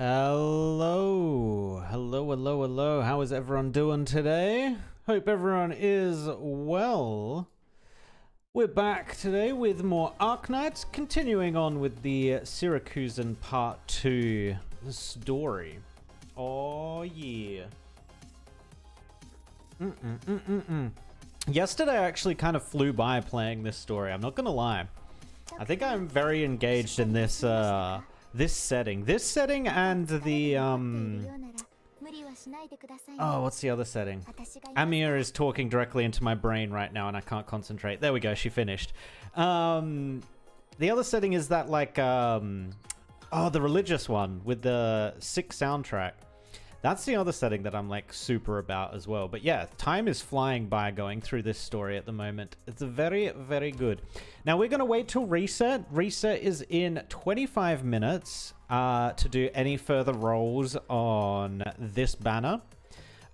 Hello. Hello. How is everyone doing today? Hope everyone is well. We're back today with more Arknights, continuing on with the Syracusan Part 2 story. Oh, yeah. Yesterday I actually kind of flew by playing this story, I'm not gonna lie. I think I'm very engaged in this, this setting and the, oh, what's the other setting? Amir is talking directly into my brain right now and I can't concentrate. There we go, she finished. The other setting is that, like, oh, the religious one with the sick soundtrack. That's the other setting that I'm, like, super about as well. But yeah, time is flying by going through this story at the moment. It's very, very good. Now, we're going to wait till reset. Reset is in 25 minutes to do any further rolls on this banner.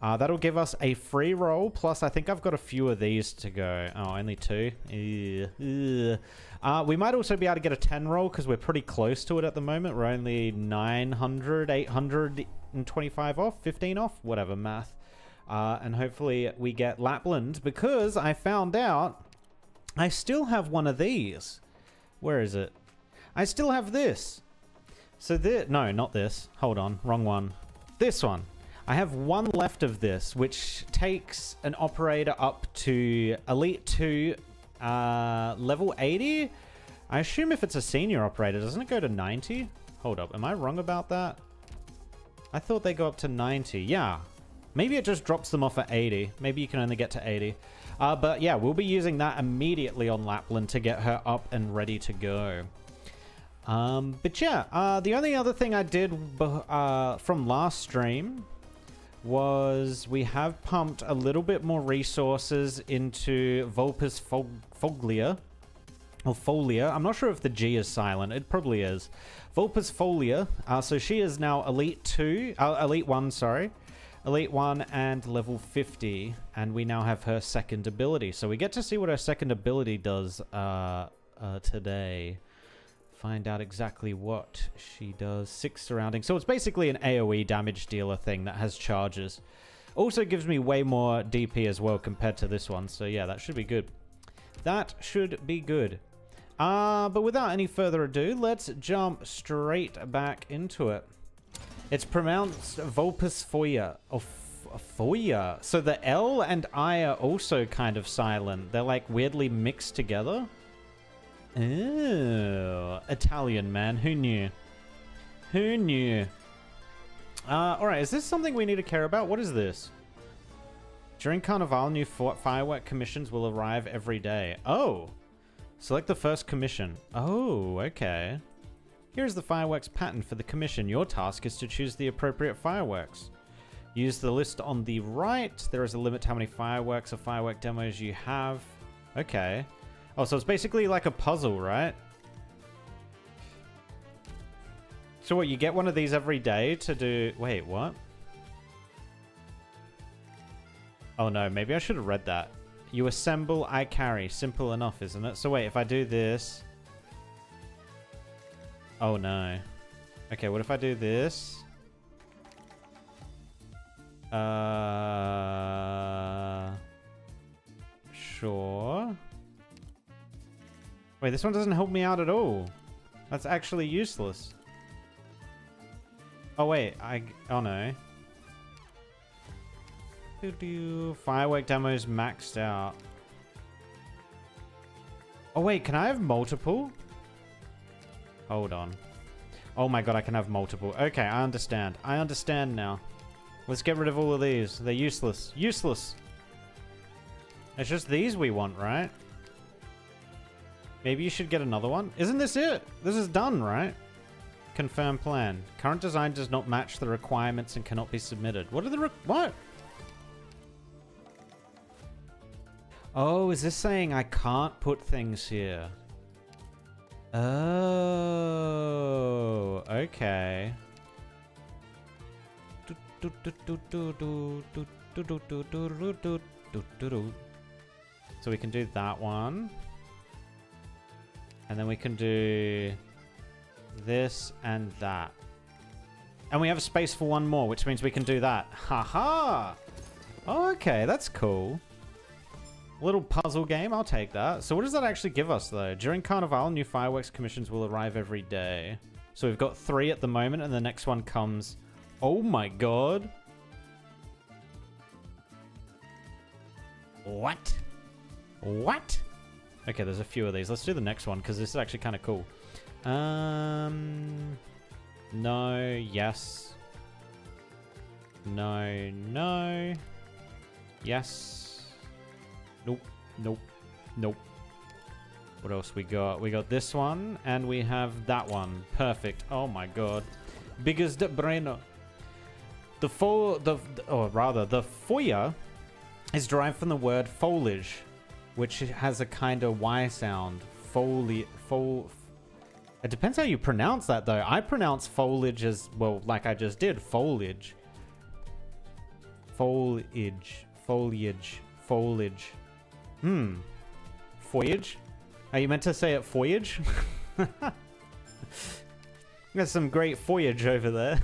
That'll give us a free roll. Plus, I think I've got a few of these to go. Oh, only 2. We might also be able to get a 10 roll because we're pretty close to it at the moment. We're only 900, 825 off, 15 off, whatever, math. And hopefully we get Lapland because I found out I still have one of these. Where is it? I still have this. So no, not this. Hold on, wrong one. This one. I have one left of this, which takes an operator up to Elite 2, level 80. I assume if it's a senior operator, doesn't it go to 90? Hold up, am I wrong about that? I thought they go up to 90. Yeah, maybe it just drops them off at 80. Maybe you can only get to 80. But yeah, we'll be using that immediately on Lapland to get her up and ready to go. But yeah, the only other thing I did from last stream was we have pumped a little bit more resources into Vulpes Foglia. Or Folia. I'm not sure if the G is silent. It probably is. Vulpes Folia. So she is now Elite 2. Elite 1, sorry. Elite 1 and level 50. And we now have her second ability. So we get to see what her second ability does today. Find out exactly what she does. 6 surrounding. So it's basically an AoE damage dealer thing that has charges. Also gives me way more DP as well compared to this one. So yeah, that should be good. That should be good. But without any further ado, let's jump straight back into it. It's pronounced Vulpes Folia. Or Folia. So the L and I are also kind of silent. They're like weirdly mixed together. Oh, Italian, man. Who knew? Who knew? Alright, is this something we need to care about? What is this? During Carnival, new firework commissions will arrive every day. Oh! Select the first commission. Oh, okay. Here's the fireworks pattern for the commission. Your task is to choose the appropriate fireworks. Use the list on the right. There is a limit to how many fireworks or firework demos you have. Okay. Oh, so it's basically like a puzzle, right? So what, you get one of these every day to do... Wait, what? Oh no, maybe I should have read that. You assemble, I carry. Simple enough, isn't it? So wait, if I do this... Oh no. Okay, what if I do this? Sure. Wait, this one doesn't help me out at all. That's actually useless. Oh wait, oh no. Firework demos maxed out. Oh wait, can I have multiple? Hold on. Oh my god, I can have multiple. Okay, I understand. I understand now. Let's get rid of all of these. They're useless. Useless! It's just these we want, right? Maybe you should get another one. Isn't this it? This is done, right? Confirm plan. Current design does not match the requirements and cannot be submitted. What are the what? Oh, is this saying I can't put things here? Oh, okay. So we can do that one. And then we can do this and that. And we have space for one more, which means we can do that. Haha! Okay, that's cool. Little puzzle game, I'll take that. So what does that actually give us, though? During Carnival, new fireworks commissions will arrive every day. So we've got 3 at the moment, and the next one comes... Oh my god! What? What? Okay, there's a few of these. Let's do the next one, because this is actually kind of cool. No, yes. No, no. Yes. Nope, nope, nope. What else we got? We got this one, and we have that one. Perfect. Oh my god. Biggest brainer. The foyer is derived from the word foliage, which has a kind of Y sound. It depends how you pronounce that, though. I pronounce foliage as, well, like I just did. Foliage. Foliage. Foliage. Foliage. Foliage? Are you meant to say it foliage? There's some great foliage over there.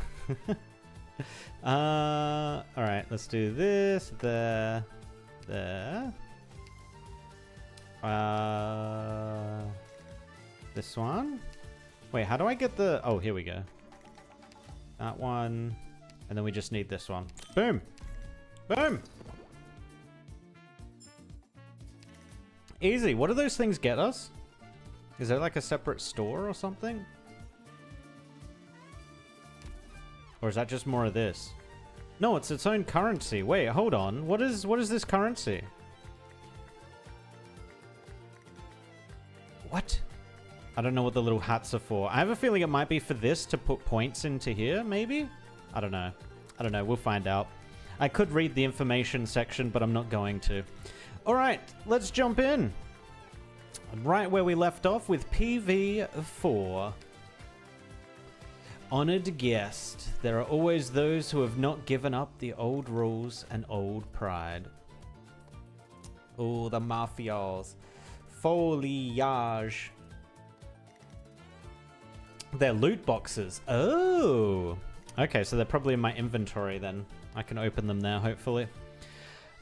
Alright, let's do this. There. This one. Wait, how do I get the... Oh, here we go. That one. And then we just need this one. Boom. Boom. Easy. What do those things get us? Is there like a separate store or something? Or is that just more of this? No, it's its own currency. Wait, hold on. What is this currency? What? I don't know what the little hats are for. I have a feeling it might be for this to put points into here, maybe? I don't know. I don't know. We'll find out. I could read the information section, but I'm not going to. All right, let's jump in. Right where we left off with PV4. Honored guest. There are always those who have not given up the old rules and old pride. Oh, the mafias. Foliage. They're loot boxes. Oh. Okay, so they're probably in my inventory then. I can open them there, hopefully.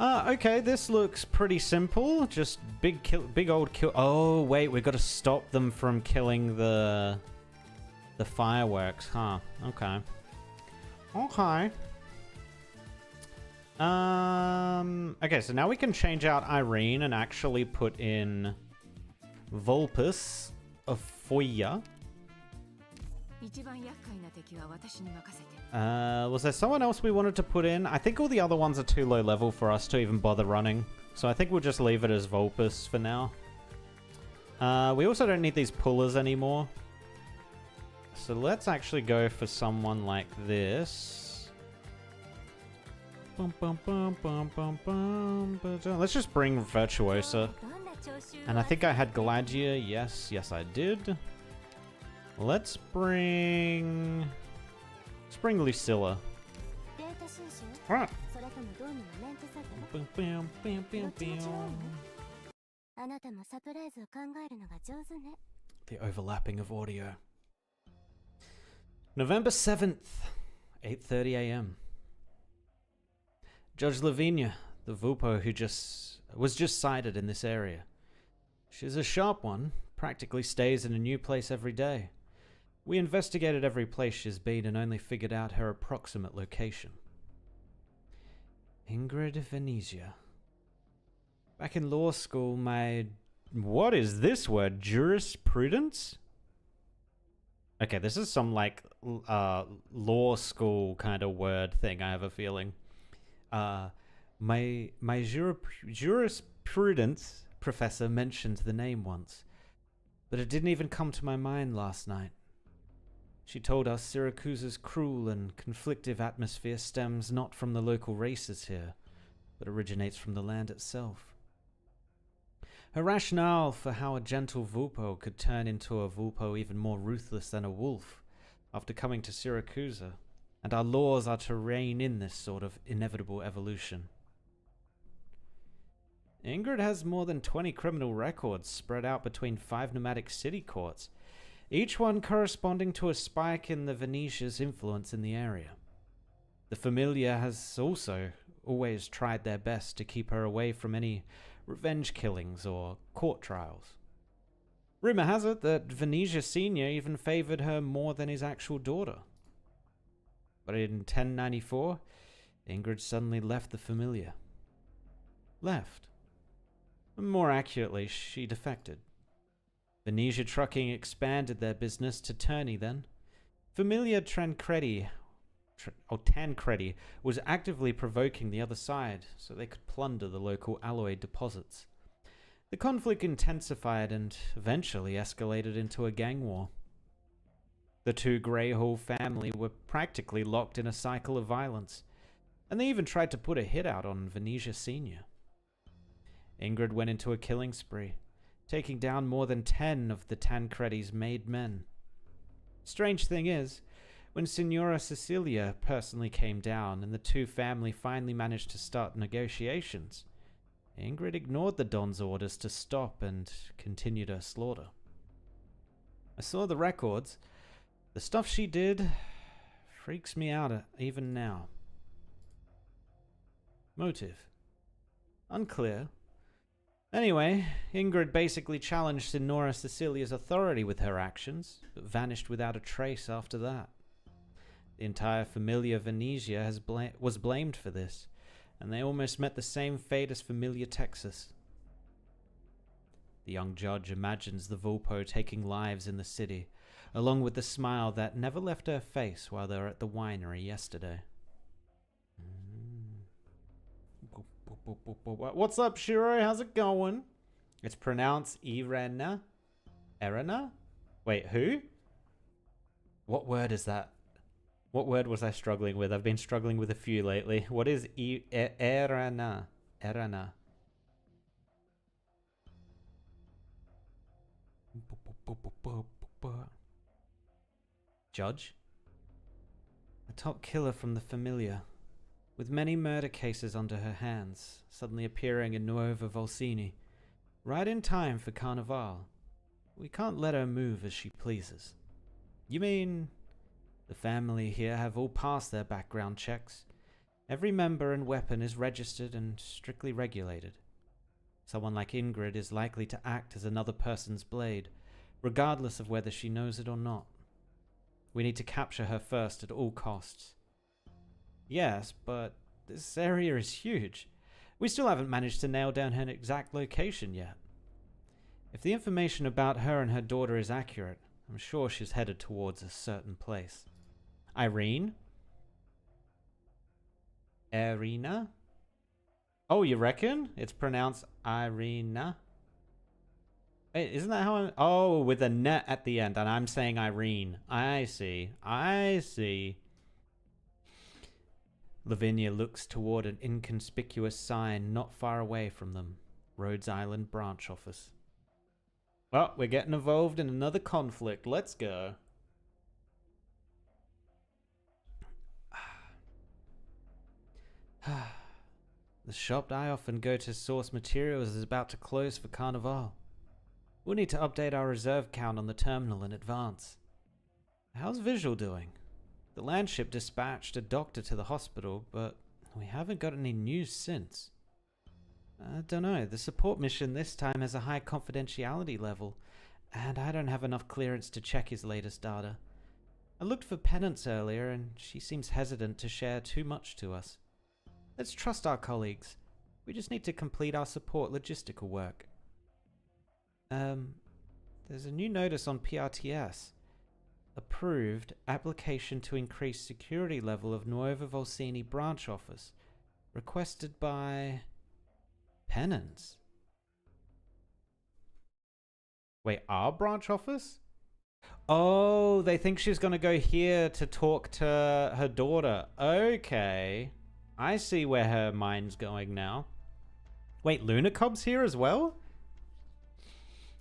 Okay, this looks pretty simple. Just big old kill. Oh, wait, we've got to stop them from killing the fireworks, huh? Okay. Okay. Okay, so now we can change out Irene and actually put in Vulpus of Foya. Was there someone else we wanted to put in? I think all the other ones are too low level for us to even bother running. So I think we'll just leave it as Vulpus for now. We also don't need these pullers anymore. So let's actually go for someone like this. Let's just bring Virtuosa. And I think I had Gladier. Yes, I did. Let's bring Lucilla. Alright. The overlapping of audio. November 7th, 8:30 a.m. Judge Lavinia, the Vulpo who was just sighted in this area. She's a sharp one, practically stays in a new place every day. We investigated every place she's been and only figured out her approximate location. Ingrid Venezia. Back in law school, my... What is this word? Jurisprudence? Okay, this is some, like, law school kind of word thing, I have a feeling. My jurisprudence professor mentioned the name once, but it didn't even come to my mind last night. She told us Syracuse's cruel and conflictive atmosphere stems not from the local races here, but originates from the land itself. Her rationale for how a gentle Vulpo could turn into a Vulpo even more ruthless than a wolf after coming to Syracuse, and our laws are to rein in this sort of inevitable evolution. Ingrid has more than 20 criminal records spread out between 5 nomadic city courts. each one corresponding to a spike in the Venetia's influence in the area. The Familiar has also always tried their best to keep her away from any revenge killings or court trials. Rumor has it that Venetia Sr. even favored her more than his actual daughter. But in 1094, Ingrid suddenly left the Familiar. Left. More accurately, she defected. Venetia Trucking expanded their business to Turney then. Familiar Tancredi was actively provoking the other side so they could plunder the local alloy deposits. The conflict intensified and eventually escalated into a gang war. The two Grey Hall family were practically locked in a cycle of violence, and they even tried to put a hit out on Venetia Sr. Ingrid went into a killing spree, taking down more than 10 of the Tancredi's made men. Strange thing is, when Signora Cecilia personally came down and the two family finally managed to start negotiations, Ingrid ignored the Don's orders to stop and continued her slaughter. I saw the records. The stuff she did freaks me out even now. Motive? Unclear. Anyway, Ingrid basically challenged Signora Cecilia's authority with her actions, but vanished without a trace after that. The entire Familia Venetia was blamed for this, and they almost met the same fate as Familia Texas. The young judge imagines the Vulpo taking lives in the city, along with the smile that never left her face while they were at the winery yesterday. What's up, Shiro? How's it going? It's pronounced Irena. Erena? Wait, who? What word is that? What word was I struggling with? I've been struggling with a few lately. What is Erena? Erena. Judge? A top killer from the Familiar, with many murder cases under her hands, suddenly appearing in Nuova Volsini, right in time for Carnival. We can't let her move as she pleases. You mean... The family here have all passed their background checks. Every member and weapon is registered and strictly regulated. Someone like Ingrid is likely to act as another person's blade, regardless of whether she knows it or not. We need to capture her first at all costs. Yes, but this area is huge. We still haven't managed to nail down her exact location yet. If the information about her and her daughter is accurate, I'm sure she's headed towards a certain place. Irene? Irina? Oh, you reckon? It's pronounced Irina? Wait, isn't that how I'm... Oh, with a net at the end, and I'm saying Irene. I see. I see. Lavinia looks toward an inconspicuous sign not far away from them. Rhodes Island branch office. Well, we're getting involved in another conflict. Let's go. The shop I often go to source materials is about to close for Carnival. We'll need to update our reserve count on the terminal in advance. How's Visual doing? The landship dispatched a doctor to the hospital, but we haven't got any news since. I don't know. The support mission this time has a high confidentiality level, and I don't have enough clearance to check his latest data. I looked for Penance earlier, and she seems hesitant to share too much to us. Let's trust our colleagues. We just need to complete our support logistical work. There's a new notice on PRTS. Approved application to increase security level of Nuova Volsini branch office. Requested by... Penance? Wait, our branch office? Oh, they think she's gonna go here to talk to her daughter. Okay. I see where her mind's going now. Wait, Lunacob's here as well?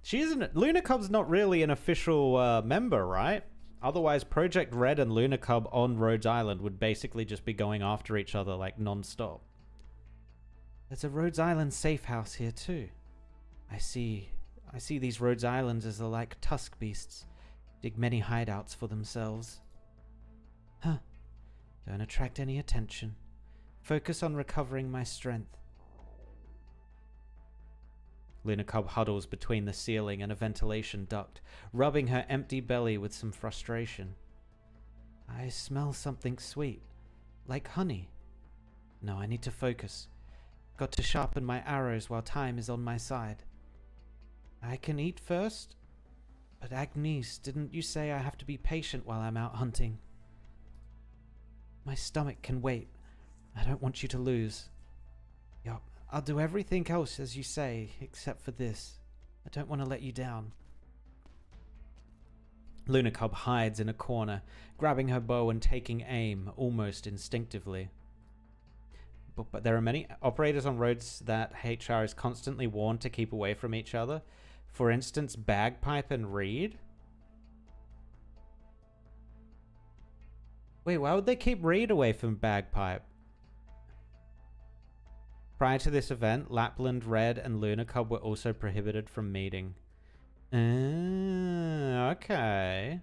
She isn't... Lunacob's not really an official member, right? Otherwise, Project Red and Lunacob on Rhodes Island would basically just be going after each other like non-stop. There's a Rhodes Island safe house here too. I see these Rhodes Islands as are like tusk beasts, dig many hideouts for themselves. Huh. Don't attract any attention. Focus on recovering my strength. Luna Cub huddles between the ceiling and a ventilation duct, rubbing her empty belly with some frustration. I smell something sweet, like honey. No, I need to focus. Got to sharpen my arrows while time is on my side. I can eat first? But Agnes, didn't you say I have to be patient while I'm out hunting? My stomach can wait. I don't want you to lose. Yup, I'll do everything else as you say, except for this. I don't want to let you down. Luna Cub hides in a corner, grabbing her bow and taking aim almost instinctively. But there are many operators on roads that HR is constantly warned to keep away from each other. For instance, Bagpipe and Reed. Wait, why would they keep Reed away from Bagpipe? Prior to this event, Lapland, Red, and Luna Cub were also prohibited from meeting. Okay.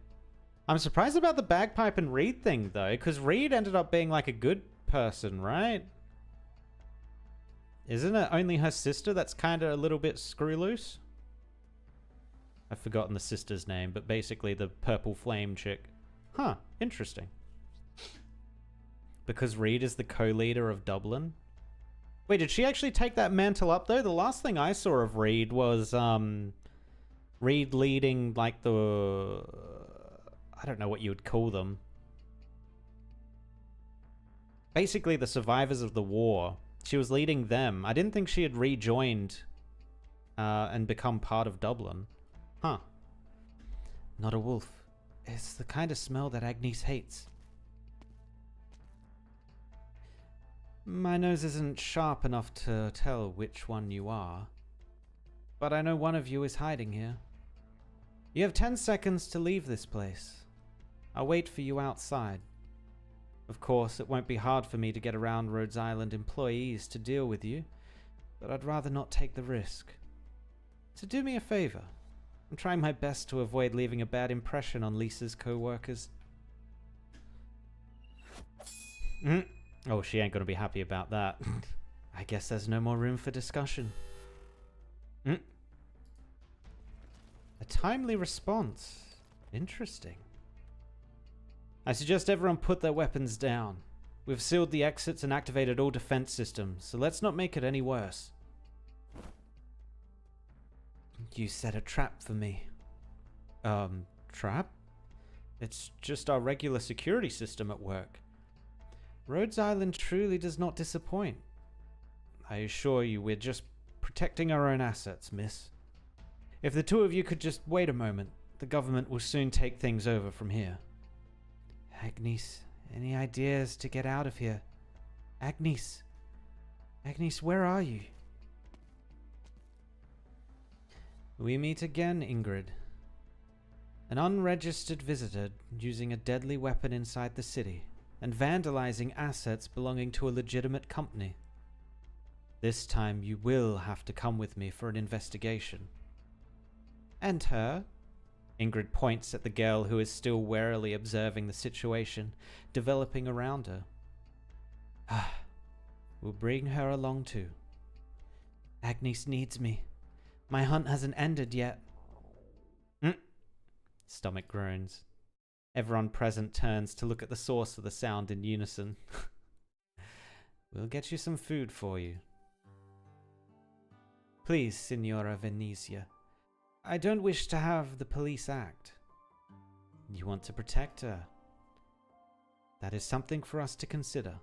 I'm surprised about the Bagpipe and Reed thing, though, because Reed ended up being like a good person, right? Isn't it only her sister that's kind of a little bit screw loose? I've forgotten the sister's name, but basically the purple flame chick. Huh, interesting. Because Reed is the co-leader of Dublin. Wait, did she actually take that mantle up, though? The last thing I saw of Reed was, Reed leading, like, the... I don't know what you would call them. Basically, the survivors of the war. She was leading them. I didn't think she had rejoined and become part of Dublin. Huh. Not a wolf. It's the kind of smell that Agnes hates. My nose isn't sharp enough to tell which one you are. But I know one of you is hiding here. You have 10 seconds to leave this place. I'll wait for you outside. Of course, it won't be hard for me to get around Rhodes Island employees to deal with you, but I'd rather not take the risk. So do me a favor. I'm trying my best to avoid leaving a bad impression on Lisa's co-workers. Oh, she ain't gonna be happy about that. I guess there's no more room for discussion. A timely response. Interesting. I suggest everyone put their weapons down. We've sealed the exits and activated all defense systems, so let's not make it any worse. You set a trap for me. Trap? It's just our regular security system at work. Rhodes Island truly does not disappoint. I assure you we're just protecting our own assets, miss. If the two of you could just wait a moment, the government will soon take things over from here. Agnes, any ideas to get out of here? Agnes. Agnes, where are you? We meet again, Ingrid. An unregistered visitor using a deadly weapon inside the city and vandalizing assets belonging to a legitimate company. This time you will have to come with me for an investigation. And her? Ingrid points at the girl who is still warily observing the situation developing around her. We'll bring her along too. Agnes needs me. My hunt hasn't ended yet. Stomach groans. Everyone present turns to look at the source of the sound in unison. We'll get you some food for you. Please, Signora Venezia. I don't wish to have the police act. You want to protect her. That is something for us to consider.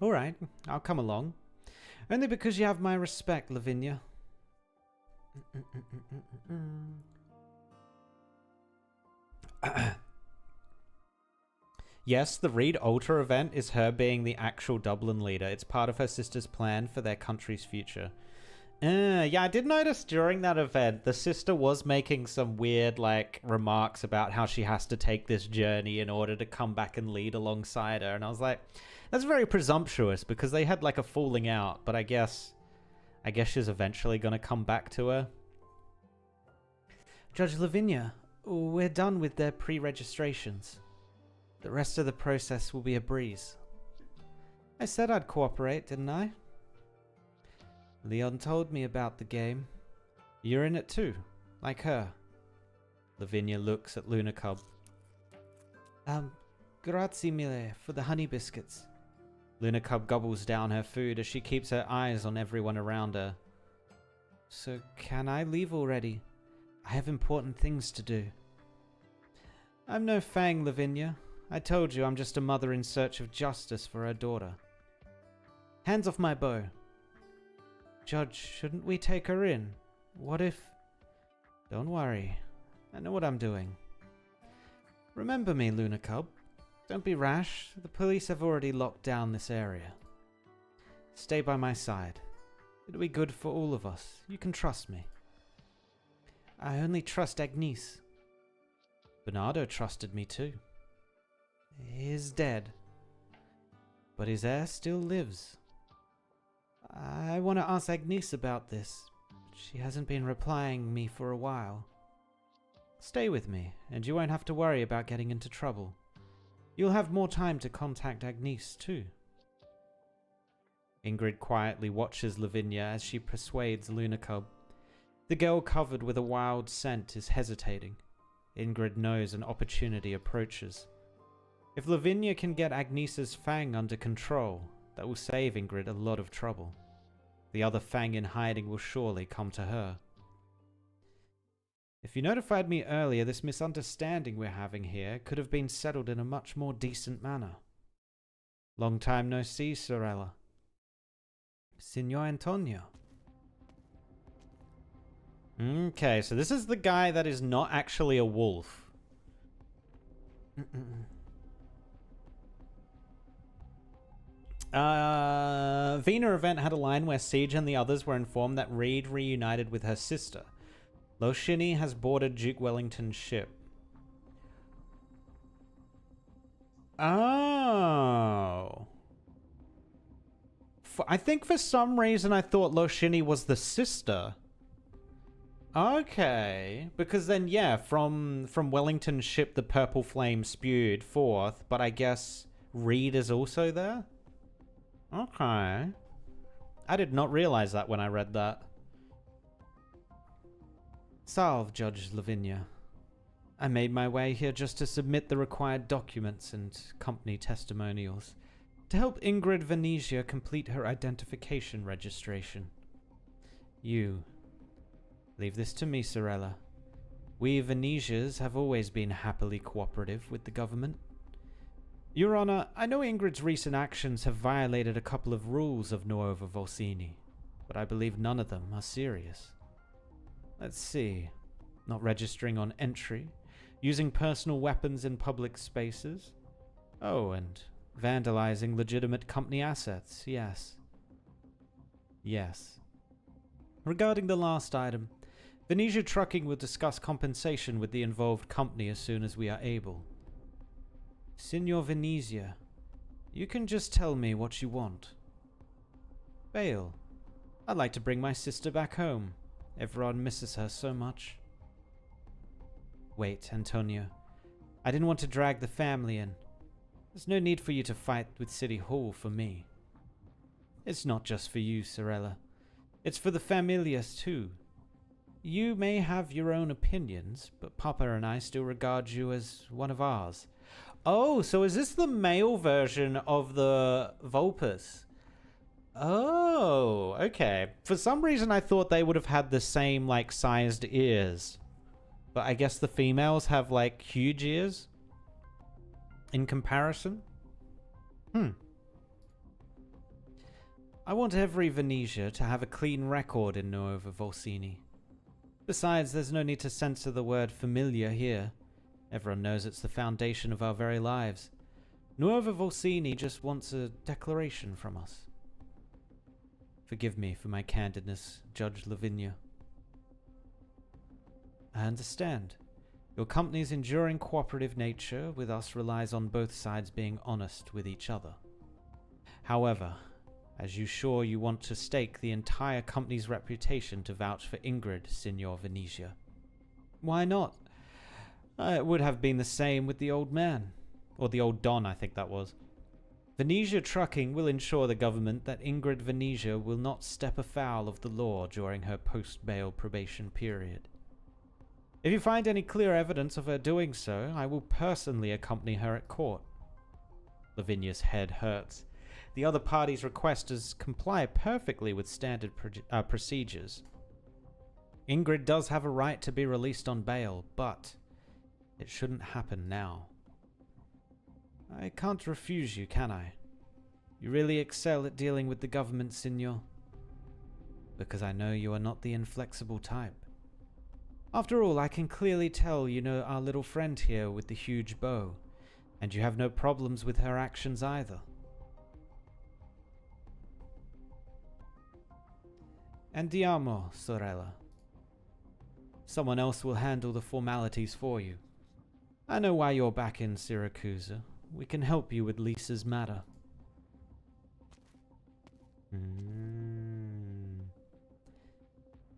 Alright, I'll come along. Only because you have my respect, Lavinia. Yes, the Reed Ultra event is her being the actual Dublin leader. It's part of her sister's plan for their country's future. Yeah, I did notice during that event, the sister was making some weird, like, remarks about how she has to take this journey in order to come back and lead alongside her. And I was like, that's very presumptuous because they had, like, a falling out. But I guess she's eventually going to come back to her. Judge Lavinia, we're done with their pre-registrations. The rest of the process will be a breeze. I said I'd cooperate, didn't I? Leon told me about the game. You're in it too, like her. Lavinia looks at Luna Cub. Grazie mille for the honey biscuits. Luna Cub gobbles down her food as she keeps her eyes on everyone around her. So can I leave already? I have important things to do. I'm no Fang, Lavinia. I told you I'm just a mother in search of justice for her daughter. Hands off my bow. Judge, shouldn't we take her in? What if... Don't worry. I know what I'm doing. Remember me, Luna Cub. Don't be rash. The police have already locked down this area. Stay by my side. It'll be good for all of us. You can trust me. I only trust Agnes. Bernardo trusted me too. He's dead. But his heir still lives. I want to ask Agnes about this. She hasn't been replying me for a while. Stay with me, and you won't have to worry about getting into trouble. You'll have more time to contact Agnes too. Ingrid quietly watches Lavinia as she persuades Luna Cub. The girl covered with a wild scent is hesitating. Ingrid knows an opportunity approaches. If Lavinia can get Agnes's Fang under control, that will save Ingrid a lot of trouble. The other Fang in hiding will surely come to her. If you notified me earlier, this misunderstanding we're having here could have been settled in a much more decent manner. Long time no see, Sorella. Signor Antonio. Okay, so this is the guy that is not actually a wolf. Vina event had a line where Siege and the others were informed that Reed reunited with her sister. Loshini has boarded Duke Wellington's ship. Oh. I think for some reason I thought Loshini was the sister. Okay. Because then, yeah, from Wellington's ship the purple flame spewed forth, but I guess Reed is also there? Okay. I did not realize that when I read that. Salve, Judge Lavinia. I made my way here just to submit the required documents and company testimonials to help Ingrid Venetia complete her identification registration. You. Leave this to me, Sorella. We Venetias have always been happily cooperative with the government. Your Honor, I know Ingrid's recent actions have violated a couple of rules of Nuova Volsini, but I believe none of them are serious. Let's see. Not registering on entry, using personal weapons in public spaces. Oh, and vandalizing legitimate company assets, yes. Yes. Regarding the last item, Venetia Trucking will discuss compensation with the involved company as soon as we are able. Signor Venezia, you can just tell me what you want. Bale, I'd like to bring my sister back home. Everyone misses her so much. Wait, Antonio. I didn't want to drag the family in. There's no need for you to fight with City Hall for me. It's not just for you, Sorella. It's for the familias too. You may have your own opinions, but Papa and I still regard you as one of ours. Oh, so is this the male version of the Vulpes? Oh, okay. For some reason I thought they would have had the same, like, sized ears. But I guess the females have, like, huge ears? In comparison? I want every Venetia to have a clean record in Nuova Volsini. Besides, there's no need to censor the word familiar here. Everyone knows it's the foundation of our very lives. Nuova Volsini just wants a declaration from us. Forgive me for my candidness, Judge Lavinia. I understand. Your company's enduring cooperative nature with us relies on both sides being honest with each other. However, as you sure you want to stake the entire company's reputation to vouch for Ingrid, Signor Venetia. Why not? It would have been the same with the old man. Or the old Don, I think that was. Venetia Trucking will ensure the government that Ingrid Venetia will not step afoul of the law during her post-bail probation period. If you find any clear evidence of her doing so, I will personally accompany her at court. Lavinia's head hurts. The other party's requesters comply perfectly with standard procedures. Ingrid does have a right to be released on bail, but it shouldn't happen now. I can't refuse you, can I? You really excel at dealing with the government, Signor. Because I know you are not the inflexible type. After all, I can clearly tell you know our little friend here with the huge bow, and you have no problems with her actions either. Andiamo, sorella. Someone else will handle the formalities for you. I know why you're back in Syracuse. We can help you with Lisa's matter.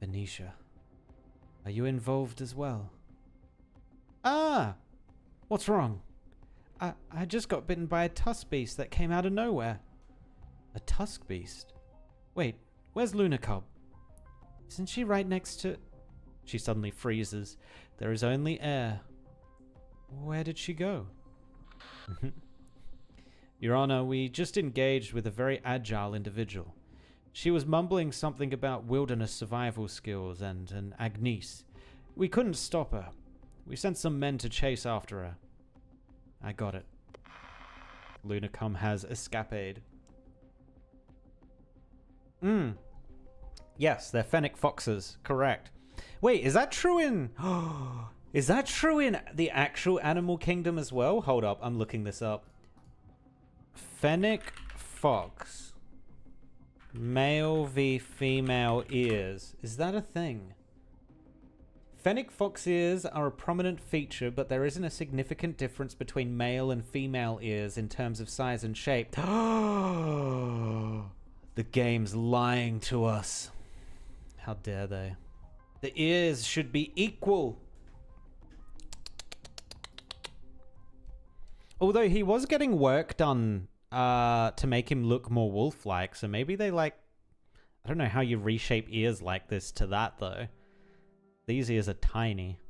Venetia, are you involved as well? Ah! What's wrong? I just got bitten by a tusk beast that came out of nowhere. A tusk beast? Wait, where's Luna Cobb? Isn't she right next to... She suddenly freezes. There is only air. Where did she go? Your Honor, we just engaged with a very agile individual. She was mumbling something about wilderness survival skills and an Arknights. We couldn't stop her. We sent some men to chase after her. I got it. Lunacum has escapade. Yes, they're fennec foxes. Correct. Wait, is that true in... Is that true in the actual animal kingdom as well? Hold up, I'm looking this up. Fennec fox. Male v female ears. Is that a thing? Fennec fox ears are a prominent feature, but there isn't a significant difference between male and female ears in terms of size and shape. The game's lying to us. How dare they? The ears should be equal. Although he was getting work done to make him look more wolf-like, so maybe they like... I don't know how you reshape ears like this to that, though. These ears are tiny.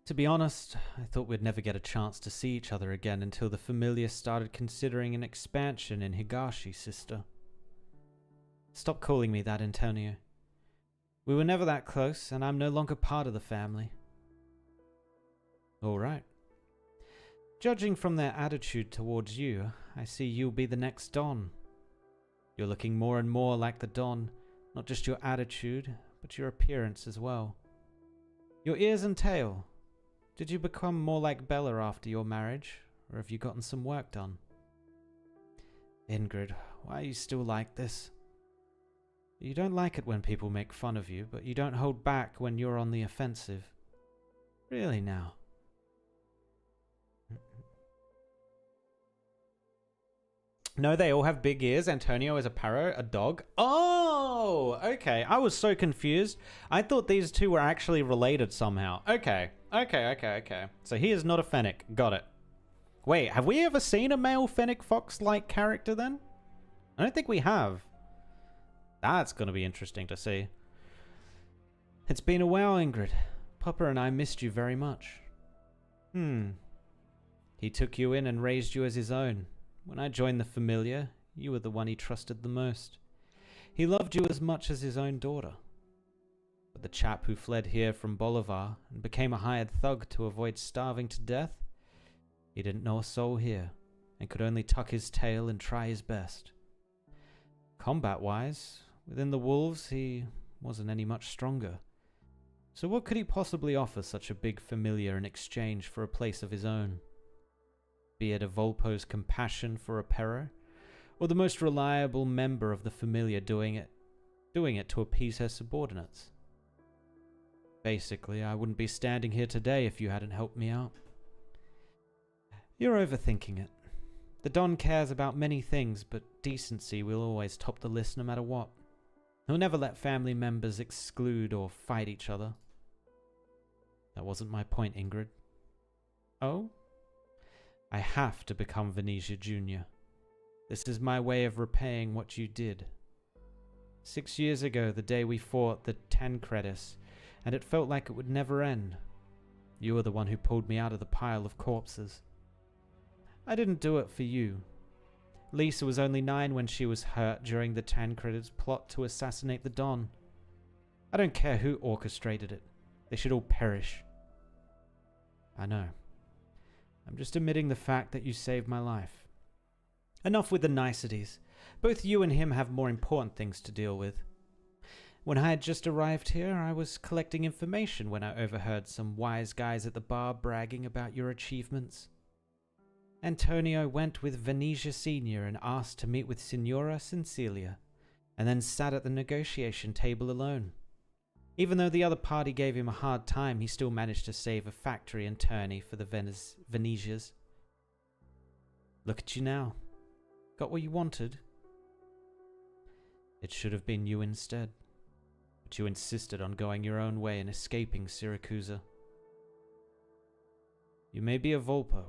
To be honest, I thought we'd never get a chance to see each other again until the familiar started considering an expansion in Higashi, sister. Stop calling me that, Antonio. We were never that close, and I'm no longer part of the family. All right. Judging from their attitude towards you, I see you'll be the next Don. You're looking more and more like the Don, not just your attitude, but your appearance as well. Your ears and tail. Did you become more like Bella after your marriage, or have you gotten some work done? Ingrid, why are you still like this? You don't like it when people make fun of you, but you don't hold back when you're on the offensive. Really now? No, they all have big ears. Antonio is a parrot, a dog. Oh, okay. I was so confused. I thought these two were actually related somehow. Okay. So he is not a fennec. Got it. Wait, have we ever seen a male fennec fox-like character then? I don't think we have. That's going to be interesting to see. It's been a while, Ingrid. Papa and I missed you very much. He took you in and raised you as his own. When I joined the Familiar, you were the one he trusted the most. He loved you as much as his own daughter. But the chap who fled here from Bolivar and became a hired thug to avoid starving to death, he didn't know a soul here and could only tuck his tail and try his best. Combat-wise, within the wolves, he wasn't any much stronger. So what could he possibly offer such a big Familiar in exchange for a place of his own? Be it a Volpo's compassion for a perro, or the most reliable member of the Familiar doing it to appease her subordinates. Basically, I wouldn't be standing here today if you hadn't helped me out. You're overthinking it. The Don cares about many things, but decency will always top the list no matter what. He'll never let family members exclude or fight each other. That wasn't my point, Ingrid. Oh? I have to become Venetia Jr. This is my way of repaying what you did. 6 years ago, the day we fought the Tancredis, and it felt like it would never end. You were the one who pulled me out of the pile of corpses. I didn't do it for you. Lisa was only 9 when she was hurt during the Tancredis' plot to assassinate the Don. I don't care who orchestrated it. They should all perish. I know. I'm just admitting the fact that you saved my life. Enough with the niceties. Both you and him have more important things to deal with. When I had just arrived here, I was collecting information when I overheard some wise guys at the bar bragging about your achievements. Antonio went with Venetia Sr. and asked to meet with Signora Cecilia, and then sat at the negotiation table alone. Even though the other party gave him a hard time, he still managed to save a factory attorney for the Venetias. Look at you now. Got what you wanted? It should have been you instead. But you insisted on going your own way and escaping Syracusa. You may be a Volpo,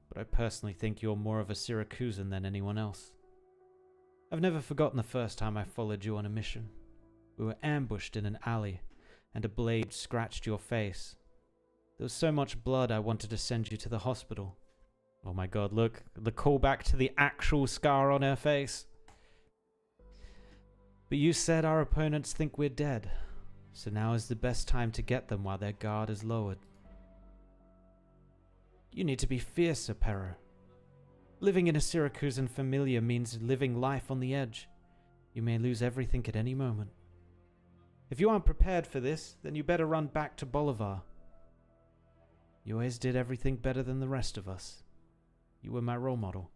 but I personally think you're more of a Syracusan than anyone else. I've never forgotten the first time I followed you on a mission. We were ambushed in an alley, and a blade scratched your face. There was so much blood I wanted to send you to the hospital. Oh my god, look, the callback to the actual scar on her face. But you said our opponents think we're dead, so now is the best time to get them while their guard is lowered. You need to be fiercer, Pero. Living in a Syracusan familia means living life on the edge. You may lose everything at any moment. If you aren't prepared for this, then you better run back to Bolivar. You always did everything better than the rest of us. You were my role model.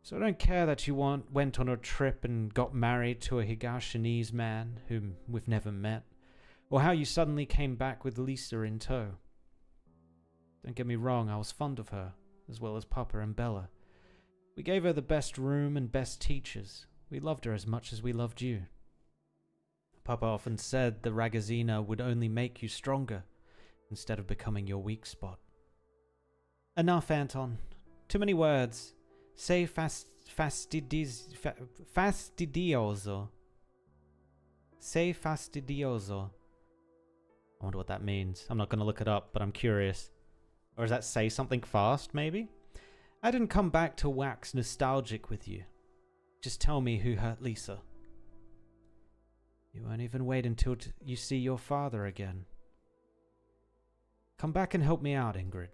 So I don't care that you went on a trip and got married to a Higashinese man whom we've never met, or how you suddenly came back with Lisa in tow. Don't get me wrong, I was fond of her, as well as Papa and Bella. We gave her the best room and best teachers. We loved her as much as we loved you. Papa often said the Ragazzina would only make you stronger, instead of becoming your weak spot. Enough, Anton. Too many words. Say fastidioso. Say fastidioso. I wonder what that means. I'm not going to look it up, but I'm curious. Or does that say something fast, maybe? I didn't come back to wax nostalgic with you. Just tell me who hurt Lisa. You won't even wait until you see your father again. Come back and help me out, Ingrid.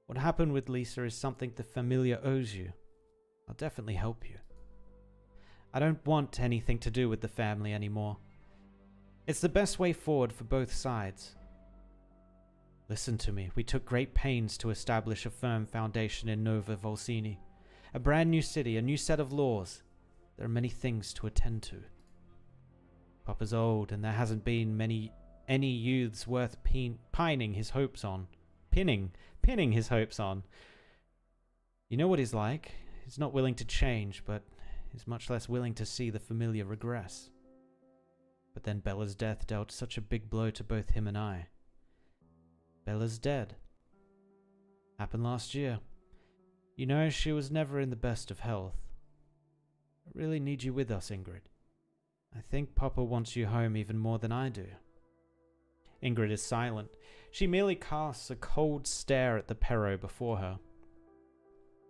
What happened with Lisa is something the familia owes you. I'll definitely help you. I don't want anything to do with the family anymore. It's the best way forward for both sides. Listen to me. We took great pains to establish a firm foundation in Nova Volsini. A brand new city, a new set of laws. There are many things to attend to. Papa's old, and there hasn't been any youths worth pinning his hopes on. Pinning his hopes on. You know what he's like. He's not willing to change, but is much less willing to see the familiar regress. But then Bella's death dealt such a big blow to both him and I. Bella's dead. Happened last year. You know, she was never in the best of health. I really need you with us, Ingrid. I think Papa wants you home even more than I do. Ingrid is silent. She merely casts a cold stare at the Pero before her.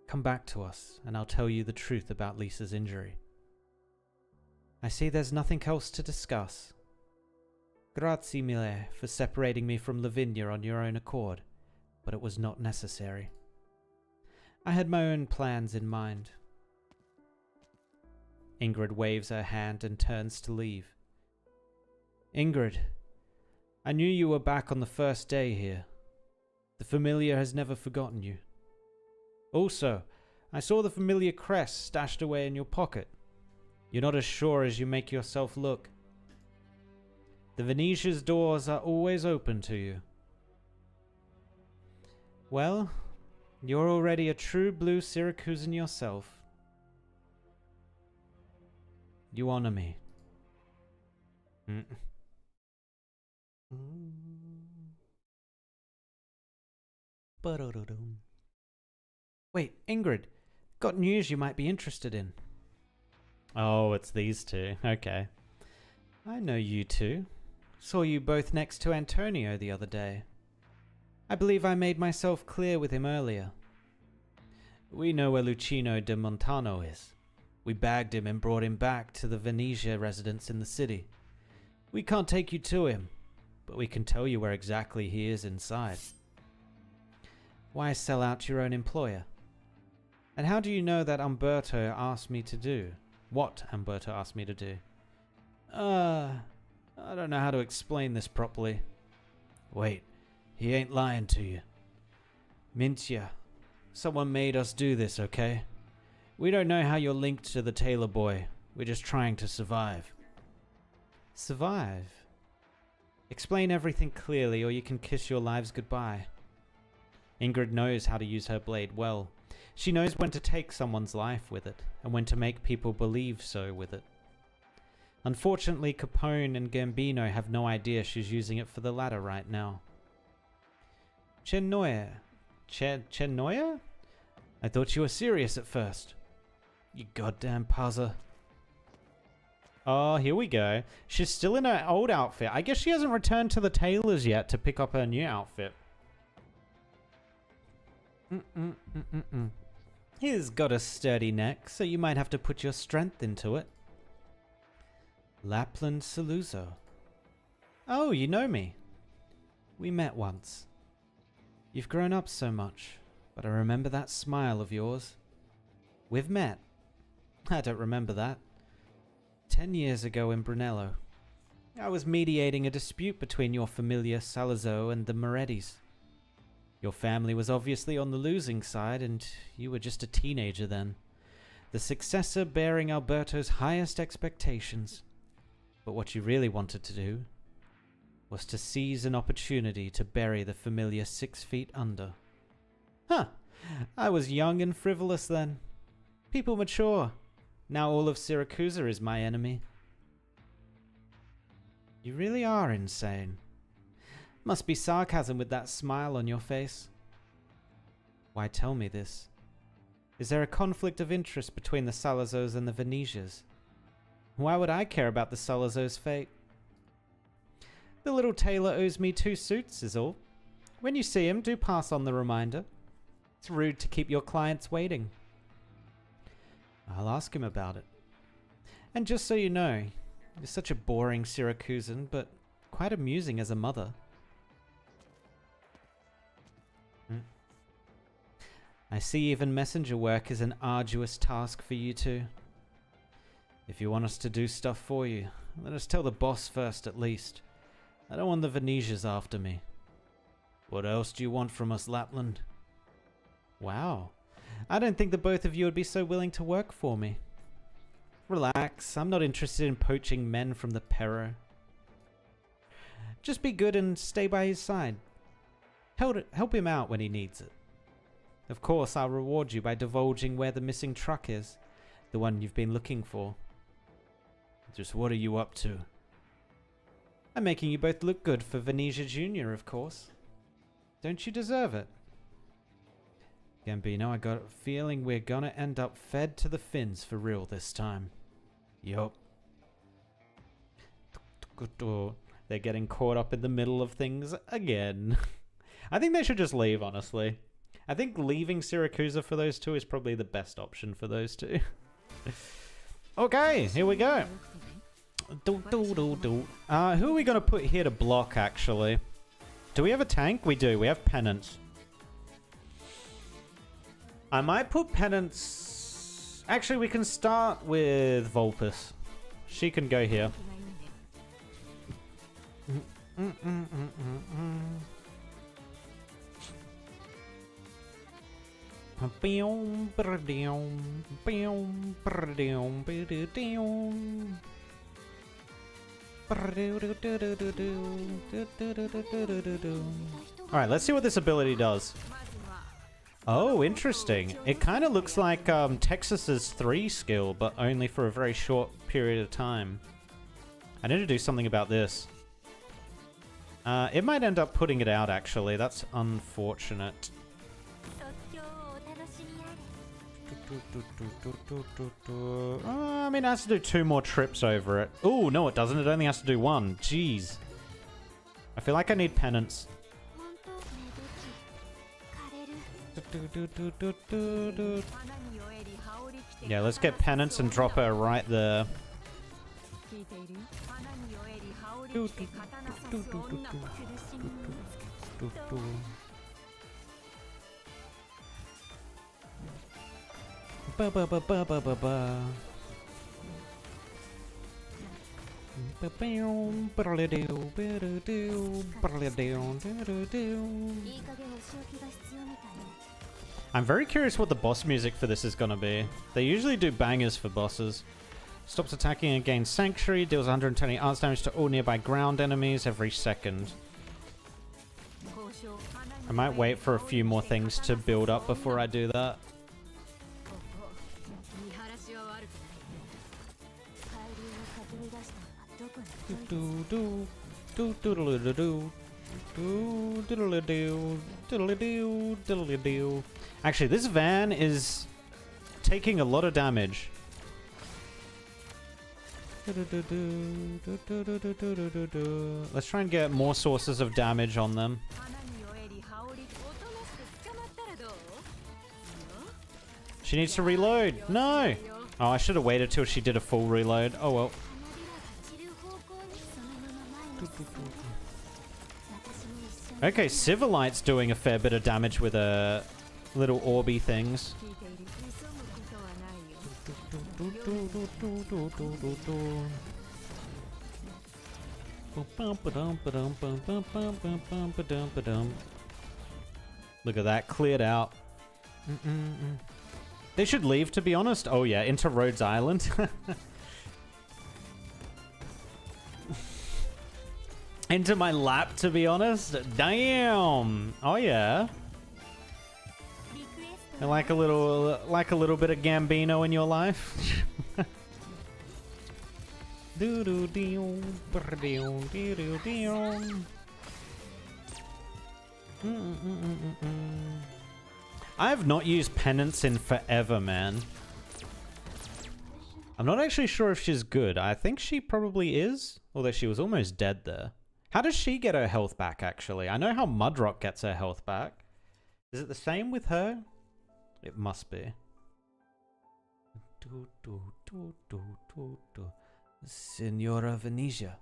Come back to us, and I'll tell you the truth about Lisa's injury. I see there's nothing else to discuss. Grazie mille for separating me from Lavinia on your own accord, but it was not necessary. I had my own plans in mind. Ingrid waves her hand and turns to leave. Ingrid, I knew you were back on the first day here. The familiar has never forgotten you. Also, I saw the familiar crest stashed away in your pocket. You're not as sure as you make yourself look. The Venetia's doors are always open to you. Well, you're already a true blue Syracusan yourself. You honor me, Mm. Wait, Ingrid, got news you might be interested in. Oh, it's these two. Okay. I know you two. Saw you both next to Antonio the other day. I believe I made myself clear with him earlier. We know where Lucino de Montano is. We bagged him and brought him back to the Venezia residence in the city. We can't take you to him, but we can tell you where exactly he is inside. Why sell out your own employer? And how do you know that Umberto asked me to do? What Umberto asked me to do? I don't know how to explain this properly. Wait, he ain't lying to you. Mintia, someone made us do this, okay? We don't know how you're linked to the tailor boy. We're just trying to survive. Survive? Explain everything clearly or you can kiss your lives goodbye. Ingrid knows how to use her blade well. She knows when to take someone's life with it, and when to make people believe so with it. Unfortunately, Capone and Gambino have no idea she's using it for the latter right now. Chenoya? Chenoya? I thought you were serious at first. You goddamn puzzer. Oh, here we go. She's still in her old outfit. I guess she hasn't returned to the tailors yet to pick up her new outfit. He's got a sturdy neck, so you might have to put your strength into it. Lapland Saluzzo. Oh, you know me. We met once. You've grown up so much, but I remember that smile of yours. We've met. I don't remember that. 10 years ago in Brunello. I was mediating a dispute between your familiar Salazzo and the Morettis. Your family was obviously on the losing side, and you were just a teenager then. The successor bearing Alberto's highest expectations. But what you really wanted to do was to seize an opportunity to bury the familiar 6 feet under. Huh! I was young and frivolous then. People mature. Now all of Syracusa is my enemy. You really are insane. Must be sarcasm with that smile on your face. Why tell me this? Is there a conflict of interest between the Salazzos and the Venezias? Why would I care about the Salazzo's fate? The little tailor owes me 2 suits is all. When you see him, do pass on the reminder. It's rude to keep your clients waiting. I'll ask him about it. And just so you know, you're such a boring Syracusan, but quite amusing as a mother. I see even messenger work is an arduous task for you two. If you want us to do stuff for you, let us tell the boss first at least. I don't want the Venezias after me. What else do you want from us, Lapland? Wow. I don't think the both of you would be so willing to work for me. Relax, I'm not interested in poaching men from the Pero. Just be good and stay by his side. Help him out when he needs it. Of course, I'll reward you by divulging where the missing truck is. The one you've been looking for. Just what are you up to? I'm making you both look good for Venezia Jr., of course. Don't you deserve it? Gambino, I got a feeling we're gonna end up fed to the fins for real this time. Yup. They're getting caught up in the middle of things again. I think they should just leave, honestly. I think leaving Syracusa for those two is probably the best option for those two. Okay, here we go. Who are we going to put here to block, actually? Do we have a tank? We do. We have Penance. I might put Penance... Actually, we can start with Vulpus. She can go here. Alright, let's see what this ability does. Oh, interesting. It kind of looks like Texas's 3 skill, but only for a very short period of time. I need to do something about this. It might end up putting it out, actually. That's unfortunate. I mean, it has to do 2 more trips over it. Oh, no, it doesn't. It only has to do 1. Jeez. I feel like I need penance. Yeah, let's get penance and drop her right there. I'm very curious what the boss music for this is gonna be. They usually do bangers for bosses. Stops attacking and gains Sanctuary. Deals 120 arts damage to all nearby ground enemies every second. I might wait for a few more things to build up before I do that. Actually, this van is taking a lot of damage. Let's try and get more sources of damage on them. She needs to reload. No! Oh, I should have waited till she did a full reload. Oh well. Okay, Civilite's doing a fair bit of damage with little orby things. Look at that, cleared out. They should leave, to be honest. Oh yeah, into Rhodes Island. Into my lap, to be honest. Damn. Oh yeah. I like a little bit of Gambino in your life. I have not used penance in forever, man. I'm not actually sure if she's good. I think she probably is, although she was almost dead there. How does she get her health back, actually? I know how Mudrock gets her health back. Is it the same with her? It must be. Signora Venetia,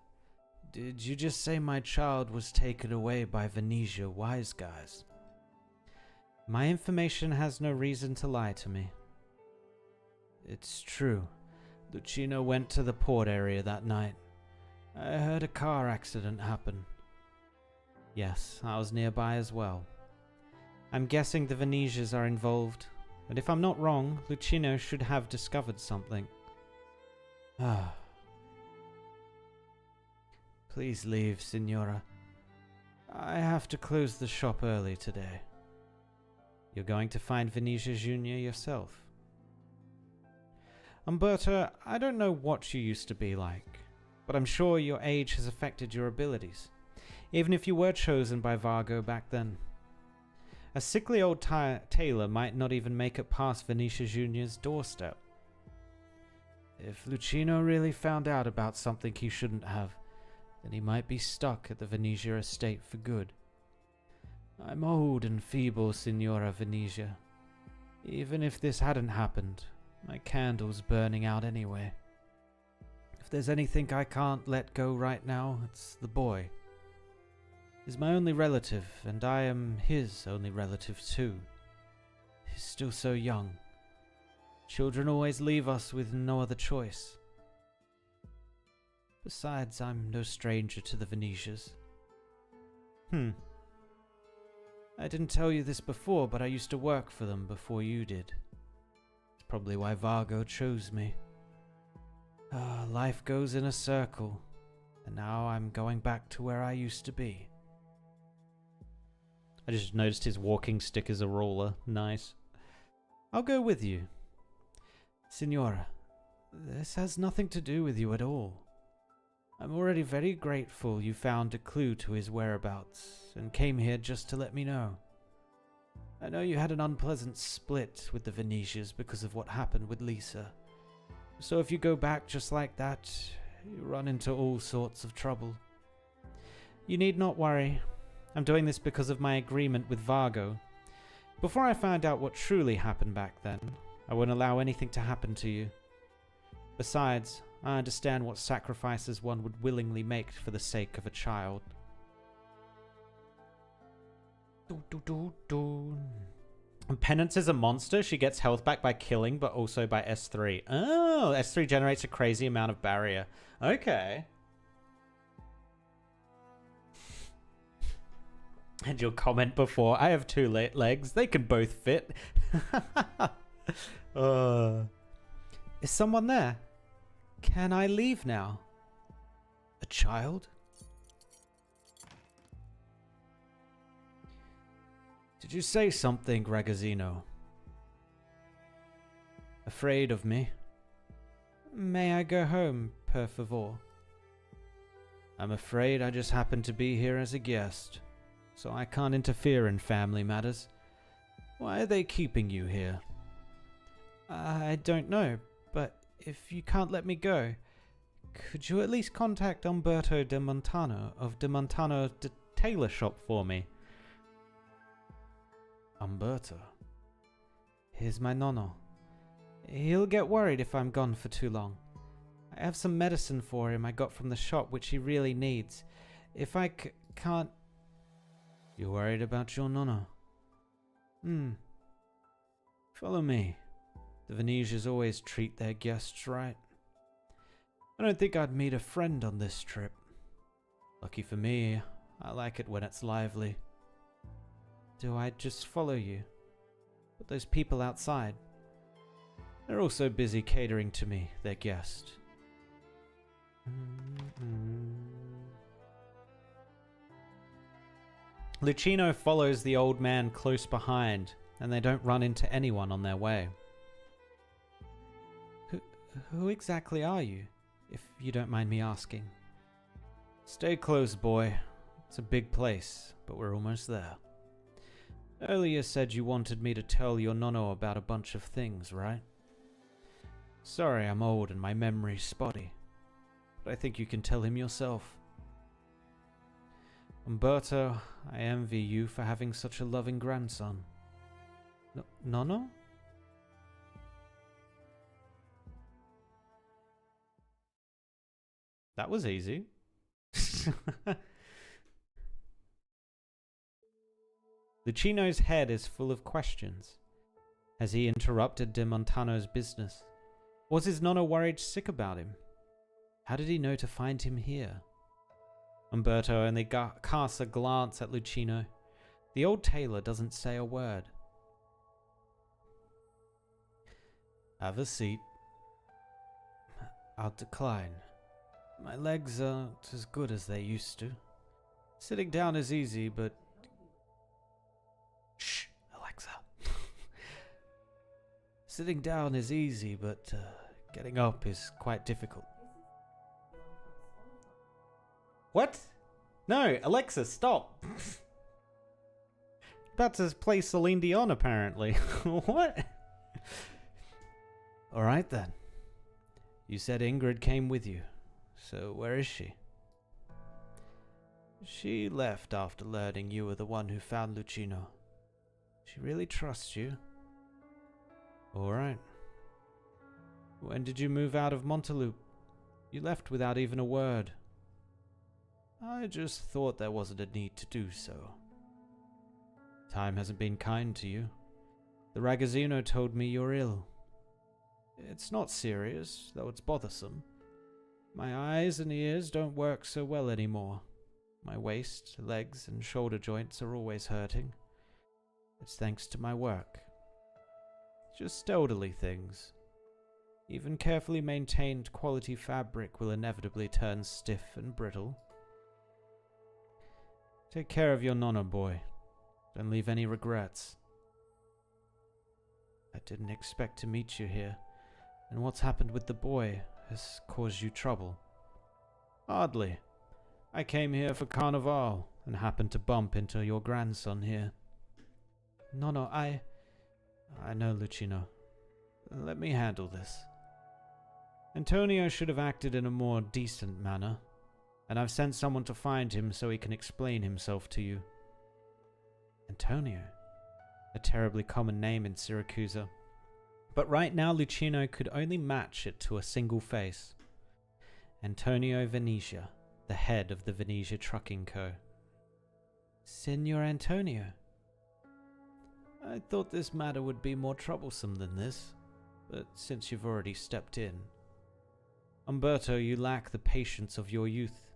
did you just say my child was taken away by Venetia wise guys? My information has no reason to lie to me. It's true. Lucino went to the port area that night. I heard a car accident happen. Yes, I was nearby as well. I'm guessing the Venetias are involved, and if I'm not wrong, Lucino should have discovered something. Ah. Please leave, Signora. I have to close the shop early today. You're going to find Venetia Jr. yourself. Umberta, I don't know what you used to be like, but I'm sure your age has affected your abilities, even if you were chosen by Vargo back then. A sickly old tailor might not even make it past Venetia Jr.'s doorstep. If Lucino really found out about something he shouldn't have, then he might be stuck at the Venetia estate for good. I'm old and feeble, Signora Venetia. Even if this hadn't happened, my candle's burning out anyway. If there's anything I can't let go right now, it's the boy. He's my only relative, and I am his only relative too. He's still so young. Children always leave us with no other choice. Besides, I'm no stranger to the Venetias. I didn't tell you this before, but I used to work for them before you did. It's probably why Vargo chose me. Life goes in a circle, and now I'm going back to where I used to be. I just noticed his walking stick is a ruler. Nice. I'll go with you. Signora, this has nothing to do with you at all. I'm already very grateful you found a clue to his whereabouts and came here just to let me know. I know you had an unpleasant split with the Venetians because of what happened with Lisa. So if you go back just like that, you run into all sorts of trouble. You need not worry. I'm doing this because of my agreement with Vargo. Before I find out what truly happened back then, I won't allow anything to happen to you. Besides, I understand what sacrifices one would willingly make for the sake of a child. And Penance is a monster. She gets health back by killing, but also by S3. Oh, S3 generates a crazy amount of barrier. Okay. And your comment before, I have two legs. They can both fit. Is someone there? Can I leave now? A child? Did you say something, Ragazzino? Afraid of me? May I go home, per favor? I'm afraid I just happen to be here as a guest, so I can't interfere in family matters. Why are they keeping you here? I don't know, but if you can't let me go, could you at least contact Umberto de Montano of de Montano Tailor Shop for me? Umberto? Here's my nonno. He'll get worried if I'm gone for too long. I have some medicine for him I got from the shop which he really needs. If I can't... You're worried about your nonno? Follow me. The Venetians always treat their guests right. I don't think I'd meet a friend on this trip. Lucky for me, I like it when it's lively. Do I just follow you? But those people outside, they're also busy catering to me, their guest. Lucino follows the old man close behind, and they don't run into anyone on their way. Who exactly are you, if you don't mind me asking? Stay close, boy. It's a big place, but we're almost there. Earlier said you wanted me to tell your nonno about a bunch of things, right? Sorry I'm old and my memory's spotty, but I think you can tell him yourself. Umberto, I envy you for having such a loving grandson. Nonno? That was easy. Lucino's head is full of questions. Has he interrupted de Montano's business? Was his nonno worried sick about him? How did he know to find him here? Umberto only casts a glance at Lucino. The old tailor doesn't say a word. Have a seat. I'll decline. My legs aren't as good as they used to. Sitting down is easy, but... Shh, Alexa. Sitting down is easy, but getting up is quite difficult. What? No, Alexa, stop. About to play Celine Dion, apparently. What? Alright then. You said Ingrid came with you. So where is she? She left after learning you were the one who found Lucino. She really trusts you. Alright. When did you move out of Montaloop? You left without even a word. I just thought there wasn't a need to do so. Time hasn't been kind to you. The Ragazzino told me you're ill. It's not serious, though it's bothersome. My eyes and ears don't work so well anymore. My waist, legs, and shoulder joints are always hurting. It's thanks to my work. Just elderly things. Even carefully maintained quality fabric will inevitably turn stiff and brittle. Take care of your nonno, boy. Don't leave any regrets. I didn't expect to meet you here, and what's happened with the boy has caused you trouble. Hardly. I came here for Carnival and happened to bump into your grandson here. No, I know, Lucino. Let me handle this. Antonio should have acted in a more decent manner, and I've sent someone to find him so he can explain himself to you. Antonio? A terribly common name in Syracuse. But right now Lucino could only match it to a single face. Antonio Venetia, the head of the Venetia Trucking Co. Signor Antonio? I thought this matter would be more troublesome than this, but since you've already stepped in. Umberto, you lack the patience of your youth.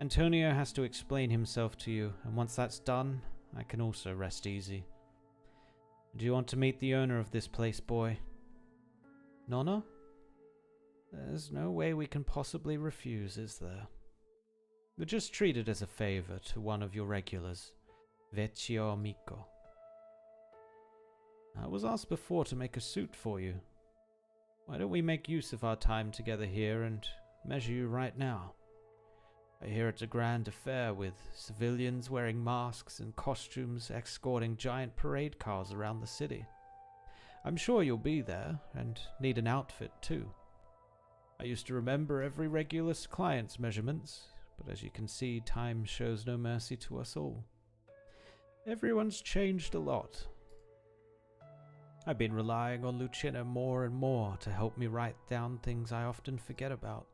Antonio has to explain himself to you, and once that's done, I can also rest easy. Do you want to meet the owner of this place, boy? Nonna? There's no way we can possibly refuse, is there? We're just treated as a favor to one of your regulars, Vecchio Amico. I was asked before to make a suit for you. Why don't we make use of our time together here and measure you right now? I hear it's a grand affair with civilians wearing masks and costumes escorting giant parade cars around the city. I'm sure you'll be there and need an outfit too. I used to remember every regular's client's measurements, but as you can see, time shows no mercy to us all. Everyone's changed a lot. I've been relying on Lucina more and more to help me write down things I often forget about.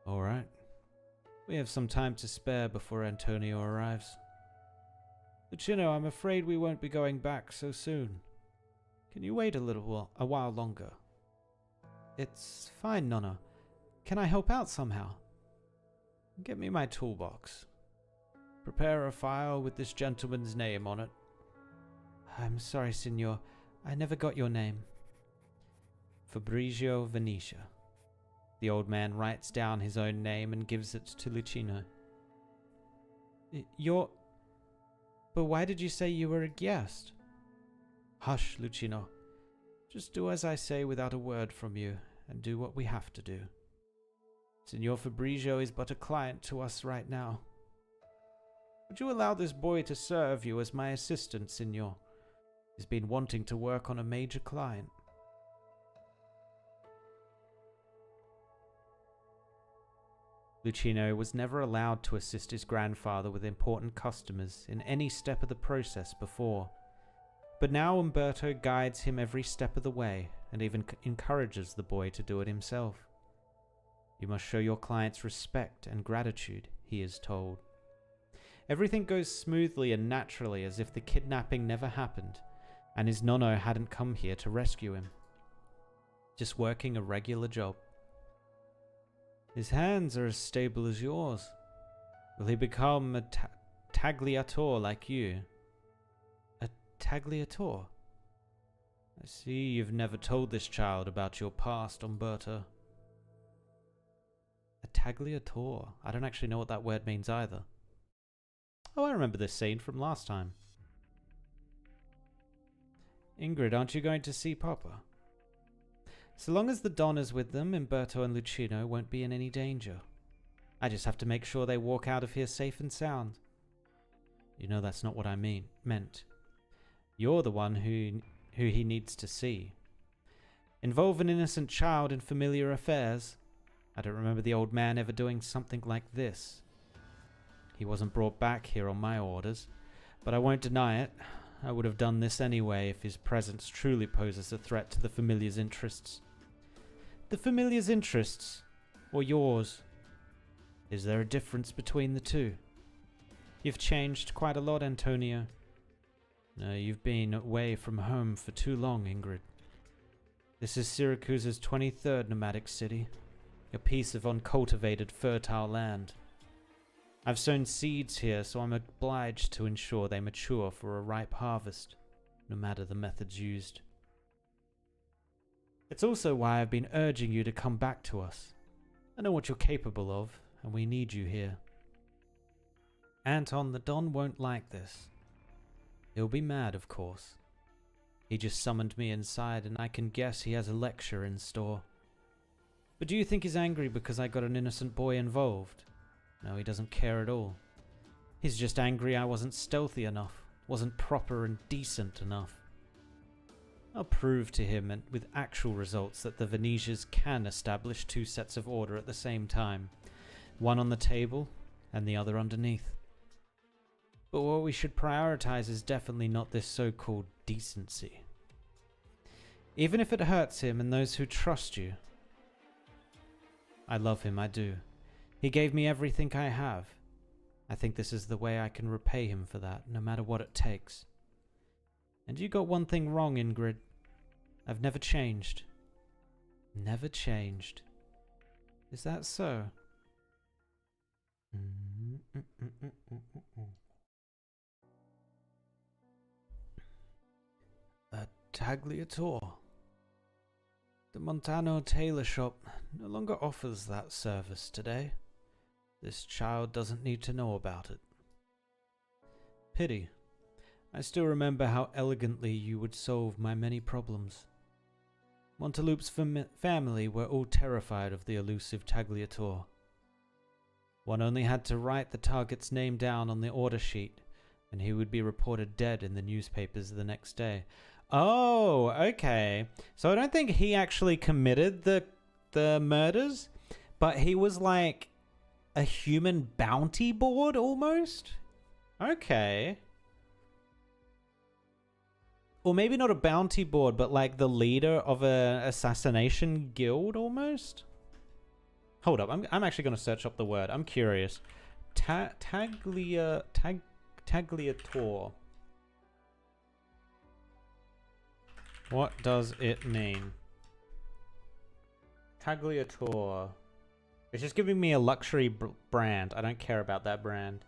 All right. We have some time to spare before Antonio arrives. Lucino, I'm afraid we won't be going back so soon. Can you wait a while longer? It's fine, Nonna. Can I help out somehow? Get me my toolbox. Prepare a file with this gentleman's name on it. I'm sorry, Signor. I never got your name. Fabrizio Venetia. The old man writes down his own name and gives it to Lucino. But why did you say you were a guest? Hush, Lucino. Just do as I say without a word from you, and do what we have to do. Signor Fabrizio is but a client to us right now. Would you allow this boy to serve you as my assistant, Signor? He's been wanting to work on a major client. Lucino was never allowed to assist his grandfather with important customers in any step of the process before, but now Umberto guides him every step of the way and even encourages the boy to do it himself. You must show your clients respect and gratitude, he is told. Everything goes smoothly and naturally as if the kidnapping never happened and his nonno hadn't come here to rescue him. Just working a regular job. His hands are as stable as yours. Will he become a tagliatore like you? A tagliatore? I see you've never told this child about your past, Umberto. A tagliatore? I don't actually know what that word means either. Oh, I remember this scene from last time. Ingrid, aren't you going to see Papa? So long as the Don is with them, Umberto and Lucino won't be in any danger. I just have to make sure they walk out of here safe and sound. You know that's not what I meant. You're the one who he needs to see. Involve an innocent child in familiar affairs? I don't remember the old man ever doing something like this. He wasn't brought back here on my orders, but I won't deny it. I would have done this anyway if his presence truly poses a threat to the familiar's interests. The familiar's interests? Or yours? Is there a difference between the two? You've changed quite a lot, Antonio. No, you've been away from home for too long, Ingrid. This is Syracuse's 23rd nomadic city, a piece of uncultivated, fertile land. I've sown seeds here, so I'm obliged to ensure they mature for a ripe harvest, no matter the methods used. It's also why I've been urging you to come back to us. I know what you're capable of, and we need you here. Anton, the Don won't like this. He'll be mad, of course. He just summoned me inside, and I can guess he has a lecture in store. But do you think he's angry because I got an innocent boy involved? No, he doesn't care at all. He's just angry I wasn't stealthy enough, wasn't proper and decent enough. I'll prove to him and with actual results that the Venetians can establish two sets of order at the same time, one on the table and the other underneath. But what we should prioritize is definitely not this so-called decency. Even if it hurts him and those who trust you. I love him, I do. He gave me everything I have. I think this is the way I can repay him for that, no matter what it takes. And you got one thing wrong, Ingrid. I've never changed. Never changed. Is that so? A tagliatore. The Montano tailor shop no longer offers that service today. This child doesn't need to know about it. Pity. I still remember how elegantly you would solve my many problems. Monteloup's family were all terrified of the elusive tagliatore. One only had to write the target's name down on the order sheet, and he would be reported dead in the newspapers the next day. Oh, okay. So I don't think he actually committed the murders, but he was like a human bounty board almost? Okay. Or maybe not a bounty board, but like the leader of an assassination guild almost? Hold up, I'm actually going to search up the word. I'm curious. Tagliatore. What does it mean? Tagliatore. It's just giving me a luxury brand. I don't care about that brand.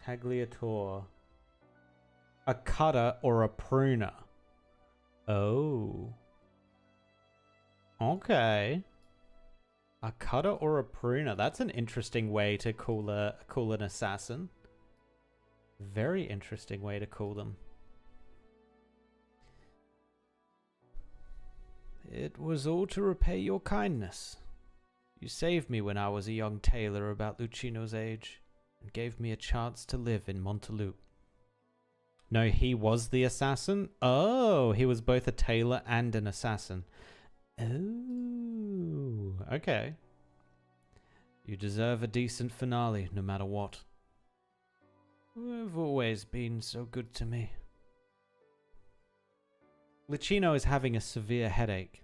Tagliatore. A cutter or a pruner. Oh. Okay. A cutter or a pruner. That's an interesting way to call an assassin. Very interesting way to call them. It was all to repay your kindness. You saved me when I was a young tailor about Lucino's age, and gave me a chance to live in Monteloup. No, he was the assassin? Oh, he was both a tailor and an assassin. Oh, okay. You deserve a decent finale, no matter what. You've always been so good to me. Lucino is having a severe headache.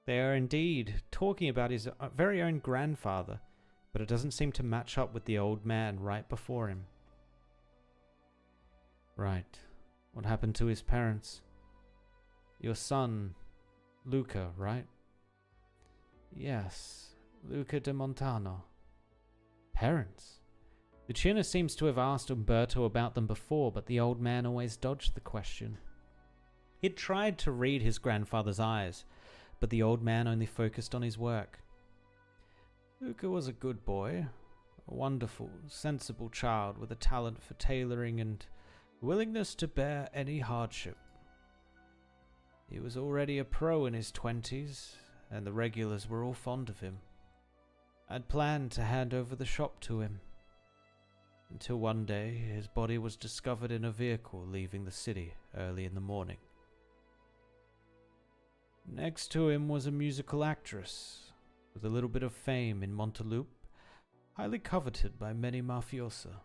They are indeed talking about his very own grandfather, but it doesn't seem to match up with the old man right before him. Right. What happened to his parents? Your son, Luca, right? Yes, Luca de Montano. Parents? Lucina seems to have asked Umberto about them before, but the old man always dodged the question. He'd tried to read his grandfather's eyes, but the old man only focused on his work. Luca was a good boy, a wonderful, sensible child with a talent for tailoring and willingness to bear any hardship. He was already a pro in his 20s, and the regulars were all fond of him. I'd planned to hand over the shop to him, until one day his body was discovered in a vehicle leaving the city early in the morning. Next to him was a musical actress, with a little bit of fame in Monteloup, highly coveted by many mafiosa.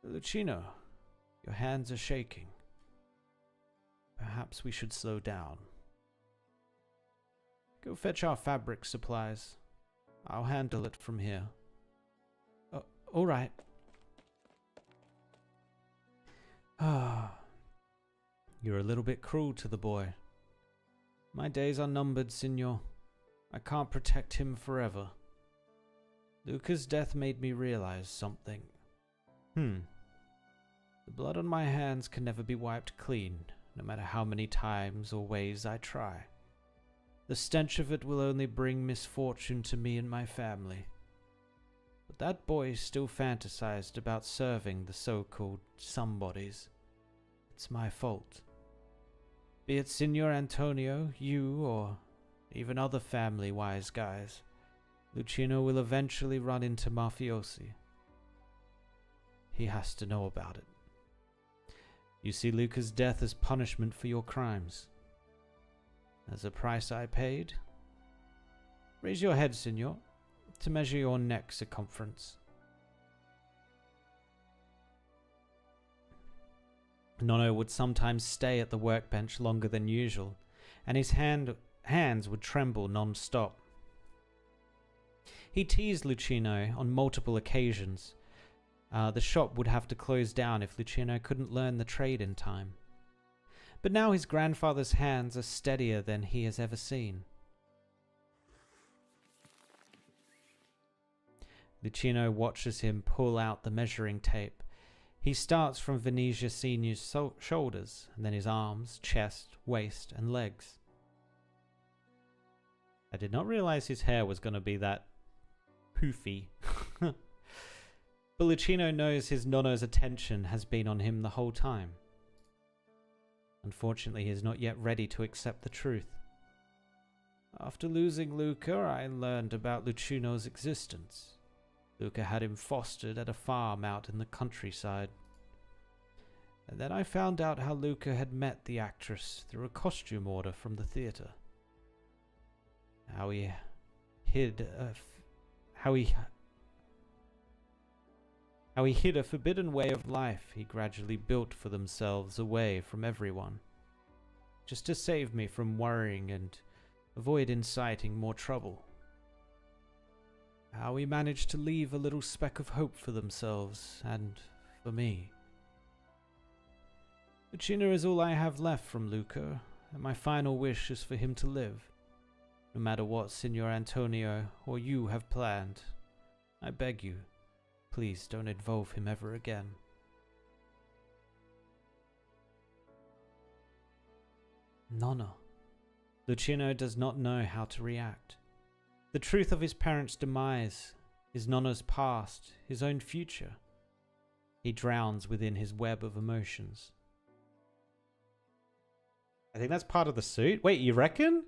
Lucino, your hands are shaking. Perhaps we should slow down. Go fetch our fabric supplies. I'll handle it from here. All right. You're a little bit cruel to the boy. My days are numbered, Signor. I can't protect him forever. Luca's death made me realize something. The blood on my hands can never be wiped clean, no matter how many times or ways I try. The stench of it will only bring misfortune to me and my family. But that boy still fantasized about serving the so-called somebodies. It's my fault. Be it Signor Antonio, you, or even other family-wise guys, Lucino will eventually run into mafiosi. He has to know about it. You see Luca's death as punishment for your crimes. As a price I paid, raise your head, Signor, to measure your neck circumference. Nonno would sometimes stay at the workbench longer than usual, and his hands would tremble non-stop. He teased Lucino on multiple occasions. The shop would have to close down if Lucino couldn't learn the trade in time. But now his grandfather's hands are steadier than he has ever seen. Lucino watches him pull out the measuring tape. He starts from Venetia Senior's shoulders, and then his arms, chest, waist, and legs. I did not realize his hair was going to be that poofy. But Lucino knows his nonno's attention has been on him the whole time. Unfortunately, he is not yet ready to accept the truth. After losing Luca, I learned about Lucino's existence. Luca had him fostered at a farm out in the countryside. And then I found out how Luca had met the actress through a costume order from the theater. How he hid a forbidden way of life he gradually built for themselves away from everyone, just to save me from worrying and avoid inciting more trouble. How he managed to leave a little speck of hope for themselves and for me. Lucino is all I have left from Luca, and my final wish is for him to live. No matter what Signor Antonio or you have planned, I beg you, please don't involve him ever again. Nonna. Lucino does not know how to react. The truth of his parents' demise, his Nonna's past, his own future. He drowns within his web of emotions. I think that's part of the suit. Wait, you reckon?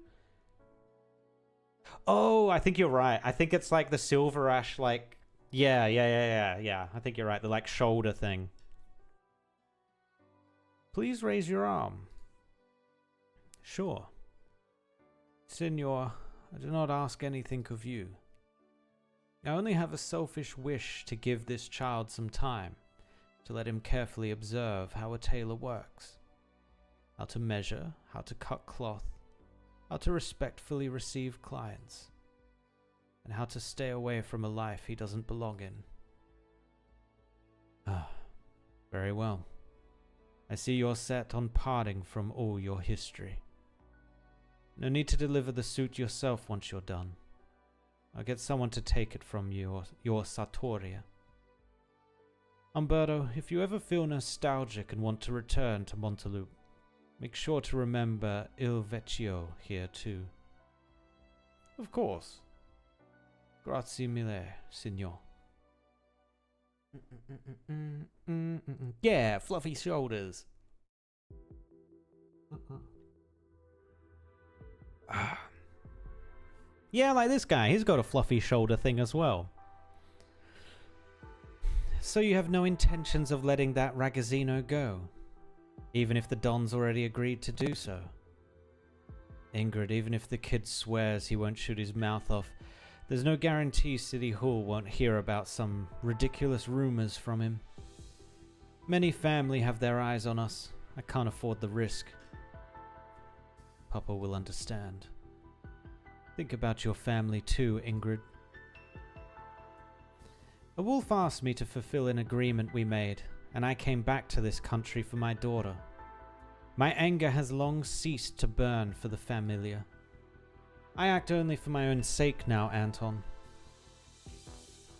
Oh, I think you're right. I think it's like the Silver Ash, like... Yeah. I think you're right. The, like, shoulder thing. Please raise your arm. Sure. Signor, I do not ask anything of you. I only have a selfish wish to give this child some time, to let him carefully observe how a tailor works. How to measure, how to cut cloth, how to respectfully receive clients, and how to stay away from a life he doesn't belong in. Ah, very well. I see you're set on parting from all your history. No need to deliver the suit yourself once you're done. I'll get someone to take it from you, your Sartoria. Umberto, if you ever feel nostalgic and want to return to Montelup, make sure to remember Il Vecchio here too. Of course. Grazie mille, signor. Yeah, fluffy shoulders. Yeah, like this guy. He's got a fluffy shoulder thing as well. So you have no intentions of letting that ragazzino go, even if the Don's already agreed to do so? Ingrid, even if the kid swears he won't shoot his mouth off, there's no guarantee City Hall won't hear about some ridiculous rumors from him. Many family have their eyes on us. I can't afford the risk. Papa will understand. Think about your family too, Ingrid. A wolf asked me to fulfill an agreement we made, and I came back to this country for my daughter. My anger has long ceased to burn for the familia. I act only for my own sake now, Anton.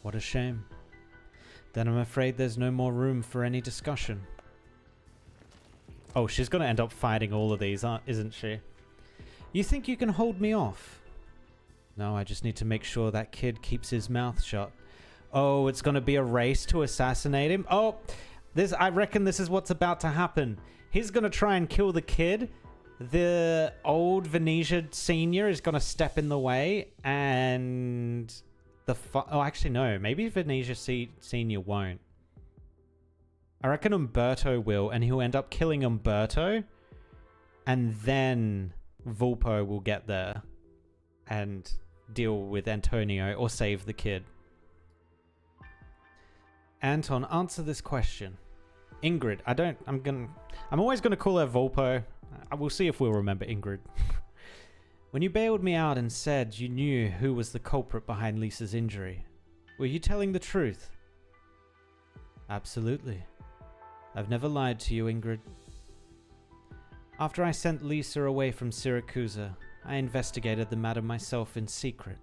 What a shame. Then I'm afraid there's no more room for any discussion. Oh, she's gonna end up fighting all of these, isn't she? You think you can hold me off? No, I just need to make sure that kid keeps his mouth shut. Oh, it's gonna be a race to assassinate him? Oh, I reckon this is what's about to happen. He's gonna try and kill the kid, the old Venetia Senior is gonna step in the way, and oh, actually no, maybe Venetia Senior won't. I reckon Umberto will, and he'll end up killing Umberto, and then Vulpo will get there and deal with Antonio or save the kid. Anton, answer this question. Ingrid, I'm always gonna call her Vulpo. We'll see if we'll remember Ingrid. When you bailed me out and said you knew who was the culprit behind Lisa's injury, were you telling the truth? Absolutely. I've never lied to you, Ingrid. After I sent Lisa away from Syracuse, I investigated the matter myself in secret,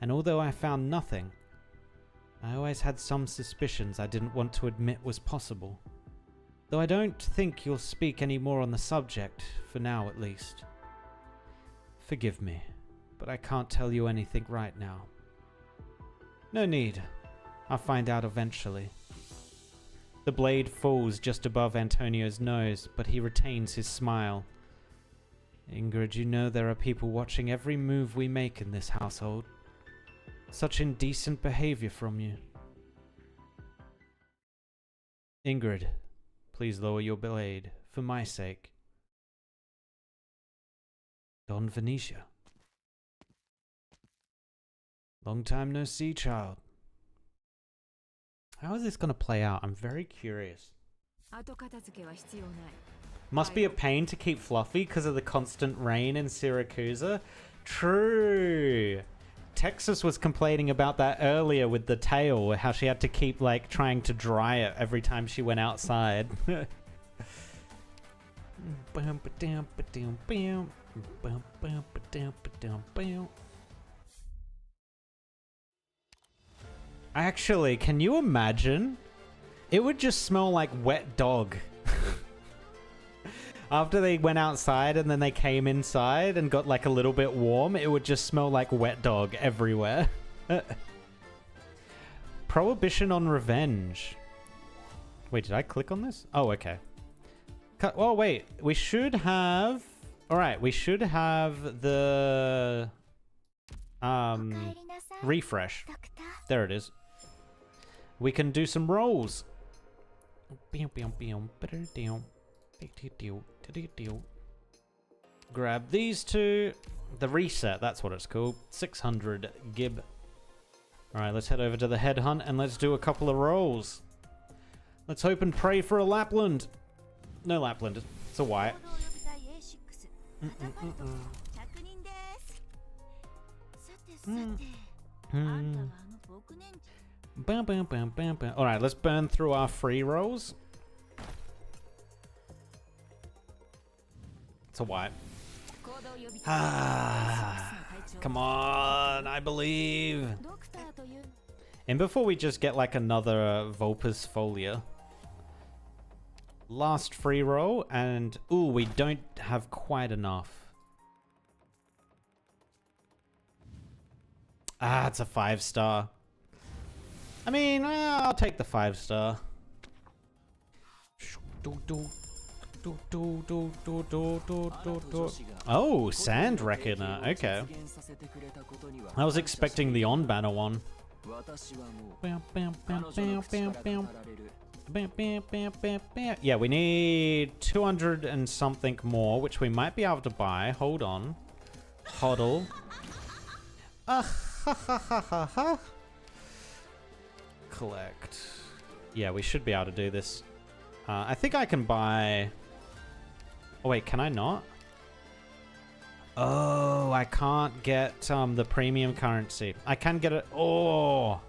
and although I found nothing, I always had some suspicions I didn't want to admit was possible. Though I don't think you'll speak any more on the subject, for now at least. Forgive me, but I can't tell you anything right now. No need. I'll find out eventually. The blade falls just above Antonio's nose, but he retains his smile. Ingrid, you know there are people watching every move we make in this household. Such indecent behavior from you. Ingrid, please lower your blade, for my sake. Don Venetia. Long time no see, child. How is this going to play out? I'm very curious. Must be a pain to keep Fluffy because of the constant rain in Syracuse. True. Texas was complaining about that earlier with the tail, how she had to keep like trying to dry it every time she went outside. Actually, can you imagine? It would just smell like wet dog. After they went outside and then they came inside and got like a little bit warm, it would just smell like wet dog everywhere. Prohibition on revenge. Wait, did I click on this? Oh, okay. Oh, wait. We should have... Alright, we should have the... refresh. There it is. We can do some rolls. Grab these two. The reset, that's what it's called. 600 gib. Alright, let's head over to the headhunt and let's do a couple of rolls. Let's hope and pray for a Lapland. No Lapland, it's a white. Alright, let's burn through our free rolls. It's a white. Come on, I believe. And before we just get like another Vulpes Folia. Last free roll, and ooh, we don't have quite enough. Ah, it's a 5-star. I mean, I'll take the 5-star. Oh, Sand Reckoner. Okay. I was expecting the on-banner one. Yeah, we need 200 and something more, which we might be able to buy. Hold on. Hodl. Collect. Yeah, we should be able to do this. I think I can buy... Oh, wait, can I not? Oh, I can't get the premium currency. I can get it. Oh,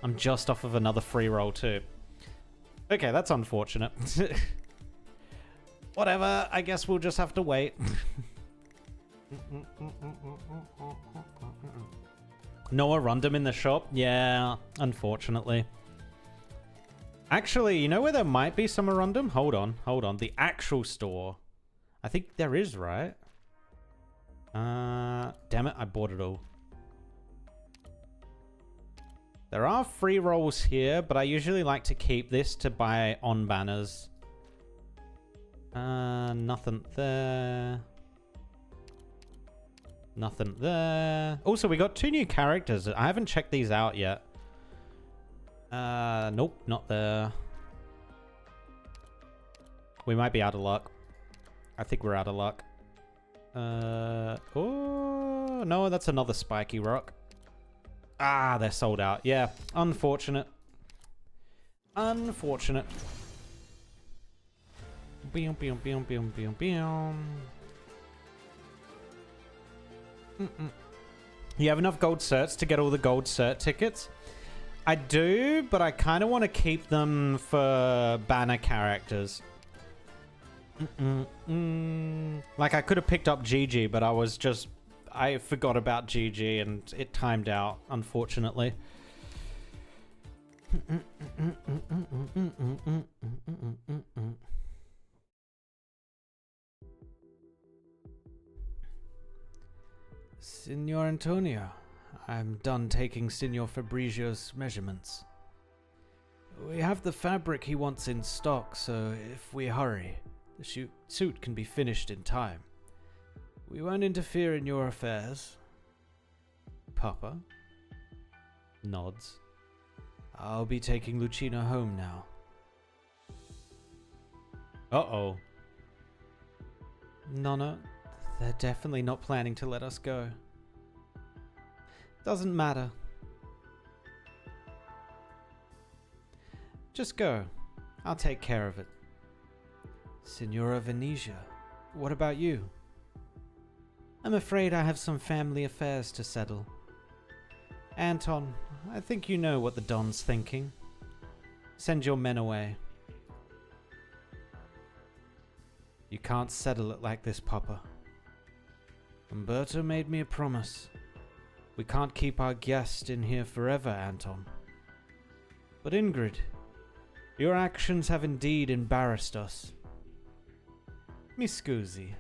I'm just off of another free roll too. Okay, that's unfortunate. Whatever, I guess we'll just have to wait. No Arundum in the shop? Yeah, unfortunately. Actually, you know where there might be some Arundum? Hold on, hold on. The actual store. I think there is, right? Damn it, I bought it all. There are free rolls here, but I usually like to keep this to buy on banners. Nothing there. Nothing there. Also, we got 2 new characters. I haven't checked these out yet. Nope, not there. We might be out of luck. I think we're out of luck. Oh, no, that's another spiky rock. Ah, they're sold out. Yeah, unfortunate. Unfortunate. Beom, beom, beom, beom, beom, beom. You have enough gold certs to get all the gold cert tickets? I do, but I kind of want to keep them for banner characters. Like, I could have picked up GG, but I forgot about GG and it timed out, unfortunately. Signor Antonio, I'm done taking Signor Fabrizio's measurements. We have the fabric he wants in stock, so if we hurry, the suit can be finished in time. We won't interfere in your affairs. Papa nods. I'll be taking Lucina home now. Uh-oh. Nonna, they're definitely not planning to let us go. Doesn't matter. Just go. I'll take care of it. Signora Venetia, what about you? I'm afraid I have some family affairs to settle. Anton, I think you know what the Don's thinking. Send your men away. You can't settle it like this, Papa. Umberto made me a promise. We can't keep our guest in here forever, Anton. But Ingrid, your actions have indeed embarrassed us. Mi scusi.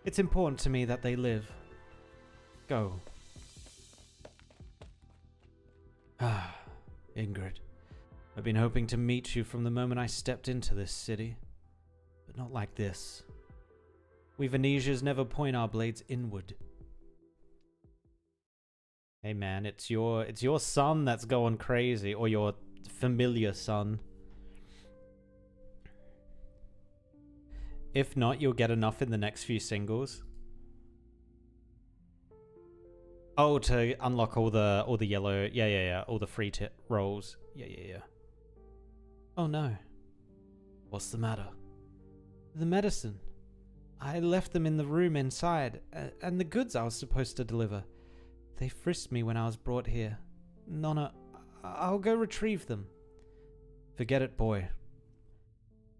It's important to me that they live. Go. Ah, Ingrid. I've been hoping to meet you from the moment I stepped into this city. But not like this. We Venetians never point our blades inward. Hey man, it's your son that's going crazy, or your familiar son. If not, you'll get enough in the next few singles. Oh, to unlock all the yellow, yeah, all the free rolls. Yeah. Oh no. What's the matter? The medicine. I left them in the room inside, and the goods I was supposed to deliver. They frisked me when I was brought here. Nonna, I'll go retrieve them. Forget it, boy.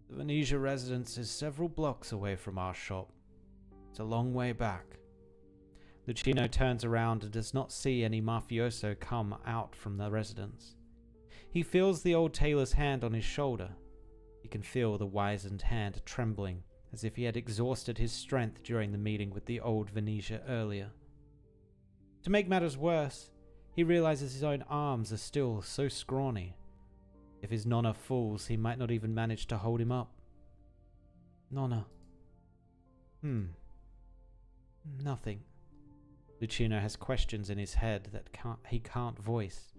The Venetia residence is several blocks away from our shop. It's a long way back. Lucino turns around and does not see any mafioso come out from the residence. He feels the old tailor's hand on his shoulder. He can feel the wizened hand trembling, as if he had exhausted his strength during the meeting with the old Venetia earlier. To make matters worse, he realizes his own arms are still so scrawny. If his Nonna falls, he might not even manage to hold him up. Nonna. Nothing. Lucino has questions in his head that he can't voice.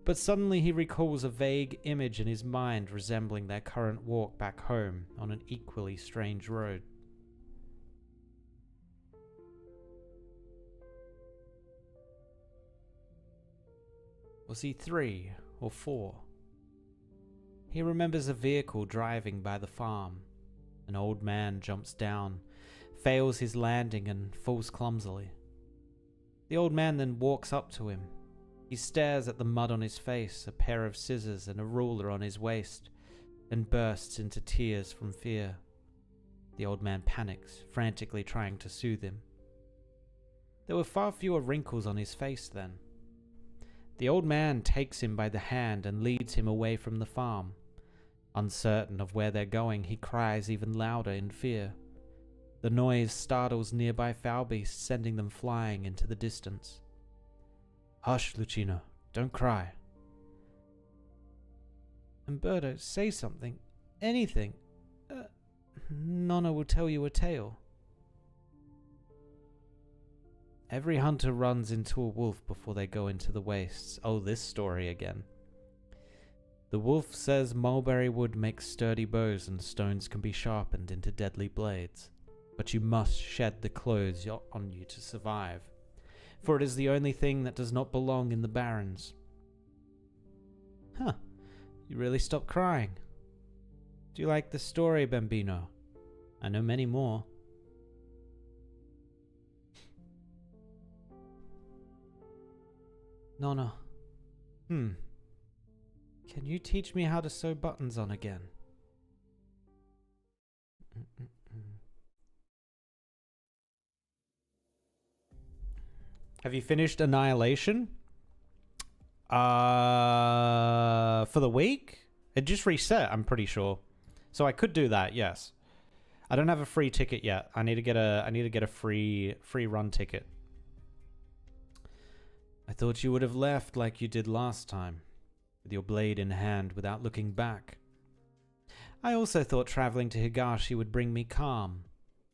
But suddenly he recalls a vague image in his mind resembling their current walk back home on an equally strange road. Was he 3 or 4? He remembers a vehicle driving by the farm. An old man jumps down, fails his landing and falls clumsily. The old man then walks up to him. He stares at the mud on his face, a pair of scissors and a ruler on his waist, and bursts into tears from fear. The old man panics, frantically trying to soothe him. There were far fewer wrinkles on his face then. The old man takes him by the hand and leads him away from the farm. Uncertain of where they're going, he cries even louder in fear. The noise startles nearby foul beasts, sending them flying into the distance. Hush, Lucino. Don't cry. Umberto, say something. Anything. Nonna will tell you a tale. Every hunter runs into a wolf before they go into the wastes. Oh, this story again. The wolf says mulberry wood makes sturdy bows and stones can be sharpened into deadly blades. But you must shed the clothes on you to survive, for it is the only thing that does not belong in the barrens. Huh, you really stopped crying. Do you like the story, Bambino? I know many more. Nonna. Can you teach me how to sew buttons on again? Have you finished Annihilation? For the week? It just reset, I'm pretty sure. So I could do that, yes. I don't have a free ticket yet. I need to get a free run ticket. I thought you would have left like you did last time, with your blade in hand without looking back. I also thought traveling to Higashi would bring me calm,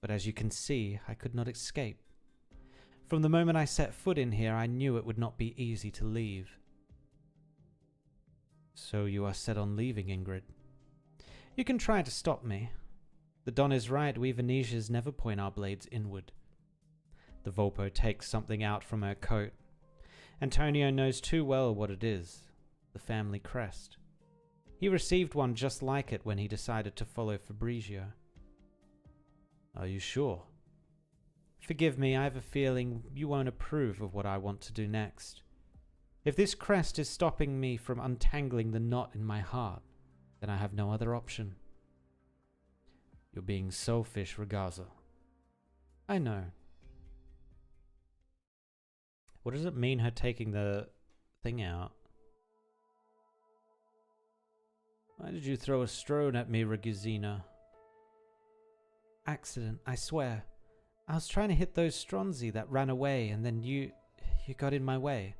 but as you can see, I could not escape. From the moment I set foot in here, I knew it would not be easy to leave. So you are set on leaving, Ingrid? You can try to stop me. The Don is right, we Venetians never point our blades inward. The Volpo takes something out from her coat. Antonio knows too well what it is, the family crest. He received one just like it when he decided to follow Fabrizio. Are you sure? Forgive me, I have a feeling you won't approve of what I want to do next. If this crest is stopping me from untangling the knot in my heart, then I have no other option. You're being selfish, Ragazza. I know. What does it mean, her taking the thing out? Why did you throw a stone at me, Ragazzina? Accident, I swear. I was trying to hit those Stronzi that ran away, and then you got in my way.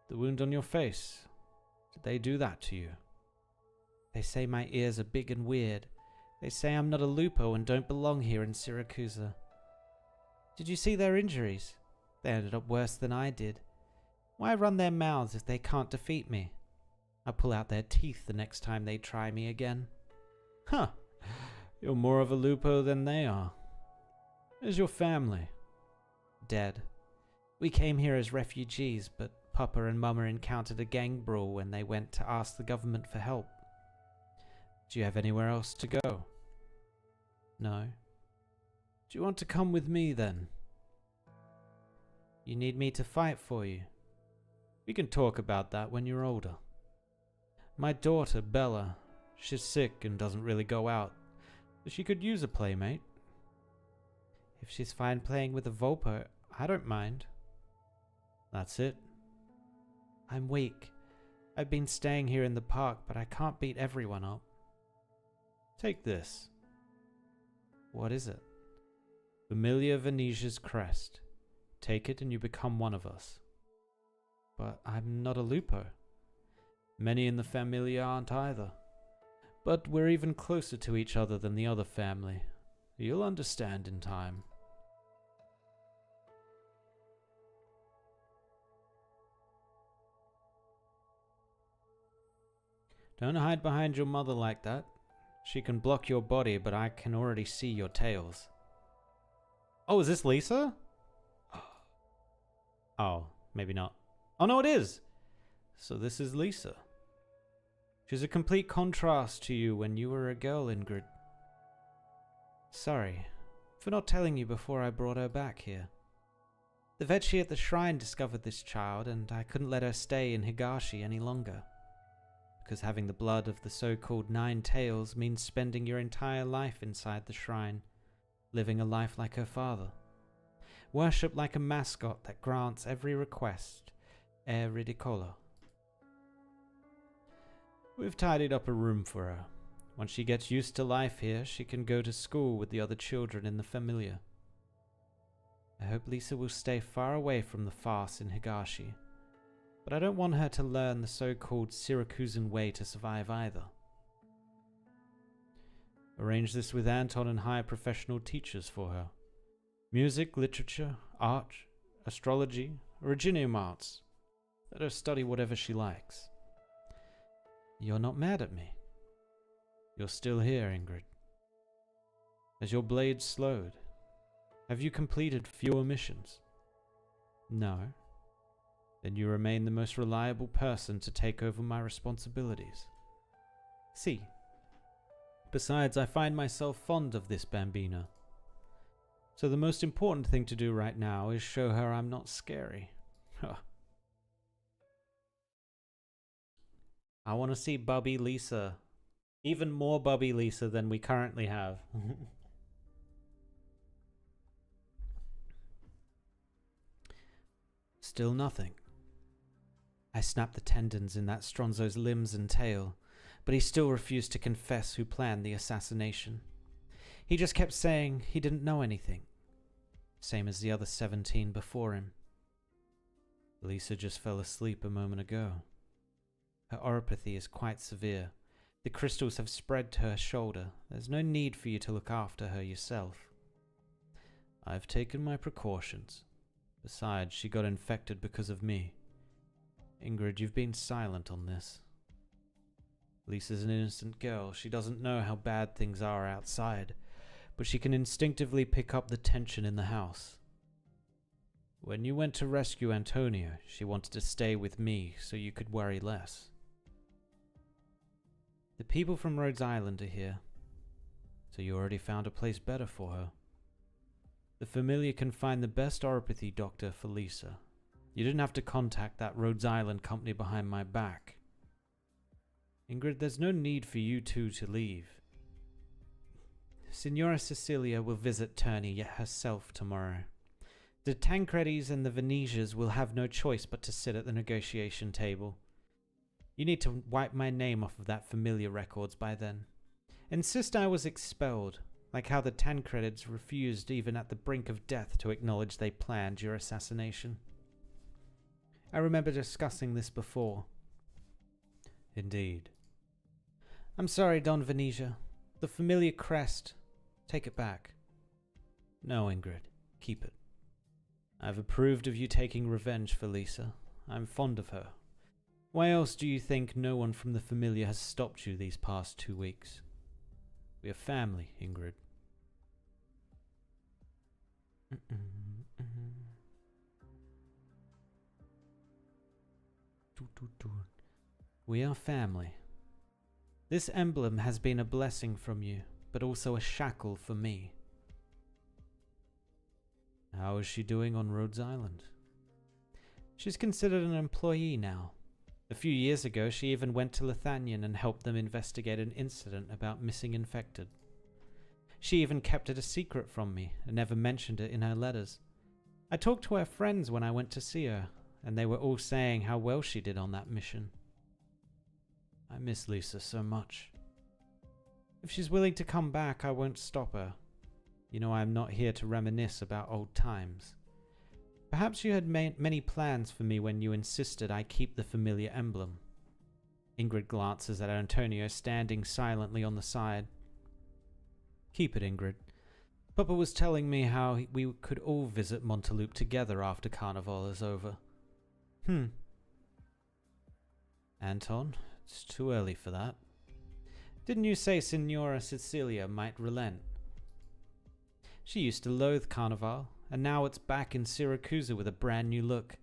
The wound on your face, did they do that to you? They say my ears are big and weird. They say I'm not a Lupo and don't belong here in Syracuse. Did you see their injuries? They ended up worse than I did. Why run their mouths if they can't defeat me? I'll pull out their teeth the next time they try me again. Huh. You're more of a Lupo than they are. Where's your family? Dead. We came here as refugees, but Papa and Mama encountered a gang brawl when they went to ask the government for help. Do you have anywhere else to go? No. Do you want to come with me then? You need me to fight for you? We can talk about that when you're older. My daughter, Bella, she's sick and doesn't really go out. But she could use a playmate. If she's fine playing with a Volpo, I don't mind. That's it. I'm weak. I've been staying here in the park, but I can't beat everyone up. Take this. What is it? Familiar Venetia's crest. Take it and you become one of us. But I'm not a Lupo. Many in the Familia aren't either. But we're even closer to each other than the other family. You'll understand in time. Don't hide behind your mother like that. She can block your body, but I can already see your tails. Oh, is this Lisa? Oh, maybe not. Oh, no, it is. So this is Lisa. She's a complete contrast to you when you were a girl, Ingrid. Sorry for not telling you before I brought her back here. The Vetchi at the shrine discovered this child, and I couldn't let her stay in Higashi any longer. Because having the blood of the so-called Nine Tails means spending your entire life inside the shrine, living a life like her father. Worship like a mascot that grants every request, e ridicolo. We've tidied up a room for her. Once she gets used to life here, she can go to school with the other children in the Familia. I hope Lisa will stay far away from the farce in Higashi, but I don't want her to learn the so-called Syracusan way to survive either. Arrange this with Anton and hire professional teachers for her. Music, literature, art, astrology, originium arts. Let her study whatever she likes. You're not mad at me. You're still here, Ingrid. Has your blade slowed? Have you completed fewer missions? No. Then you remain the most reliable person to take over my responsibilities. See. Besides, I find myself fond of this bambina. So the most important thing to do right now is show her I'm not scary. I want to see Bubby Lisa. Even more Bubby Lisa than we currently have. Still nothing. I snapped the tendons in that Stronzo's limbs and tail, but he still refused to confess who planned the assassination. He just kept saying he didn't know anything, same as the other 17 before him. Lisa just fell asleep a moment ago. Her oropathy is quite severe. The crystals have spread to her shoulder. There's no need for you to look after her yourself. I've taken my precautions. Besides, she got infected because of me. Ingrid, you've been silent on this. Lisa's an innocent girl. She doesn't know how bad things are outside, but she can instinctively pick up the tension in the house. When you went to rescue Antonio, she wanted to stay with me so you could worry less. The people from Rhodes Island are here, so you already found a place better for her. The familiar can find the best oropathy doctor for Lisa. You didn't have to contact that Rhodes Island company behind my back. Ingrid, there's no need for you two to leave. Signora Cecilia will visit Turney herself tomorrow. The Tancredis and the Venetias will have no choice but to sit at the negotiation table. You need to wipe my name off of that familiar records by then. Insist I was expelled, like how the Tancredids refused even at the brink of death to acknowledge they planned your assassination. I remember discussing this before. Indeed. I'm sorry, Don Venetia. The familiar crest. Take it back. No, Ingrid. Keep it. I've approved of you taking revenge for Lisa. I'm fond of her. Why else do you think no one from the familiar has stopped you these past 2 weeks? We are family, Ingrid. We are family. This emblem has been a blessing from you, but also a shackle for me. How is she doing on Rhodes Island? She's considered an employee now. A few years ago, she even went to Lithanian and helped them investigate an incident about missing infected. She even kept it a secret from me and never mentioned it in her letters. I talked to her friends when I went to see her, and they were all saying how well she did on that mission. I miss Lisa so much. If she's willing to come back, I won't stop her. You know I'm not here to reminisce about old times. Perhaps you had many plans for me when you insisted I keep the familiar emblem. Ingrid glances at Antonio standing silently on the side. Keep it, Ingrid. Papa was telling me how we could all visit Montaloop together after Carnival is over. Anton, it's too early for that. Didn't you say Signora Cecilia might relent? She used to loathe Carnival, and now it's back in Siracusa with a brand new look.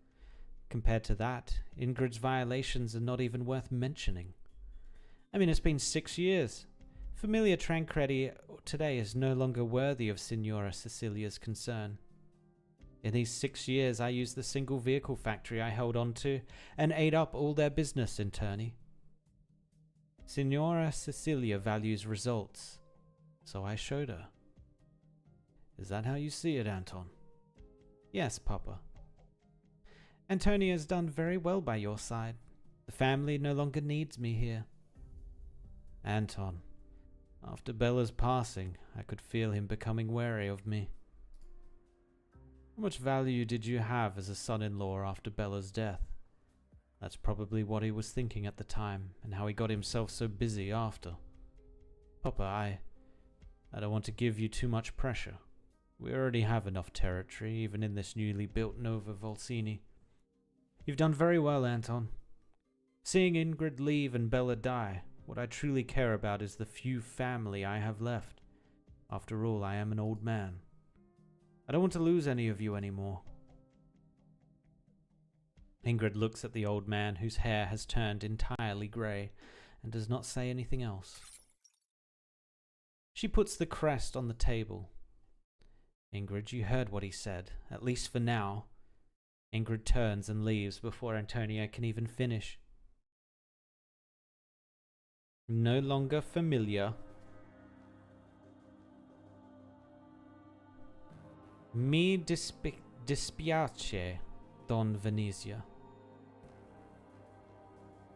Compared to that, Ingrid's violations are not even worth mentioning. I mean, it's been 6 years. Familiar Tancredi today is no longer worthy of Signora Cecilia's concern. In these 6 years, I used the single vehicle factory I held on to and ate up all their business in Turney. Signora Cecilia values results, so I showed her. Is that how you see it, Anton? Yes, Papa. Antonio has done very well by your side. The family no longer needs me here. Anton, after Bella's passing, I could feel him becoming wary of me. How much value did you have as a son-in-law after Bella's death? That's probably what he was thinking at the time, and how he got himself so busy after. Papa, I don't want to give you too much pressure. We already have enough territory, even in this newly built Nova Volsini. You've done very well, Anton. Seeing Ingrid leave and Bella die, what I truly care about is the few family I have left. After all, I am an old man. I don't want to lose any of you anymore. Ingrid looks at the old man whose hair has turned entirely grey and does not say anything else. She puts the crest on the table. Ingrid, you heard what he said, at least for now. Ingrid turns and leaves before Antonia can even finish. No longer familiar. Mi dispiace, Don Venezia.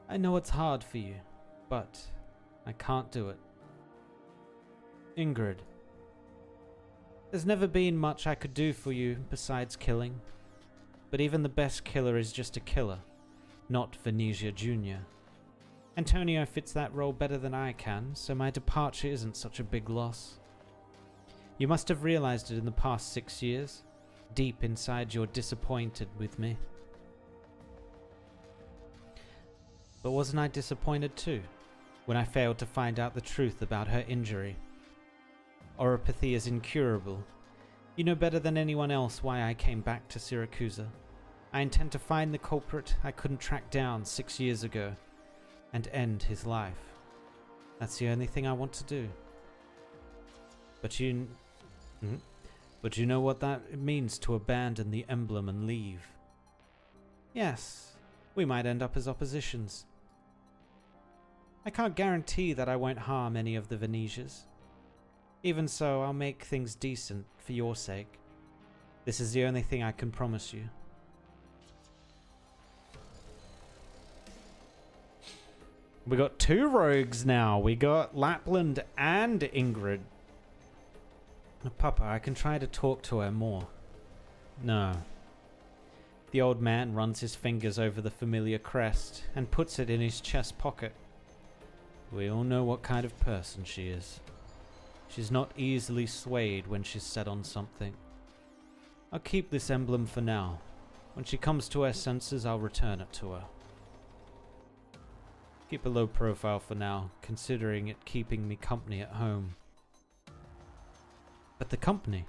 I know it's hard for you, but I can't do it. Ingrid, there's never been much I could do for you besides killing. But even the best killer is just a killer, not Venezia Jr. Antonio fits that role better than I can, so my departure isn't such a big loss. You must have realized it in the past 6 years. Deep inside you're disappointed with me. But wasn't I disappointed too, when I failed to find out the truth about her injury? Oropathy is incurable. You know better than anyone else why I came back to Syracusa. I intend to find the culprit I couldn't track down 6 years ago, and end his life. That's the only thing I want to do. But you know what that means to abandon the emblem and leave. Yes, we might end up as oppositions. I can't guarantee that I won't harm any of the Venetias. Even so, I'll make things decent for your sake. This is the only thing I can promise you. We got 2 rogues now. We got Lapland and Ingrid. Papa, I can try to talk to her more. No. The old man runs his fingers over the familiar crest and puts it in his chest pocket. We all know what kind of person she is. She's not easily swayed when she's set on something. I'll keep this emblem for now. When she comes to her senses, I'll return it to her. Keep a low profile for now, considering it keeping me company at home. But the company?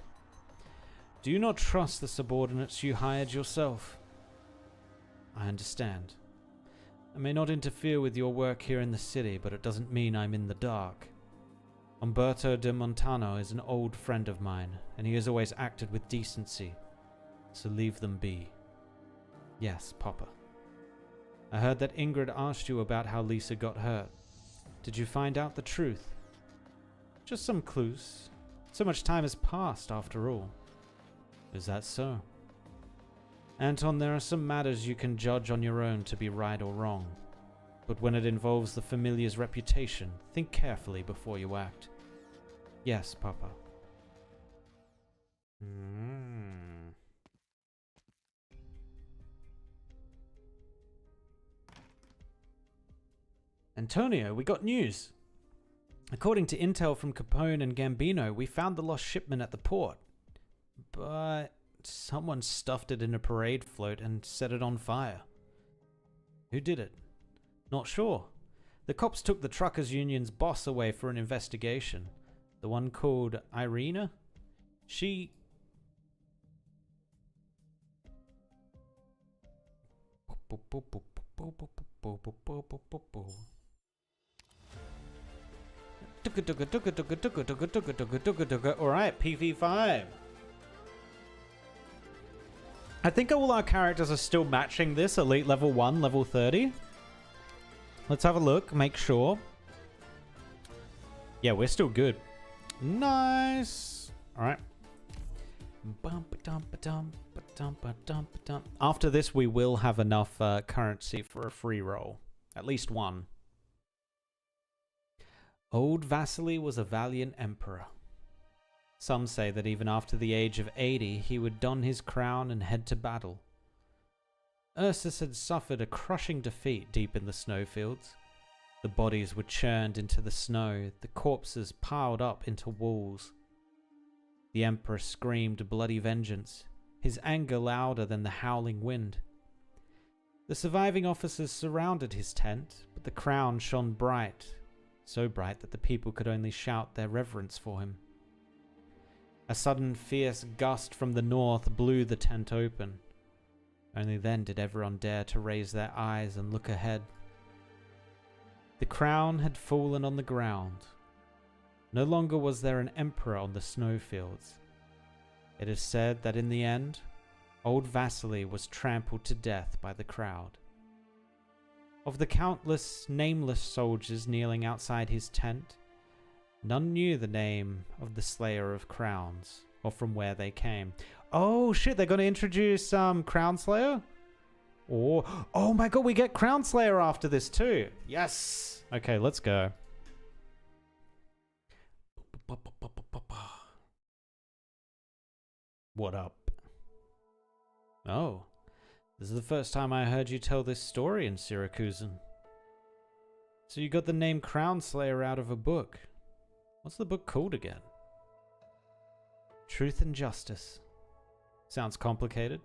Do you not trust the subordinates you hired yourself? I understand. I may not interfere with your work here in the city, but it doesn't mean I'm in the dark. Umberto de Montano is an old friend of mine, and he has always acted with decency, so leave them be. Yes, Papa. I heard that Ingrid asked you about how Lisa got hurt. Did you find out the truth? Just some clues. So much time has passed, after all. Is that so? Anton, there are some matters you can judge on your own to be right or wrong. But when it involves the familiar's reputation, think carefully before you act. Yes, Papa. Antonio, we got news. According to intel from Capone and Gambino, we found the lost shipment at the port. But someone stuffed it in a parade float and set it on fire. Who did it? Not sure. The cops took the truckers' union's boss away for an investigation. The one called Irina? She... Alright, PV5. I think all our characters are still matching this. Elite level 1, level 30. Let's have a look, make sure. Yeah, we're still good. Nice. Alright. After this, we will have enough currency for a free roll. At least one. Old Vasily was a valiant emperor. Some say that even after the age of 80, he would don his crown and head to battle. Ursus had suffered a crushing defeat deep in the snowfields. The bodies were churned into the snow, the corpses piled up into walls. The Emperor screamed bloody vengeance, his anger louder than the howling wind. The surviving officers surrounded his tent, but the crown shone bright, so bright that the people could only shout their reverence for him. A sudden fierce gust from the north blew the tent open. Only then did everyone dare to raise their eyes and look ahead. The crown had fallen on the ground. No longer was there an emperor on the snowfields. It is said that in the end, old Vasily was trampled to death by the crowd. Of the countless nameless soldiers kneeling outside his tent, none knew the name of the Slayer of Crowns, or from where they came. Oh shit, they're going to introduce Crown Slayer? Oh my god, we get Crown Slayer after this too. Yes! Okay, let's go. What up? Oh, this is the first time I heard you tell this story in Syracusan. So you got the name Crown Slayer out of a book. What's the book called again? Truth and Justice. Sounds complicated.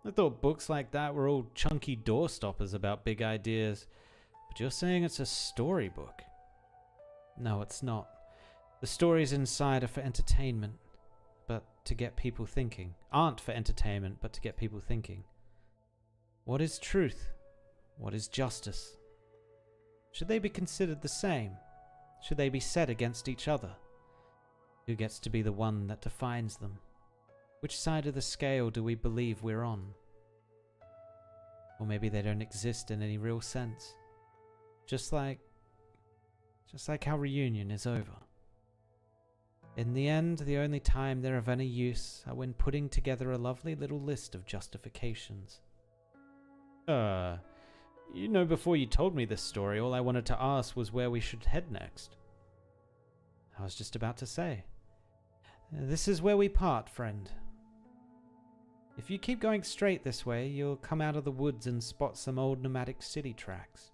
I thought books like that were all chunky doorstoppers about big ideas, but you're saying it's a storybook. No, it's not. The stories inside are for entertainment, but to get people thinking. Aren't for entertainment, but to get people thinking. What is truth? What is justice? Should they be considered the same? Should they be set against each other? Who gets to be the one that defines them? Which side of the scale do we believe we're on? Or maybe they don't exist in any real sense. Just like how reunion is over. In the end, the only time they're of any use are when putting together a lovely little list of justifications. You know, before you told me this story, all I wanted to ask was where we should head next. I was just about to say. This is where we part, friend. If you keep going straight this way, you'll come out of the woods and spot some old nomadic city tracks.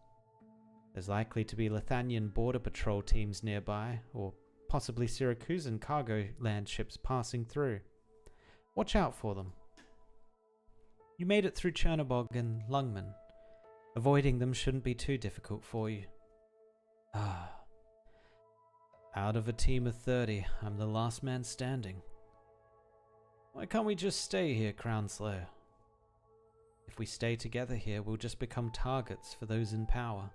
There's likely to be Lithanian border patrol teams nearby, or possibly Syracusan cargo land ships passing through. Watch out for them. You made it through Chernobog and Lungman. Avoiding them shouldn't be too difficult for you. Out of a team of 30, I'm the last man standing. Why can't we just stay here, Crown Slayer? If we stay together here, we'll just become targets for those in power.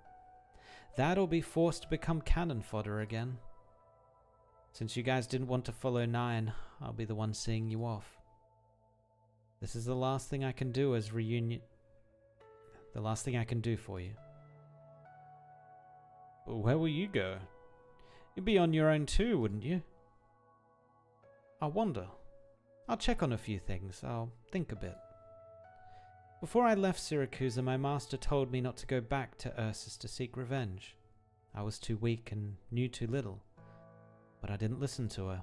That or be forced to become cannon fodder again. Since you guys didn't want to follow 9, I'll be the one seeing you off. This is the last thing I can do as reunion... The last thing I can do for you. Where will you go? You'd be on your own too, wouldn't you? I wonder. I'll check on a few things. I'll think a bit. Before I left Syracusa, my master told me not to go back to Ursus to seek revenge. I was too weak and knew too little. But I didn't listen to her.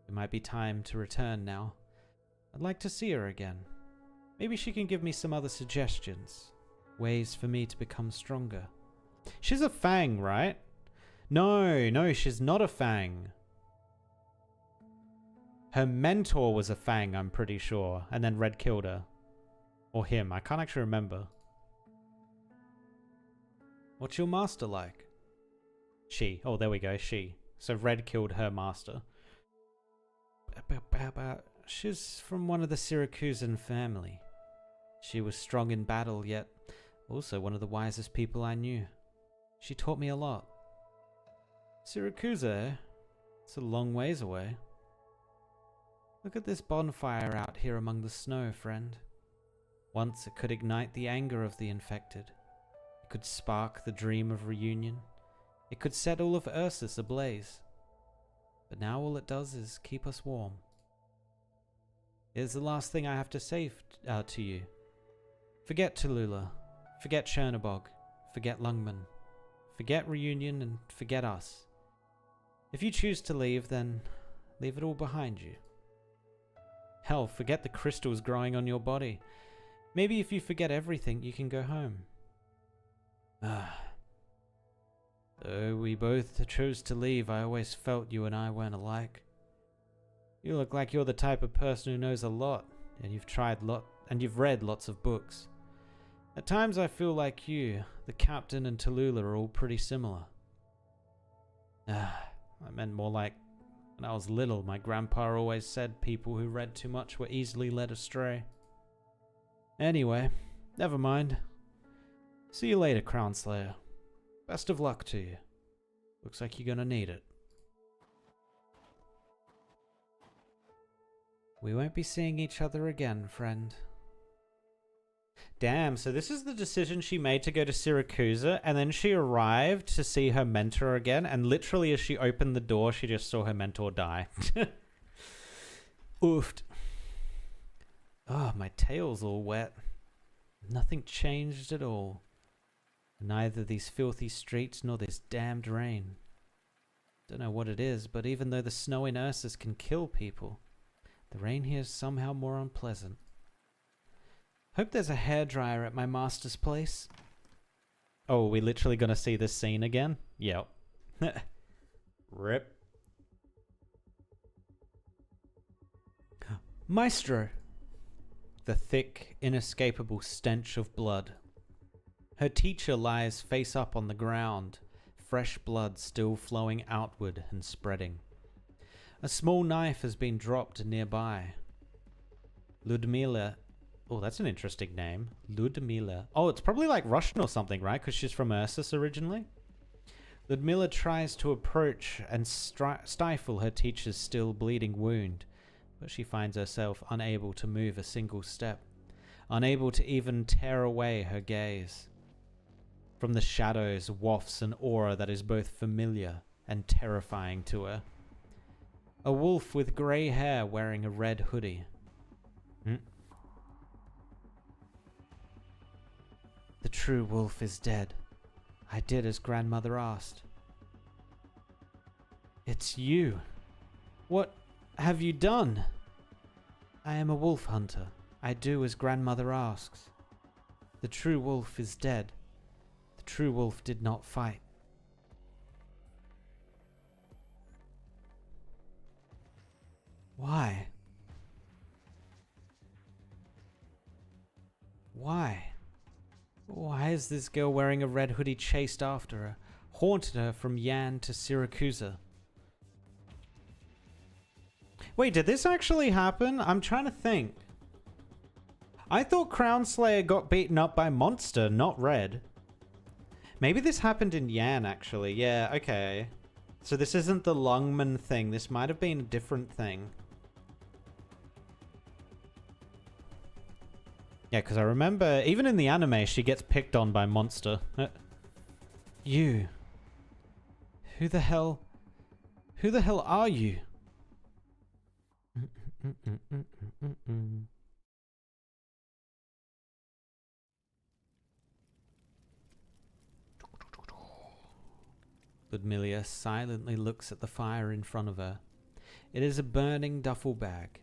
It might be time to return now. I'd like to see her again. Maybe she can give me some other suggestions. Ways for me to become stronger. She's a Fang, right? No, she's not a Fang. Her mentor was a Fang, I'm pretty sure. And then Red killed her. Or him, I can't actually remember. What's your master like? She. Oh, there we go, she. So Red killed her master. She's from one of the Syracusan family. She was strong in battle, yet also one of the wisest people I knew. She taught me a lot. Syracusa, eh? It's a long ways away. Look at this bonfire out here among the snow, friend. Once it could ignite the anger of the infected. It could spark the dream of reunion. It could set all of Ursus ablaze. But now all it does is keep us warm. Here's the last thing I have to say to you. Forget Tallulah. Forget Chernobog. Forget Lungman. Forget reunion and forget us. If you choose to leave, then leave it all behind you. Hell, forget the crystals growing on your body. Maybe if you forget everything, you can go home. Though we both chose to leave, I always felt you and I weren't alike. You look like you're the type of person who knows a lot, and you've read lots of books. At times I feel like you, the captain, and Tallulah are all pretty similar. I meant more like when I was little, my grandpa always said people who read too much were easily led astray. Anyway, never mind. See you later, Crownslayer. Best of luck to you. Looks like you're gonna need it. We won't be seeing each other again, friend. Damn, so this is the decision she made to go to Syracuse, and then she arrived to see her mentor again, and literally as she opened the door, she just saw her mentor die. Oofed. Oh, my tail's all wet. Nothing changed at all. Neither these filthy streets nor this damned rain. Don't know what it is, but even though the snow in Ursus can kill people, the rain here is somehow more unpleasant. Hope there's a hairdryer at my master's place. Oh, are we literally gonna see this scene again? Yep. Rip. Maestro! The thick, inescapable stench of blood. Her teacher lies face up on the ground, fresh blood still flowing outward and spreading. A small knife has been dropped nearby. Ludmila. Oh, that's an interesting name. Ludmila. Oh, it's probably like Russian or something, right? Because she's from Ursus originally. Ludmila tries to approach and stifle her teacher's still bleeding wound, but she finds herself unable to move a single step, unable to even tear away her gaze. From the shadows wafts an aura that is both familiar and terrifying to her. A wolf with grey hair wearing a red hoodie. The true wolf is dead. I did as grandmother asked. It's you. What have you done? I am a wolf hunter. I do as grandmother asks. The true wolf is dead. The true wolf did not fight. Why? Why? Why is this girl wearing a red hoodie chased after her, haunted her from Yan to Syracuse? Wait, did this actually happen? I'm trying to think. I thought Crownslayer got beaten up by Monster, not Red. Maybe this happened in Yan, actually. Yeah, okay. So this isn't the Lungman thing. This might have been a different thing. Yeah, because I remember, even in the anime, she gets picked on by Monster. You. Who the hell are you? Ludmilla silently looks at the fire in front of her. It is a burning duffel bag,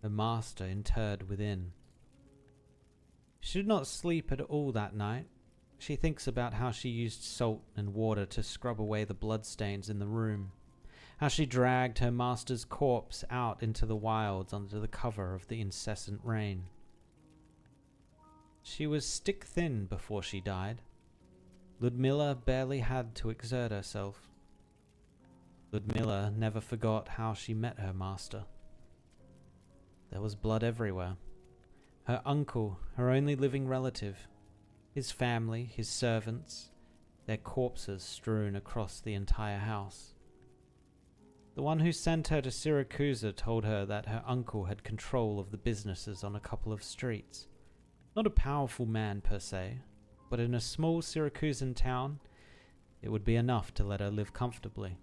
the master interred within. She did not sleep at all that night. She thinks about how she used salt and water to scrub away the bloodstains in the room, how she dragged her master's corpse out into the wilds under the cover of the incessant rain. She was stick-thin before she died. Ludmilla barely had to exert herself. Ludmilla never forgot how she met her master. There was blood everywhere. Her uncle, her only living relative, his family, his servants, their corpses strewn across the entire house. The one who sent her to Syracuse told her that her uncle had control of the businesses on a couple of streets. Not a powerful man per se, but in a small Syracusan town, it would be enough to let her live comfortably.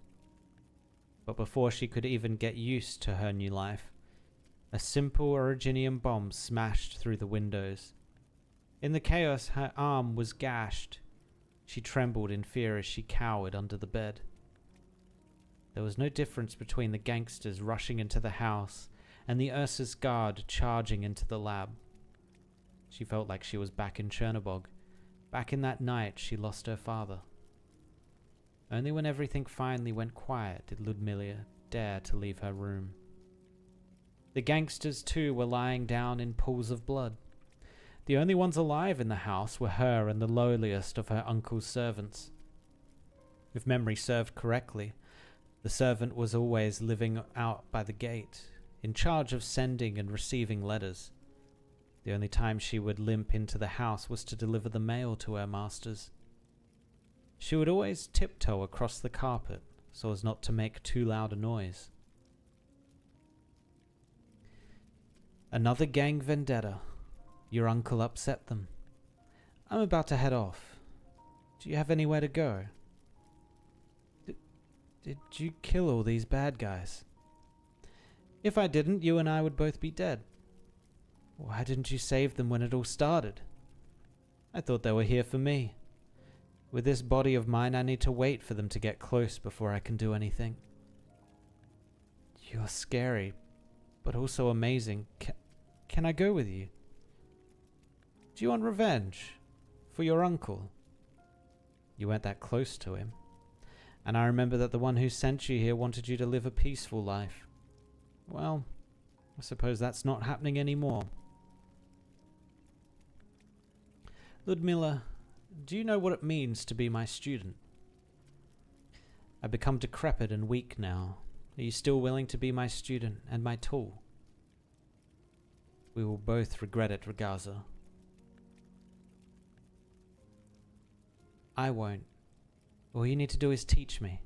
But before she could even get used to her new life, a simple originium bomb smashed through the windows. In the chaos, her arm was gashed. She trembled in fear as she cowered under the bed. There was no difference between the gangsters rushing into the house and the Ursus guard charging into the lab. She felt like she was back in Chernobog, back in that night she lost her father. Only when everything finally went quiet did Ludmilla dare to leave her room. The gangsters, too, were lying down in pools of blood. The only ones alive in the house were her and the lowliest of her uncle's servants. If memory served correctly, the servant was always living out by the gate, in charge of sending and receiving letters. The only time she would limp into the house was to deliver the mail to her masters. She would always tiptoe across the carpet so as not to make too loud a noise. Another gang vendetta. Your uncle upset them. I'm about to head off. Do you have anywhere to go? Did you kill all these bad guys? If I didn't, you and I would both be dead. Why didn't you save them when it all started? I thought they were here for me. With this body of mine, I need to wait for them to get close before I can do anything. You're scary, but also amazing. Can I go with you? Do you want revenge? For your uncle? You weren't that close to him. And I remember that the one who sent you here wanted you to live a peaceful life. Well, I suppose that's not happening anymore. Ludmilla, do you know what it means to be my student? I've become decrepit and weak now. Are you still willing to be my student and my tool? We will both regret it, Ragaza. I won't. All you need to do is teach me.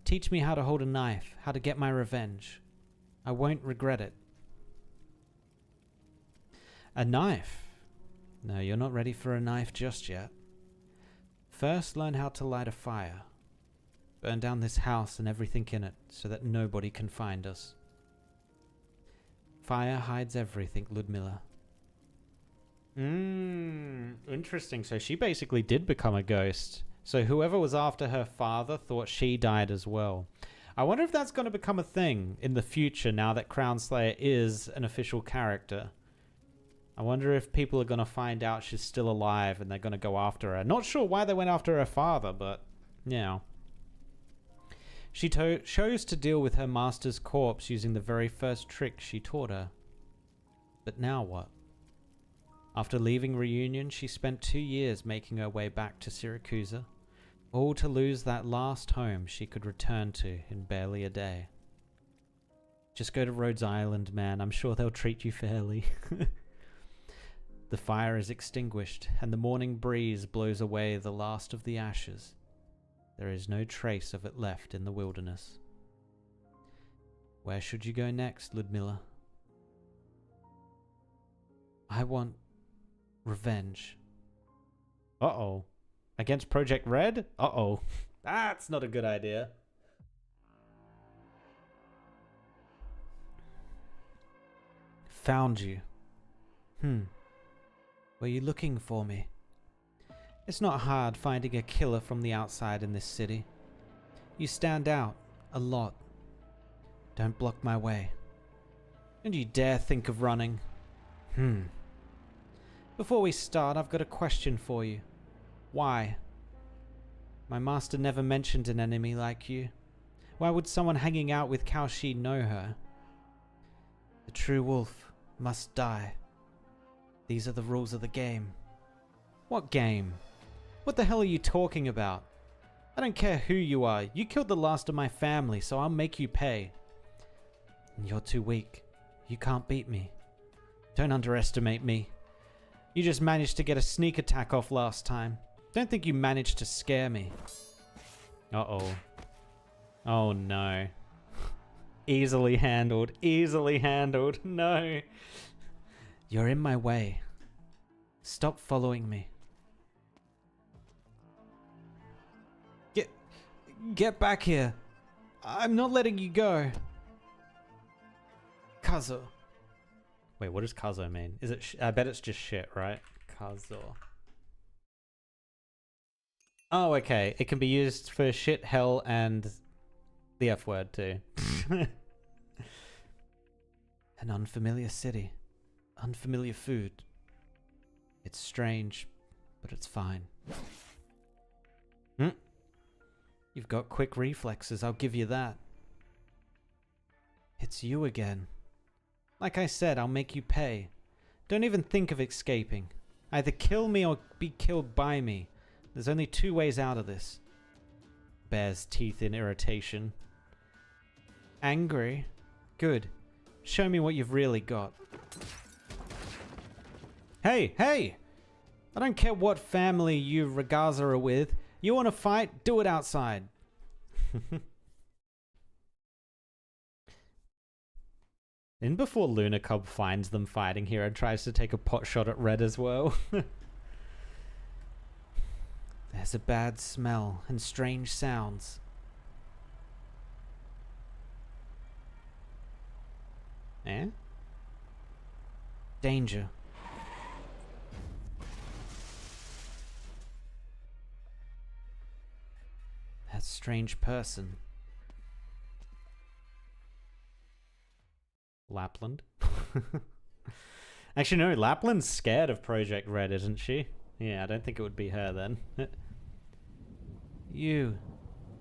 Teach me how to hold a knife, how to get my revenge. I won't regret it. A knife? No, you're not ready for a knife just yet. First, learn how to light a fire. Burn down this house and everything in it so that nobody can find us. Fire hides everything, Ludmilla. Interesting. So she basically did become a ghost. So whoever was after her father thought she died as well. I wonder if that's going to become a thing in the future now that Crownslayer is an official character. I wonder if people are going to find out she's still alive and they're going to go after her. Not sure why they went after her father, but, yeah. She chose to deal with her master's corpse using the very first trick she taught her. But now what? After leaving Reunion, she spent 2 years making her way back to Siracusa, all to lose that last home she could return to in barely a day. Just go to Rhodes Island, man. I'm sure they'll treat you fairly. The fire is extinguished, and the morning breeze blows away the last of the ashes. There is no trace of it left in the wilderness. Where should you go next, Ludmilla? I want revenge. Uh-oh. Against Project Red? Uh-oh. That's not a good idea. Found you. Were you looking for me? It's not hard finding a killer from the outside in this city. You stand out a lot. Don't block my way. Don't you dare think of running. Before we start, I've got a question for you. Why? My master never mentioned an enemy like you. Why would someone hanging out with Kalshi know her? The true wolf must die. These are the rules of the game. What game? What the hell are you talking about? I don't care who you are. You killed the last of my family, so I'll make you pay. And you're too weak. You can't beat me. Don't underestimate me. You just managed to get a sneak attack off last time. Don't think you managed to scare me. Uh-oh. Oh no. Easily handled. Easily handled. No. You're in my way. Stop following me. Get back here. I'm not letting you go. Kazo. Wait, what does Kazo mean? Is it? I bet it's just shit, right? Kazo. Oh, okay. It can be used for shit, hell, and the F word too. An unfamiliar city. Unfamiliar food. It's strange, but it's fine. You've got quick reflexes, I'll give you that. It's you again. Like I said, I'll make you pay. Don't even think of escaping. Either kill me or be killed by me. There's only 2 ways out of this. Bares teeth in irritation. Angry? Good. Show me what you've really got. Hey, hey! I don't care what family you Ragaza are with. You want to fight? Do it outside. In before Luna Cub finds them fighting here and tries to take a pot shot at Red as well. There's a bad smell and strange sounds. Eh? Danger. That strange person. Lapland? Actually, no, Lapland's scared of Project Red, isn't she? Yeah, I don't think it would be her then. You.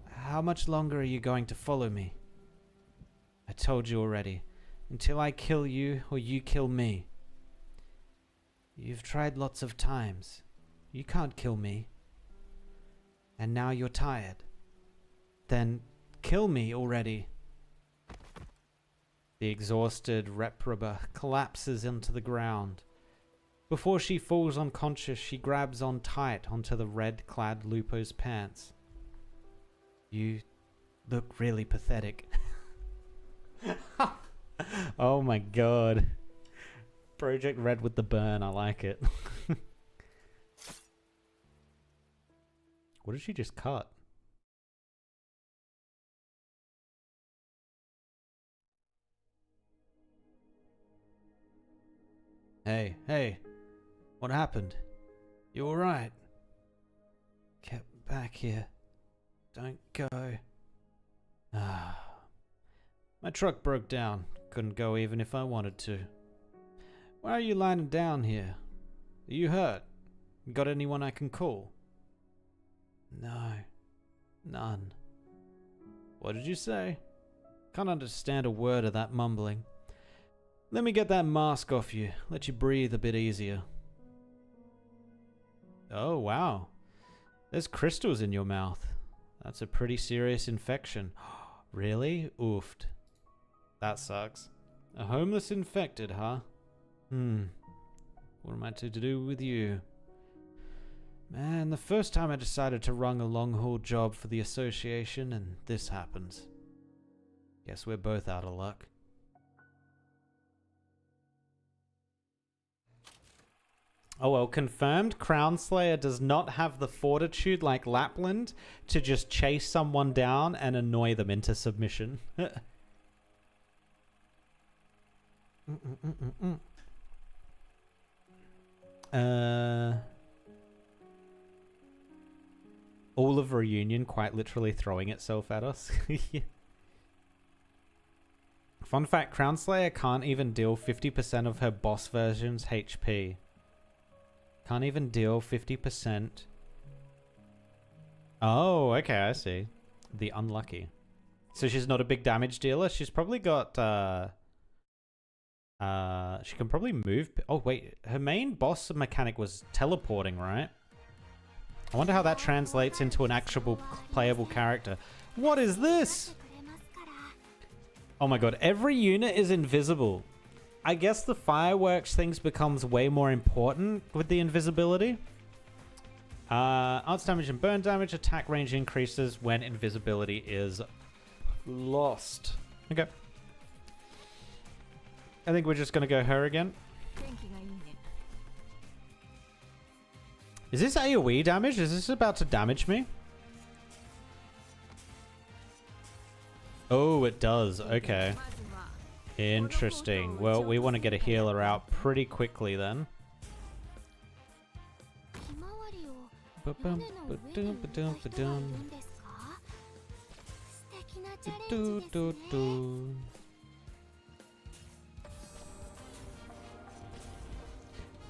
How much longer are you going to follow me? I told you already. Until I kill you or you kill me. You've tried lots of times. You can't kill me. And now you're tired. Then kill me already. The exhausted Reproba collapses into the ground. Before she falls unconscious, she grabs on tight onto the red-clad Lupo's pants. You look really pathetic. Oh my god. Project Red with the burn, I like it. What did she just cut? Hey, hey. What happened? You alright? Get back here. Don't go. Ah. My truck broke down. Couldn't go even if I wanted to. Why are you lying down here? Are you hurt? Got anyone I can call? No. None. What did you say? Can't understand a word of that mumbling. Let me get that mask off you. Let you breathe a bit easier. Oh, wow. There's crystals in your mouth. That's a pretty serious infection. Really? Oofed. That sucks. A homeless infected, huh? What am I to do with you? Man, the first time I decided to run a long-haul job for the association and this happens. Guess we're both out of luck. Oh well, confirmed. Crownslayer does not have the fortitude like Lapland to just chase someone down and annoy them into submission. All of Reunion quite literally throwing itself at us. Fun fact, Crownslayer can't even deal 50% of her boss version's HP. Can't even deal 50%. Oh, okay, I see. The unlucky. So she's not a big damage dealer. She's probably got, she can probably move. Oh, wait. Her main boss mechanic was teleporting, right? I wonder how that translates into an actual playable character. What is this? Oh my god, every unit is invisible. I guess the fireworks things becomes way more important with the invisibility. Arts damage and burn damage. Attack range increases when invisibility is lost. Okay. I think we're just going to go her again. Is this AoE damage? Is this about to damage me? Oh, it does. Okay. Interesting. Well, we want to get a healer out pretty quickly then.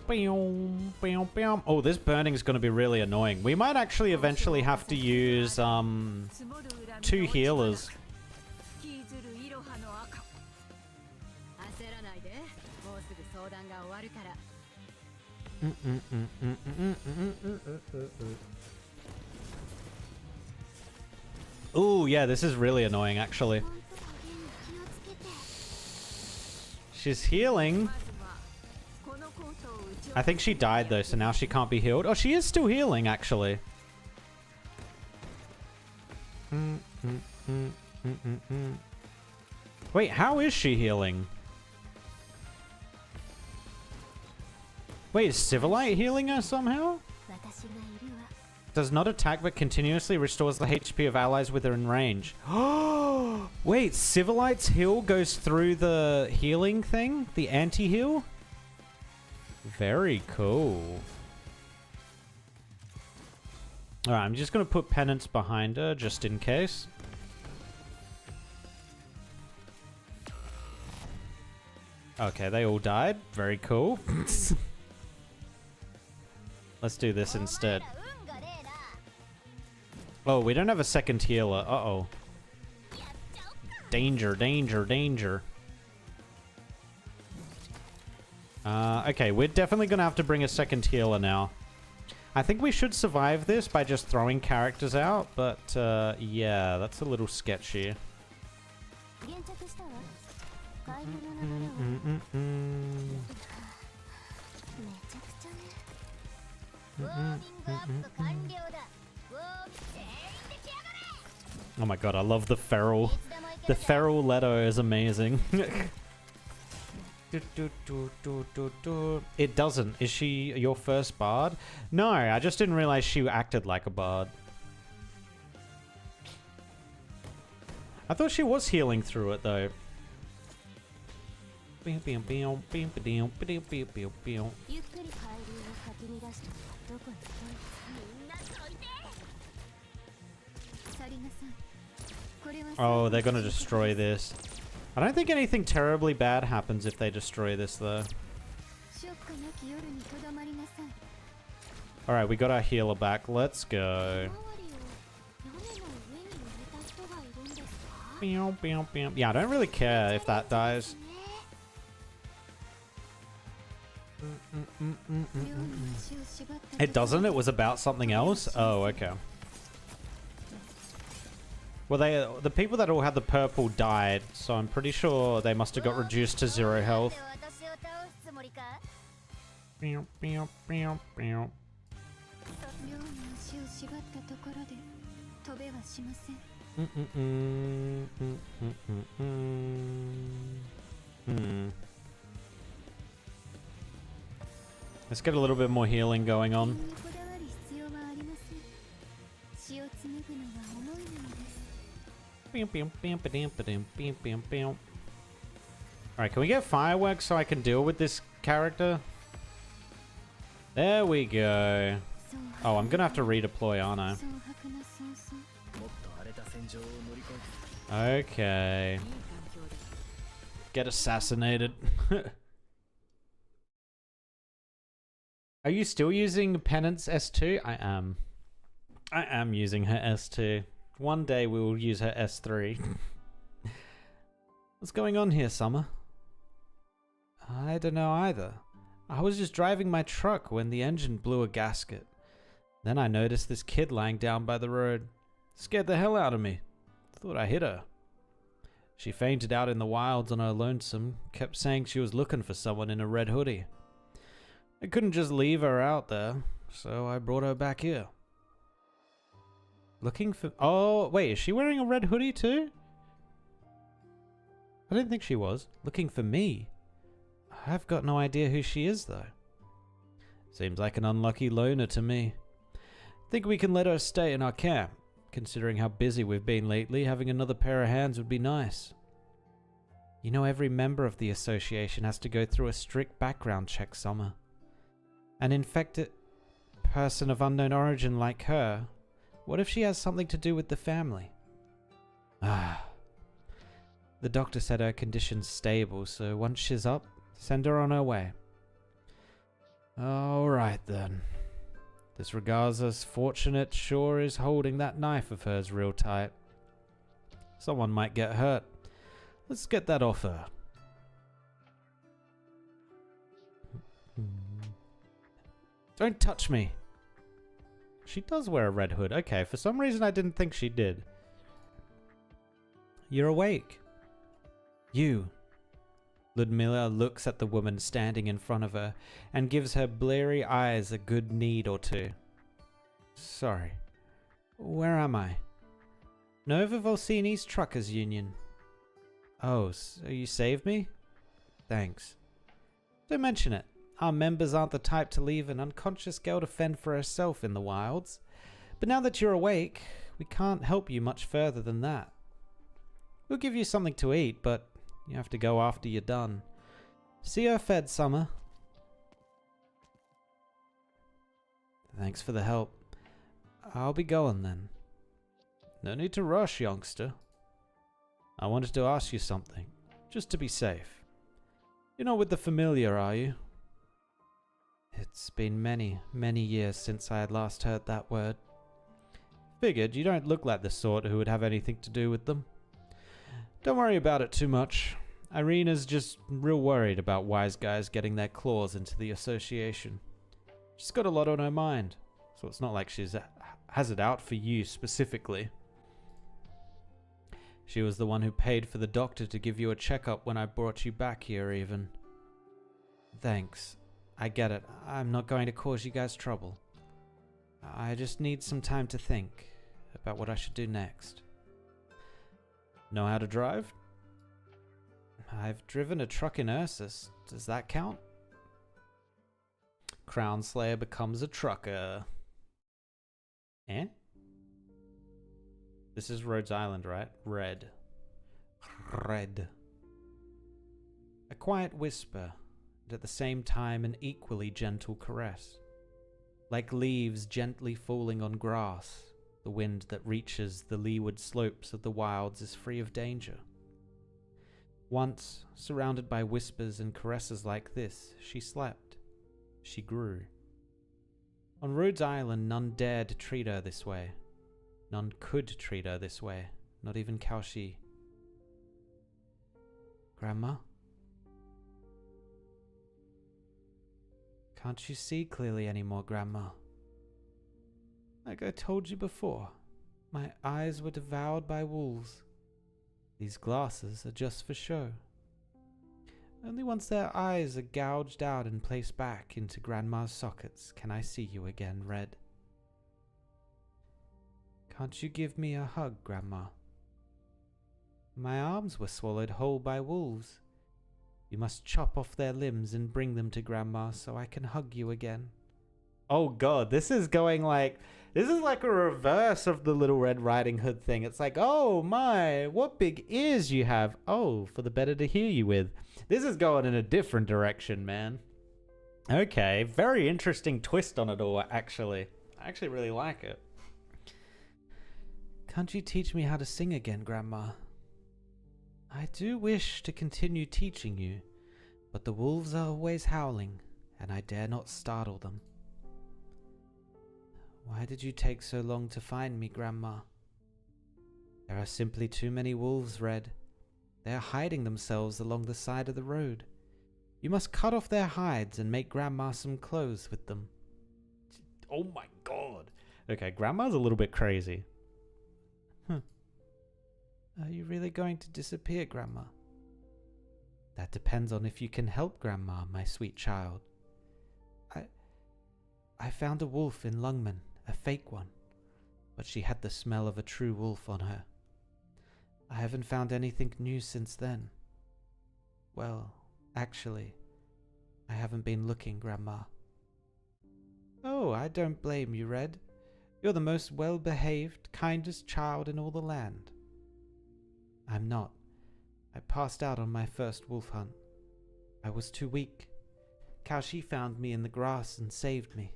Oh, this burning is going to be really annoying. We might actually eventually have to use 2 healers. Ooh, yeah, this is really annoying, actually. She's healing. I think she died, though, so now she can't be healed. Oh, she is still healing, actually. Wait, how is she healing? Wait, is Civilite healing her somehow? Does not attack but continuously restores the HP of allies within range. Oh, wait, Civilite's heal goes through the healing thing? The anti-heal? Very cool. Alright, I'm just going to put penance behind her just in case. Okay, they all died. Very cool. Let's do this instead. Oh, we don't have a second healer. Uh-oh. Danger, danger, danger. Okay, we're definitely going to have to bring a second healer now. I think we should survive this by just throwing characters out, but yeah, that's a little sketchy. Oh my god, I love the feral. The feral Leto is amazing. It doesn't. Is she your first bard? No, I just didn't realize she acted like a bard. I thought she was healing through it though. Oh, they're gonna destroy this. I don't think anything terribly bad happens if they destroy this, though. Alright, we got our healer back. Let's go. Yeah, I don't really care if that dies. It doesn't? It was about something else? Oh, okay. Well, the people that all had the purple died, so I'm pretty sure they must have got reduced to 0 health. Let's get a little bit more healing going on. Alright, can we get fireworks so I can deal with this character? There we go. Oh, I'm gonna have to redeploy, aren't I? Okay. Get assassinated. Are you still using Penance S2? I am. I am using her S2. One day we will use her S3. What's going on here, Summer? I don't know either. I was just driving my truck when the engine blew a gasket. Then I noticed this kid lying down by the road. Scared the hell out of me. Thought I hit her. She fainted out in the wilds on her lonesome, kept saying she was looking for someone in a red hoodie. I couldn't just leave her out there, so I brought her back here. Looking for... Oh, wait, is she wearing a red hoodie too? I didn't think she was. Looking for me. I've got no idea who she is, though. Seems like an unlucky loner to me. Think we can let her stay in our camp. Considering how busy we've been lately, having another pair of hands would be nice. You know, every member of the association has to go through a strict background check, Summer. An infected person of unknown origin like her... What if she has something to do with the family? Ah. The doctor said her condition's stable, so once she's up, send her on her way. Alright then. This regardless, Fortunate sure is holding that knife of hers real tight. Someone might get hurt. Let's get that off her. Don't touch me. She does wear a red hood. Okay, for some reason I didn't think she did. You're awake. You. Ludmilla looks at the woman standing in front of her and gives her bleary eyes a good knead or two. Sorry. Where am I? Nova Volsini's Truckers Union. Oh, so you saved me? Thanks. Don't mention it. Our members aren't the type to leave an unconscious girl to fend for herself in the wilds. But now that you're awake, we can't help you much further than that. We'll give you something to eat, but you have to go after you're done. See her fed, Summer. Thanks for the help. I'll be going then. No need to rush, youngster. I wanted to ask you something, just to be safe. You're not with the familiar, are you? It's been many, many years since I had last heard that word. Figured you don't look like the sort who would have anything to do with them. Don't worry about it too much. Irina's just real worried about wise guys getting their claws into the association. She's got a lot on her mind, so it's not like she has it out for you specifically. She was the one who paid for the doctor to give you a checkup when I brought you back here even. Thanks. I get it. I'm not going to cause you guys trouble. I just need some time to think about what I should do next. Know how to drive? I've driven a truck in Ursus. Does that count? Crown Slayer becomes a trucker. Eh? This is Rhodes Island, right? Red. Red. A quiet whisper, and at the same time an equally gentle caress. Like leaves gently falling on grass, the wind that reaches the leeward slopes of the wilds is free of danger. Once, surrounded by whispers and caresses like this, she slept. She grew. On Rhodes Island, none dared to treat her this way. None could treat her this way, not even Kaushi. Grandma? Can't you see clearly anymore, Grandma? Like I told you before, my eyes were devoured by wolves. These glasses are just for show. Only once their eyes are gouged out and placed back into Grandma's sockets can I see you again, Red. Can't you give me a hug, Grandma? My arms were swallowed whole by wolves. You must chop off their limbs and bring them to Grandma so I can hug you again. Oh god, this is like a reverse of the Little Red Riding Hood thing. It's like, oh my, what big ears you have. Oh, for the better to hear you with. This is going in a different direction, man. Okay, very interesting twist on it all, actually. I actually really like it. Can't you teach me how to sing again, Grandma? I do wish to continue teaching you, but the wolves are always howling, and I dare not startle them. Why did you take so long to find me, Grandma? There are simply too many wolves, Red. They are hiding themselves along the side of the road. You must cut off their hides and make Grandma some clothes with them. Oh my god. Okay, Grandma's a little bit crazy. Are you really going to disappear, Grandma? That depends on if you can help Grandma, my sweet child. I found a wolf in Lungman, a fake one, but she had the smell of a true wolf on her. I haven't found anything new since then. Well, actually, I haven't been looking, Grandma. Oh, I don't blame you, Red. You're the most well-behaved, kindest child in all the land. I'm not. I passed out on my first wolf hunt. I was too weak. Kaushi found me in the grass and saved me.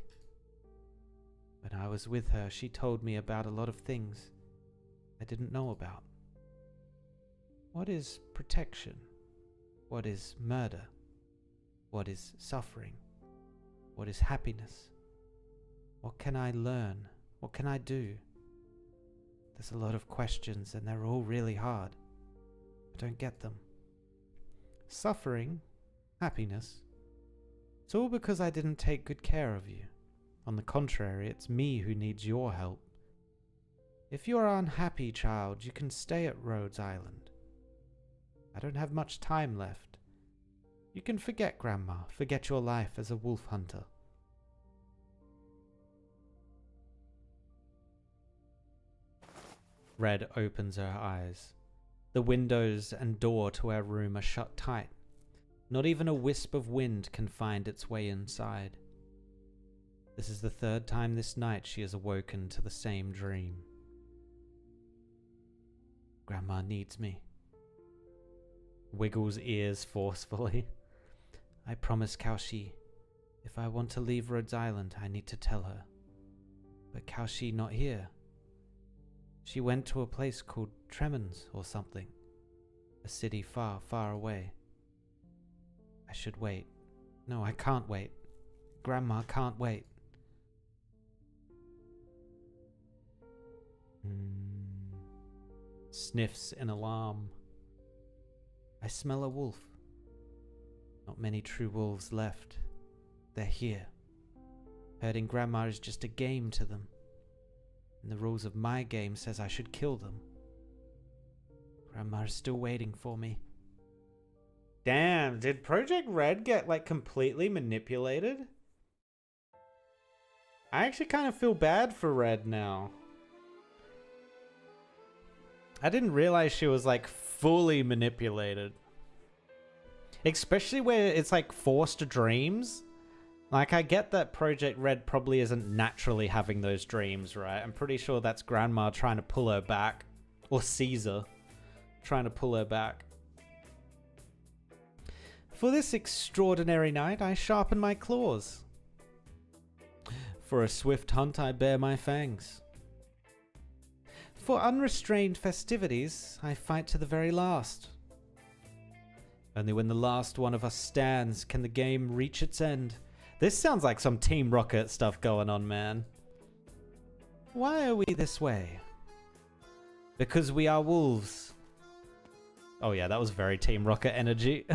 When I was with her, she told me about a lot of things I didn't know about. What is protection? What is murder? What is suffering? What is happiness? What can I learn? What can I do? There's a lot of questions and they're all really hard. I don't get them. Suffering, happiness. It's all because I didn't take good care of you. On the contrary, it's me who needs your help. If you're unhappy, child, you can stay at Rhodes Island. I don't have much time left. You can forget Grandma, forget your life as a wolf hunter. Red opens her eyes. The windows and door to her room are shut tight. Not even a wisp of wind can find its way inside. This is the third time this night she has awoken to the same dream. Grandma needs me. Wiggles ears forcefully. I promised Kaoshi, if I want to leave Rhodes Island, I need to tell her. But Kaoshi not here. She went to a place called Tremens or something. A city far, far away. I should wait. No, I can't wait. Grandma can't wait. Sniffs in alarm. I smell a wolf. Not many true wolves left. They're here. Hurting Grandma is just a game to them. And the rules of my game says I should kill them. Grandma is still waiting for me. Damn, did Project Red get like completely manipulated? I actually kind of feel bad for Red now. I didn't realize she was like fully manipulated. Especially where it's like forced dreams. Like, I get that Project Red probably isn't naturally having those dreams, right? I'm pretty sure that's Grandma trying to pull her back. Or Caesar trying to pull her back. For this extraordinary night, I sharpen my claws. For a swift hunt, I bare my fangs. For unrestrained festivities, I fight to the very last. Only when the last one of us stands can the game reach its end. This sounds like some Team Rocket stuff going on, man. Why are we this way? Because we are wolves. Oh yeah, that was very Team Rocket energy.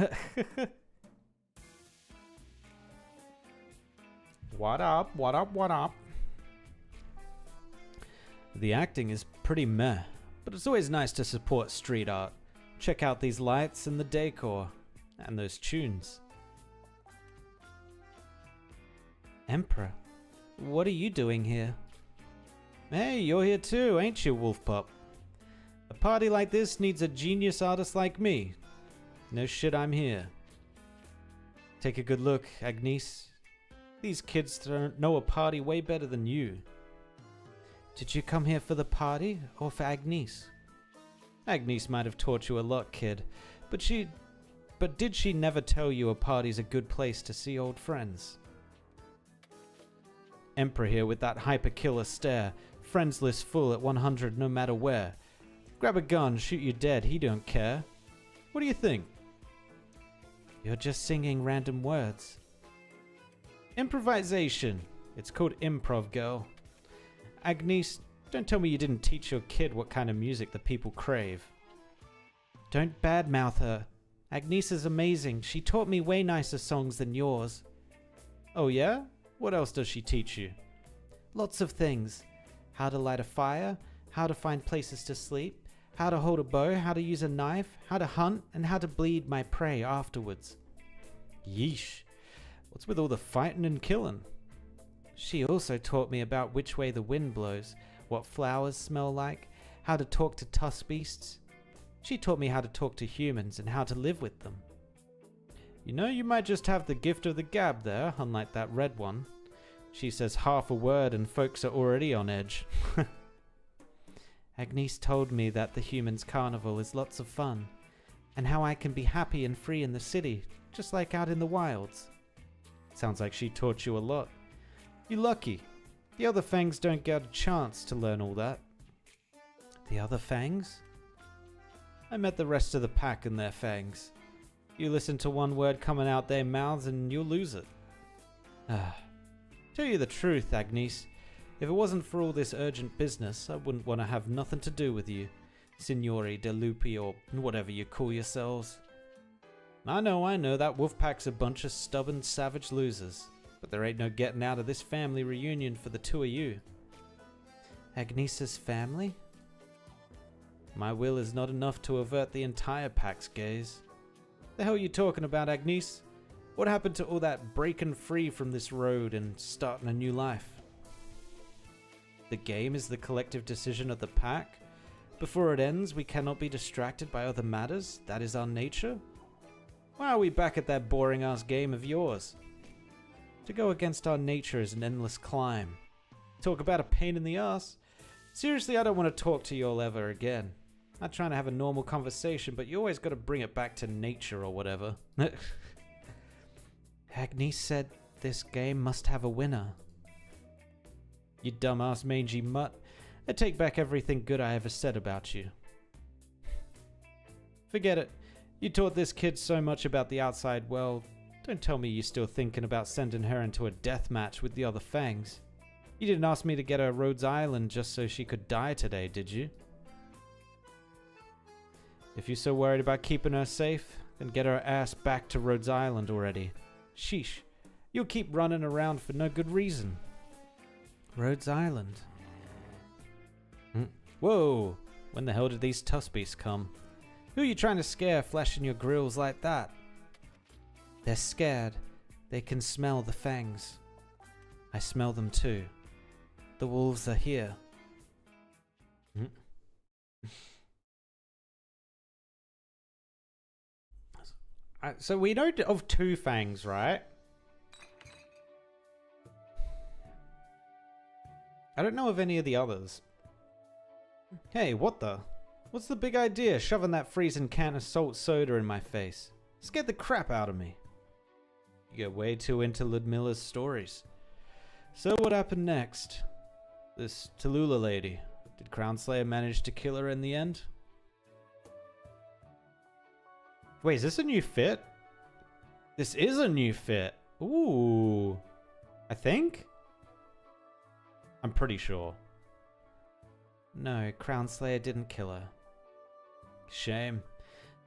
What up, what up, what up? The acting is pretty meh, but it's always nice to support street art. Check out these lights and the decor. And those tunes. Emperor, what are you doing here? Hey, you're here too, ain't you, Wolf Pup? A party like this needs a genius artist like me. No shit, I'm here. Take a good look, Agnes. These kids don't know a party way better than you. Did you come here for the party or for Agnes? Agnes might have taught you a lot, kid, but did she never tell you a party's a good place to see old friends? Emperor here with that hyper-killer stare, friends list full at 100 no matter where. Grab a gun, shoot you dead, he don't care. What do you think? You're just singing random words. Improvisation. It's called improv, girl. Agnes, don't tell me you didn't teach your kid what kind of music the people crave. Don't badmouth her. Agnes is amazing. She taught me way nicer songs than yours. Oh yeah? What else does she teach you? Lots of things. How to light a fire, how to find places to sleep, how to hold a bow, how to use a knife, how to hunt, and how to bleed my prey afterwards. Yeesh. What's with all the fighting and killing? She also taught me about which way the wind blows, what flowers smell like, how to talk to tusk beasts. She taught me how to talk to humans and how to live with them. You know, you might just have the gift of the gab there, unlike that red one. She says half a word and folks are already on edge. Agnes told me that the humans' carnival is lots of fun, and how I can be happy and free in the city, just like out in the wilds. Sounds like she taught you a lot. You're lucky. The other Fangs don't get a chance to learn all that. The other Fangs? I met the rest of the pack and their Fangs. You listen to one word coming out their mouths and you'll lose it. Tell you the truth, Agnes, if it wasn't for all this urgent business, I wouldn't want to have nothing to do with you, Signori De Lupi or whatever you call yourselves. I know, that Wolfpack's a bunch of stubborn, savage losers, But there ain't no getting out of this family reunion for the two of you. Agnisa's family? My will is not enough to avert the entire pack's gaze. The hell are you talking about, Agnes? What happened to all that breaking free from this road and starting a new life? The game is the collective decision of the pack. Before it ends, we cannot be distracted by other matters. That is our nature. Why are we back at that boring-ass game of yours? To go against our nature is an endless climb. Talk about a pain in the ass. Seriously, I don't want to talk to you all ever again. I'm trying to have a normal conversation, but you always got to bring it back to nature or whatever. Agnes said this game must have a winner. You dumbass mangy mutt. I take back everything good I ever said about you. Forget it. You taught this kid so much about the outside world. Don't tell me you're still thinking about sending her into a death match with the other Fangs. You didn't ask me to get her Rhodes Island just so she could die today, did you? If you're so worried about keeping her safe, then get her ass back to Rhodes Island already. Sheesh. You'll keep running around for no good reason. Rhodes Island. Whoa! When the hell did these Tuspies come? Who are you trying to scare flashing your grills like that? They're scared. They can smell the fangs. I smell them too. The wolves are here. So we know of two fangs, right? I don't know of any of the others. Hey, what the? What's the big idea shoving that freezing can of salt soda in my face? Scared the crap out of me. You get way too into Ludmilla's stories. So what happened next? This Tallulah lady. Did Crownslayer manage to kill her in the end? Wait, is this a new fit? This is a new fit. Ooh. I think? I'm pretty sure. No, Crownslayer didn't kill her. Shame.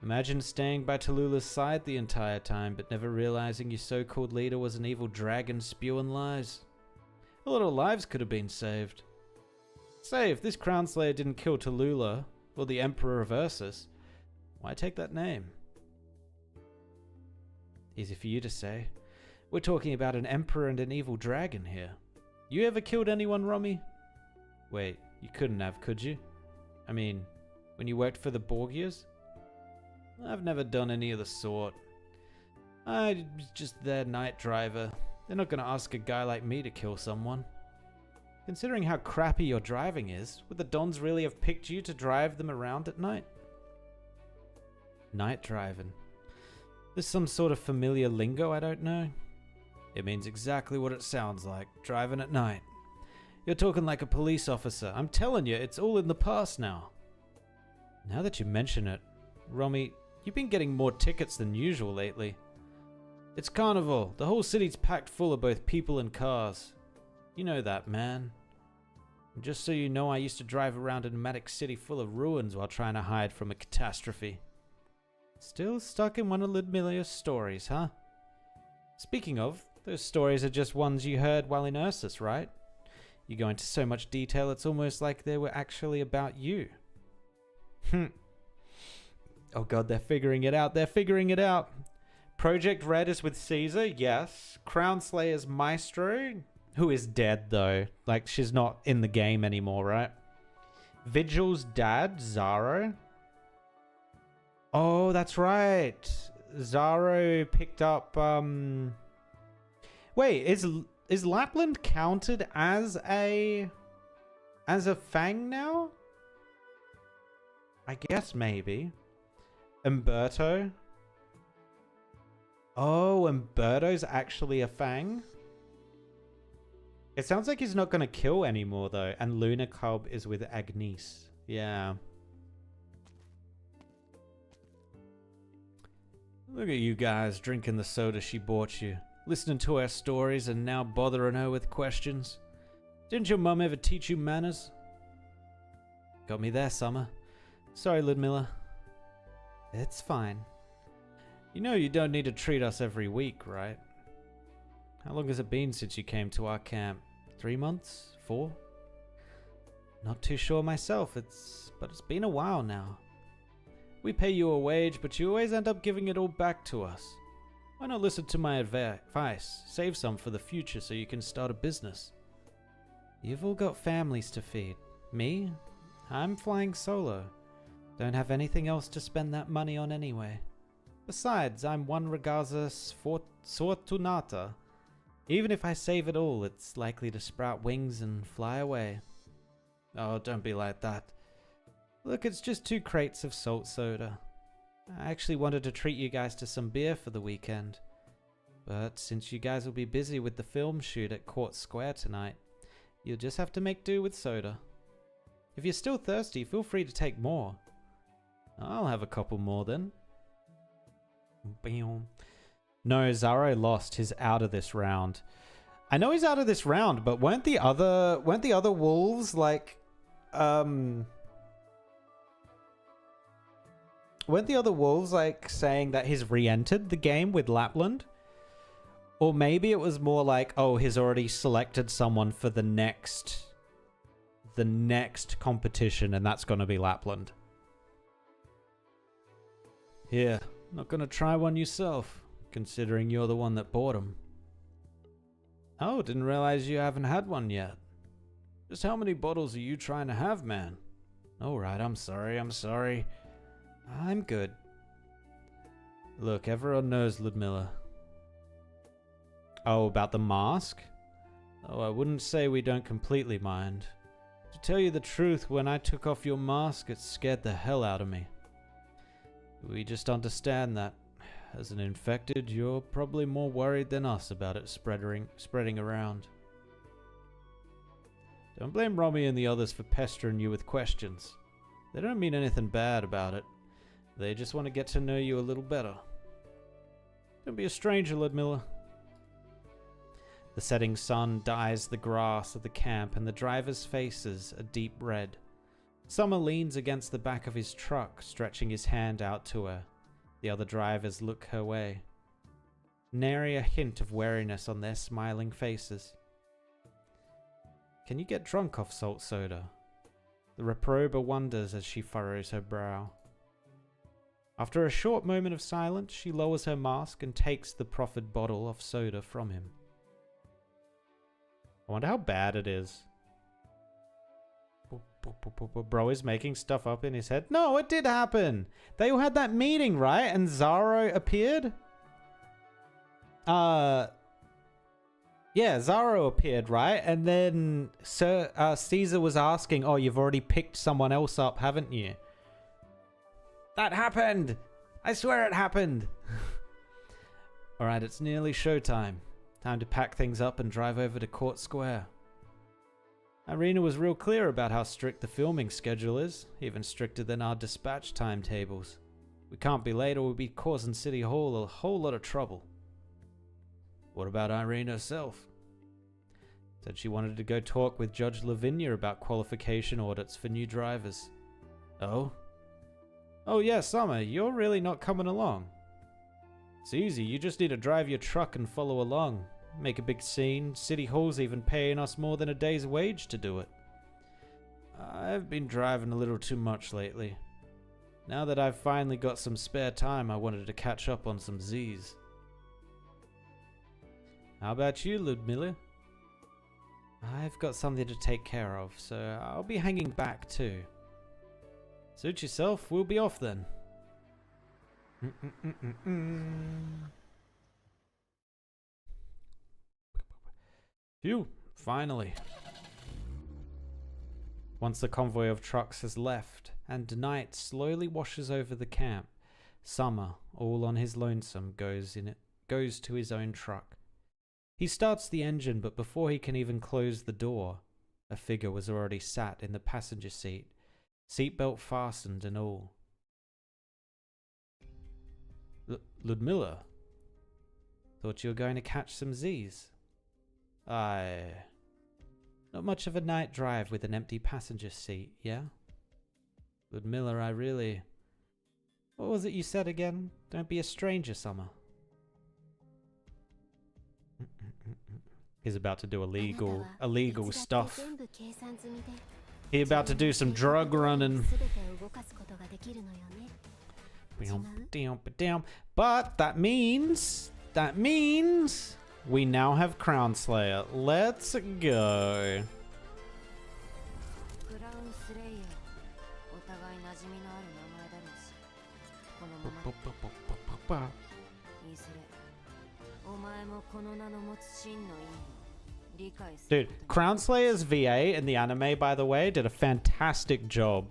Imagine staying by Tallulah's side the entire time, but never realizing your so-called leader was an evil dragon spewing lies. A lot of lives could have been saved. Say, if this Crownslayer didn't kill Tallulah, or the Emperor of Ursus, why take that name? Easy for you to say. We're talking about an Emperor and an evil dragon here. You ever killed anyone, Romy? Wait, you couldn't have, could you? I mean, when you worked for the Borgias? I've never done any of the sort. I was just their night driver. They're not going to ask a guy like me to kill someone. Considering how crappy your driving is, would the Dons really have picked you to drive them around at night? Night driving. There's some sort of familiar lingo I don't know. It means exactly what it sounds like, driving at night. You're talking like a police officer. I'm telling you, it's all in the past now. Now that you mention it, Romy, you've been getting more tickets than usual lately. It's Carnival. The whole city's packed full of both people and cars. You know that, man. And just so you know, I used to drive around a nomadic city full of ruins while trying to hide from a catastrophe. Still stuck in one of Ludmilla's stories, huh? Speaking of, those stories are just ones you heard while in Ursus, right? You go into so much detail, it's almost like they were actually about you. Oh god, they're figuring it out. They're figuring it out. Project Red is with Caesar, yes. Crownslayer's Maestro, who is dead though. Like, she's not in the game anymore, right? Vigil's dad, Zaro. Oh, that's right. Zaro picked up, Wait, is Lapland counted as a Fang now? I guess maybe. Umberto. Oh, Umberto's actually a Fang? It sounds like he's not going to kill anymore, though. And Luna Cub is with Agnes. Yeah. Look at you guys drinking the soda she bought you. Listening to her stories and now bothering her with questions. Didn't your mum ever teach you manners? Got me there, Summer. Sorry, Ludmilla. It's fine. You know you don't need to treat us every week, right? How long has it been since you came to our camp? 3 months? 4? Not too sure myself, but it's been a while now. We pay you a wage, but you always end up giving it all back to us. Why not listen to my advice? Save some for the future so you can start a business. You've all got families to feed. Me? I'm flying solo. Don't have anything else to spend that money on anyway. Besides, I'm one ragazza sfortunata. Even if I save it all, it's likely to sprout wings and fly away. Oh, don't be like that. Look, it's just 2 crates of salt soda. I actually wanted to treat you guys to some beer for the weekend. But since you guys will be busy with the film shoot at Court Square tonight, you'll just have to make do with soda. If you're still thirsty, feel free to take more. I'll have a couple more then. No, Zaro lost. He's out of this round. I know he's out of this round, but weren't the other wolves like weren't the other wolves like saying that he's re-entered the game with Lapland? Or maybe it was more like, oh, he's already selected someone for the next competition, and that's gonna be Lapland. Here, not gonna try one yourself, considering you're the one that bought them. Oh, didn't realize you haven't had one yet. Just how many bottles are you trying to have, man? Alright, I'm sorry. I'm good. Look, everyone knows Ludmilla. Oh, about the mask? Oh, I wouldn't say we don't completely mind. To tell you the truth, when I took off your mask, it scared the hell out of me. We just understand that, as an infected, you're probably more worried than us about it spreading around. Don't blame Romy and the others for pestering you with questions. They don't mean anything bad about it. They just want to get to know you a little better. Don't be a stranger, Ludmilla. The setting sun dyes the grass of the camp, and the drivers' faces a deep red. Summer leans against the back of his truck, stretching his hand out to her. The other drivers look her way. Nary a hint of wariness on their smiling faces. Can you get drunk off salt soda? The reprober wonders as she furrows her brow. After a short moment of silence, she lowers her mask and takes the proffered bottle of soda from him. I wonder how bad it is. Bro is making stuff up in his head. No, it did happen. They all had that meeting, right? And Zaro appeared? Yeah, Zaro appeared, right? And then Caesar was asking, oh, you've already picked someone else up, haven't you? That happened! I swear it happened! Alright, it's nearly showtime. Time to pack things up and drive over to Court Square. Irina was real clear about how strict the filming schedule is, even stricter than our dispatch timetables. We can't be late or we'll be causing City Hall a whole lot of trouble. What about Irene herself? Said she wanted to go talk with Judge Lavinia about qualification audits for new drivers. Oh? Oh yeah, Summer, you're really not coming along. It's easy, you just need to drive your truck and follow along. Make a big scene. City Hall's even paying us more than a day's wage to do it. I've been driving a little too much lately. Now that I've finally got some spare time, I wanted to catch up on some Z's. How about you, Ludmilla? I've got something to take care of, so I'll be hanging back too. Suit yourself, we'll be off then. Phew, finally. Once the convoy of trucks has left, and night slowly washes over the camp, Summer, all on his lonesome, goes to his own truck. He starts the engine, but before he can even close the door, a figure was already sat in the passenger seat, seatbelt fastened and all. Ludmilla? Thought you were going to catch some Z's. Not much of a night drive with an empty passenger seat, yeah? Ludmilla, what was it you said again? Don't be a stranger, Summer. He's about to do illegal stuff. He's about to do some drug running. But that means we now have Crown Slayer. Let's go. Dude, Crown Slayer's VA in the anime, by the way, did a fantastic job.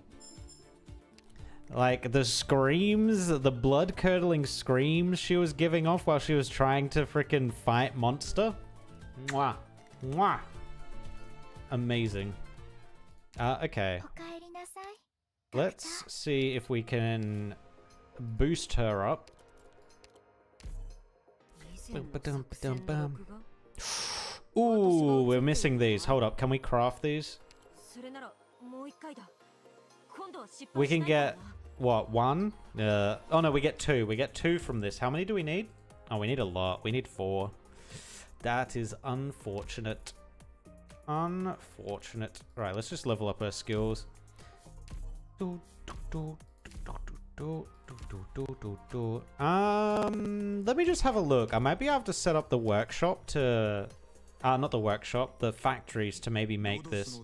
Like, the screams, the blood-curdling screams she was giving off while she was trying to frickin' fight Monster. Mwah. Mwah. Amazing. Okay. Let's see if we can boost her up. Ooh, we're missing these. Hold up, can we craft these? We can get, what, one? Oh no, we get two. We get two from this. How many do we need? Oh, we need a lot. We need 4. That is unfortunate. Unfortunate. Right, let's just level up our skills. Let me just have a look. I might be able to set up the workshop to... not the workshop, the factories to maybe make this.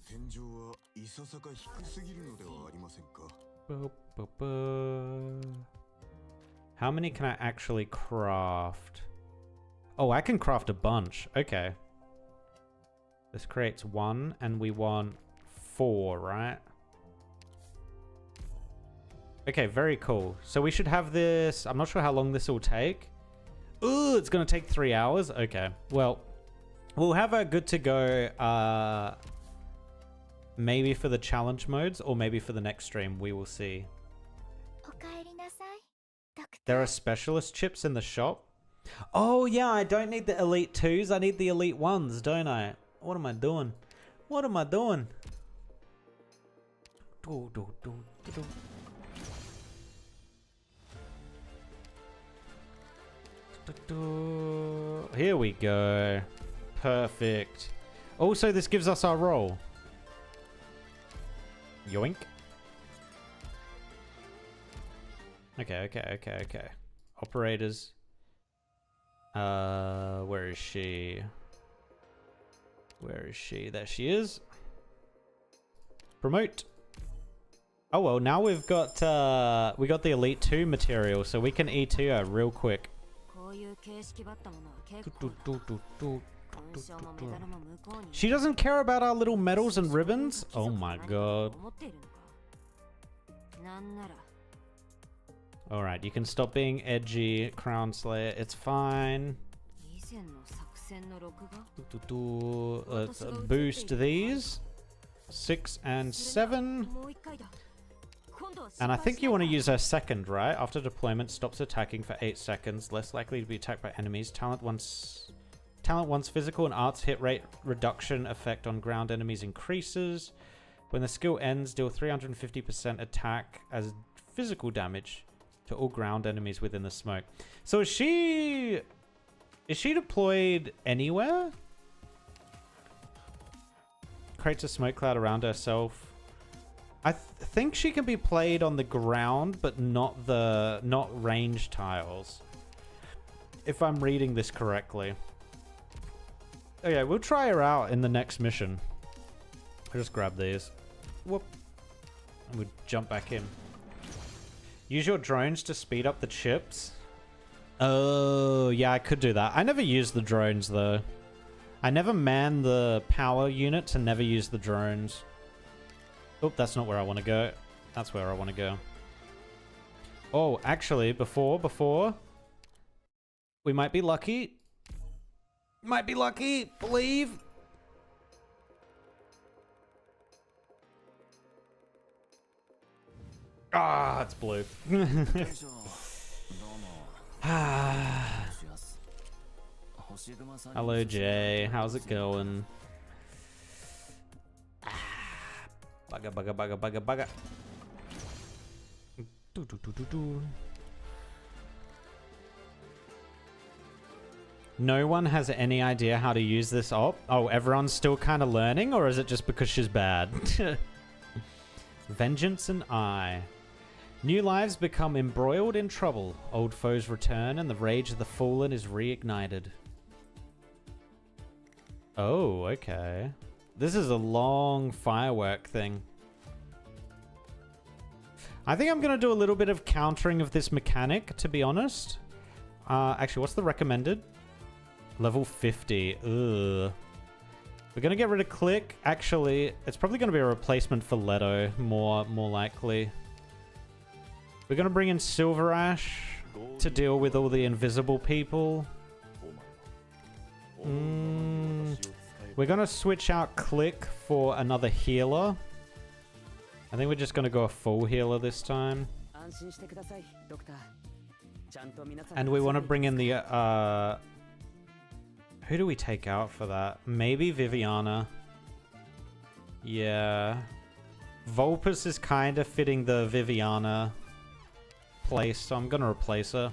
How many can I actually craft? Oh, I can craft a bunch. Okay. This creates 1, and we want 4, right? Okay, very cool. So we should have this... I'm not sure how long this will take. Ooh, it's going to take 3 hours? Okay, well... We'll have her good to go, maybe for the challenge modes, or maybe for the next stream. We will see. There are specialist chips in the shop. Oh, yeah, I don't need the Elite 2s. I need the Elite 1s, don't I? What am I doing? What am I doing? Here we go. Perfect. Also, this gives us our roll. Yoink. Okay. Operators. Where is she? Where is she? There she is. Promote. Oh well, now we've got we got the Elite 2 material, so we can E2 her real quick. She doesn't care about our little medals and ribbons? Oh my god. Alright, you can stop being edgy, Crown Slayer. It's fine. Let's boost these. 6 and 7. And I think you want to use her second, right? After deployment, stops attacking for 8 seconds. Less likely to be attacked by enemies. Talent once physical and arts hit rate reduction effect on ground enemies increases. When the skill ends, deal 350% attack as physical damage to all ground enemies within the smoke. So is she deployed anywhere? Creates a smoke cloud around herself. I think she can be played on the ground, but not range tiles. If I'm reading this correctly. Okay, we'll try her out in the next mission. I'll just grab these. Whoop. And we'll jump back in. Use your drones to speed up the chips. Oh, yeah, I could do that. I never use the drones, though. I never man the power units and never use the drones. Oh, that's not where I want to go. That's where I want to go. Oh, actually, before... We might be lucky. Might be lucky. Believe. Ah, it's blue. Hello, Jay. How's it going? Bugger. No one has any idea how to use this op? Oh, everyone's still kind of learning, or is it just because she's bad? Vengeance and I. New lives become embroiled in trouble. Old foes return, and the rage of the fallen is reignited. Oh, okay. This is a long firework thing. I think I'm going to do a little bit of countering of this mechanic, to be honest. Actually, what's the recommended? Level 50. Ugh. We're going to get rid of Click. Actually, it's probably going to be a replacement for Leto, more likely. We're going to bring in Silver Ash to deal with all the invisible people. We're going to switch out Click for another healer. I think we're just going to go a full healer this time. And we want to bring in the... who do we take out for that? Maybe Viviana. Yeah. Vulpus is kind of fitting the Viviana place, so I'm going to replace her.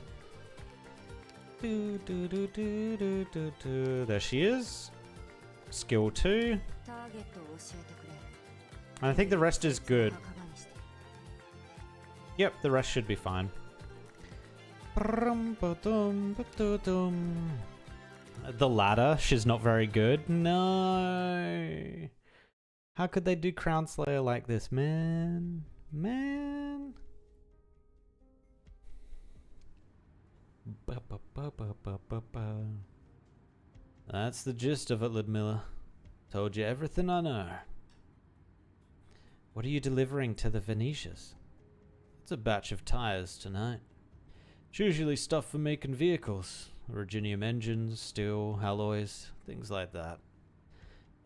There she is. Skill 2. And I think the rest is good. Yep, the rest should be fine. The ladder, she's not very good. No. How could they do Crown Slayer like this, man? Man. That's the gist of it, Ludmilla. Told you everything I know. What are you delivering to the Venetias? It's a batch of tires tonight. It's usually stuff for making vehicles. Originium engines, steel, alloys, things like that.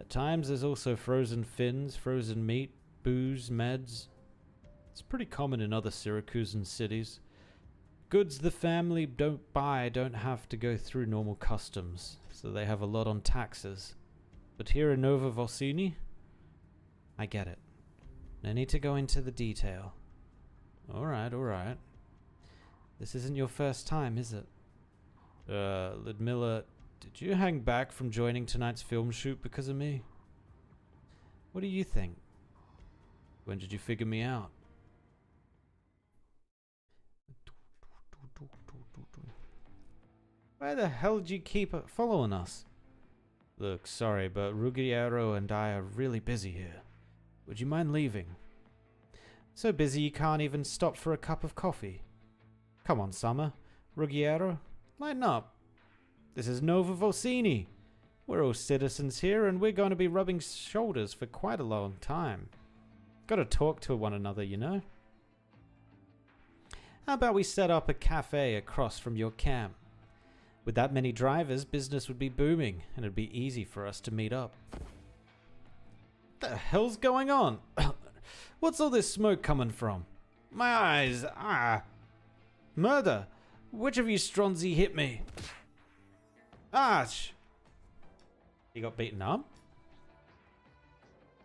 At times there's also frozen fins, frozen meat, booze, meds. It's pretty common in other Syracusan cities. Goods the family don't buy don't have to go through normal customs, so they have a lot on taxes. But here in Nova Volsini, I get it. No need to go into the detail. Alright, alright. This isn't your first time, is it? Ludmilla, did you hang back from joining tonight's film shoot because of me? What do you think? When did you figure me out? Why the hell did you keep following us? Look, sorry, but Ruggiero and I are really busy here. Would you mind leaving? So busy you can't even stop for a cup of coffee. Come on, Summer. Ruggiero, lighten up. This is Nova Volsini. We're all citizens here, and we're going to be rubbing shoulders for quite a long time. Got to talk to one another, you know? How about we set up a cafe across from your camp? With that many drivers, business would be booming, and it'd be easy for us to meet up. What the hell's going on? What's all this smoke coming from? My eyes! Ah! Murder! Which of you Stronzi hit me? Arch! He got beaten up?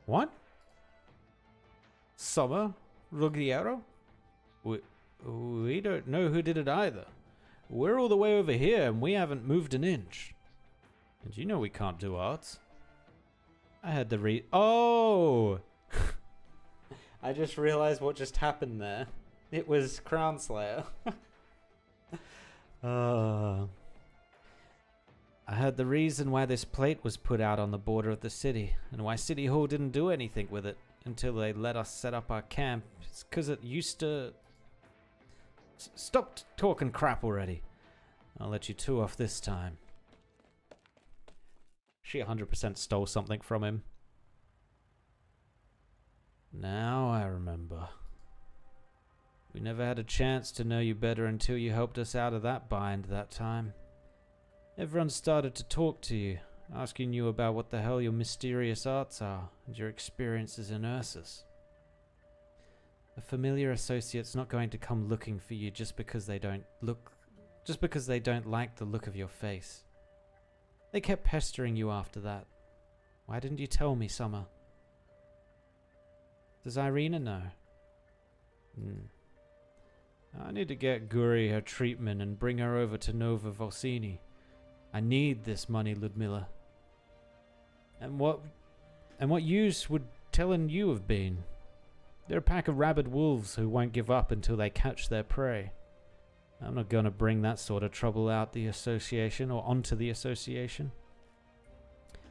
What? Summer? Ruggiero? We don't know who did it either. We're all the way over here and we haven't moved an inch. And you know we can't do arts. I had the Oh! I just realized what just happened there. It was Crown Slayer. I heard the reason why this plate was put out on the border of the city, and why City Hall didn't do anything with it until they let us set up our camp. It's because it used to... Stop talking crap already. I'll let you two off this time. She 100% stole something from him. Now I remember. We never had a chance to know you better until you helped us out of that bind that time. Everyone started to talk to you, asking you about what the hell your mysterious arts are and your experiences in Ursus. A familiar associate's not going to come looking for you just because they don't like the look of your face. They kept pestering you after that. Why didn't you tell me, Summer? Does Irina know? I need to get Guri her treatment and bring her over to Nova Volsini. I need this money, Ludmilla. And what use would telling you have been? They're a pack of rabid wolves who won't give up until they catch their prey. I'm not going to bring that sort of trouble out the association or onto the association.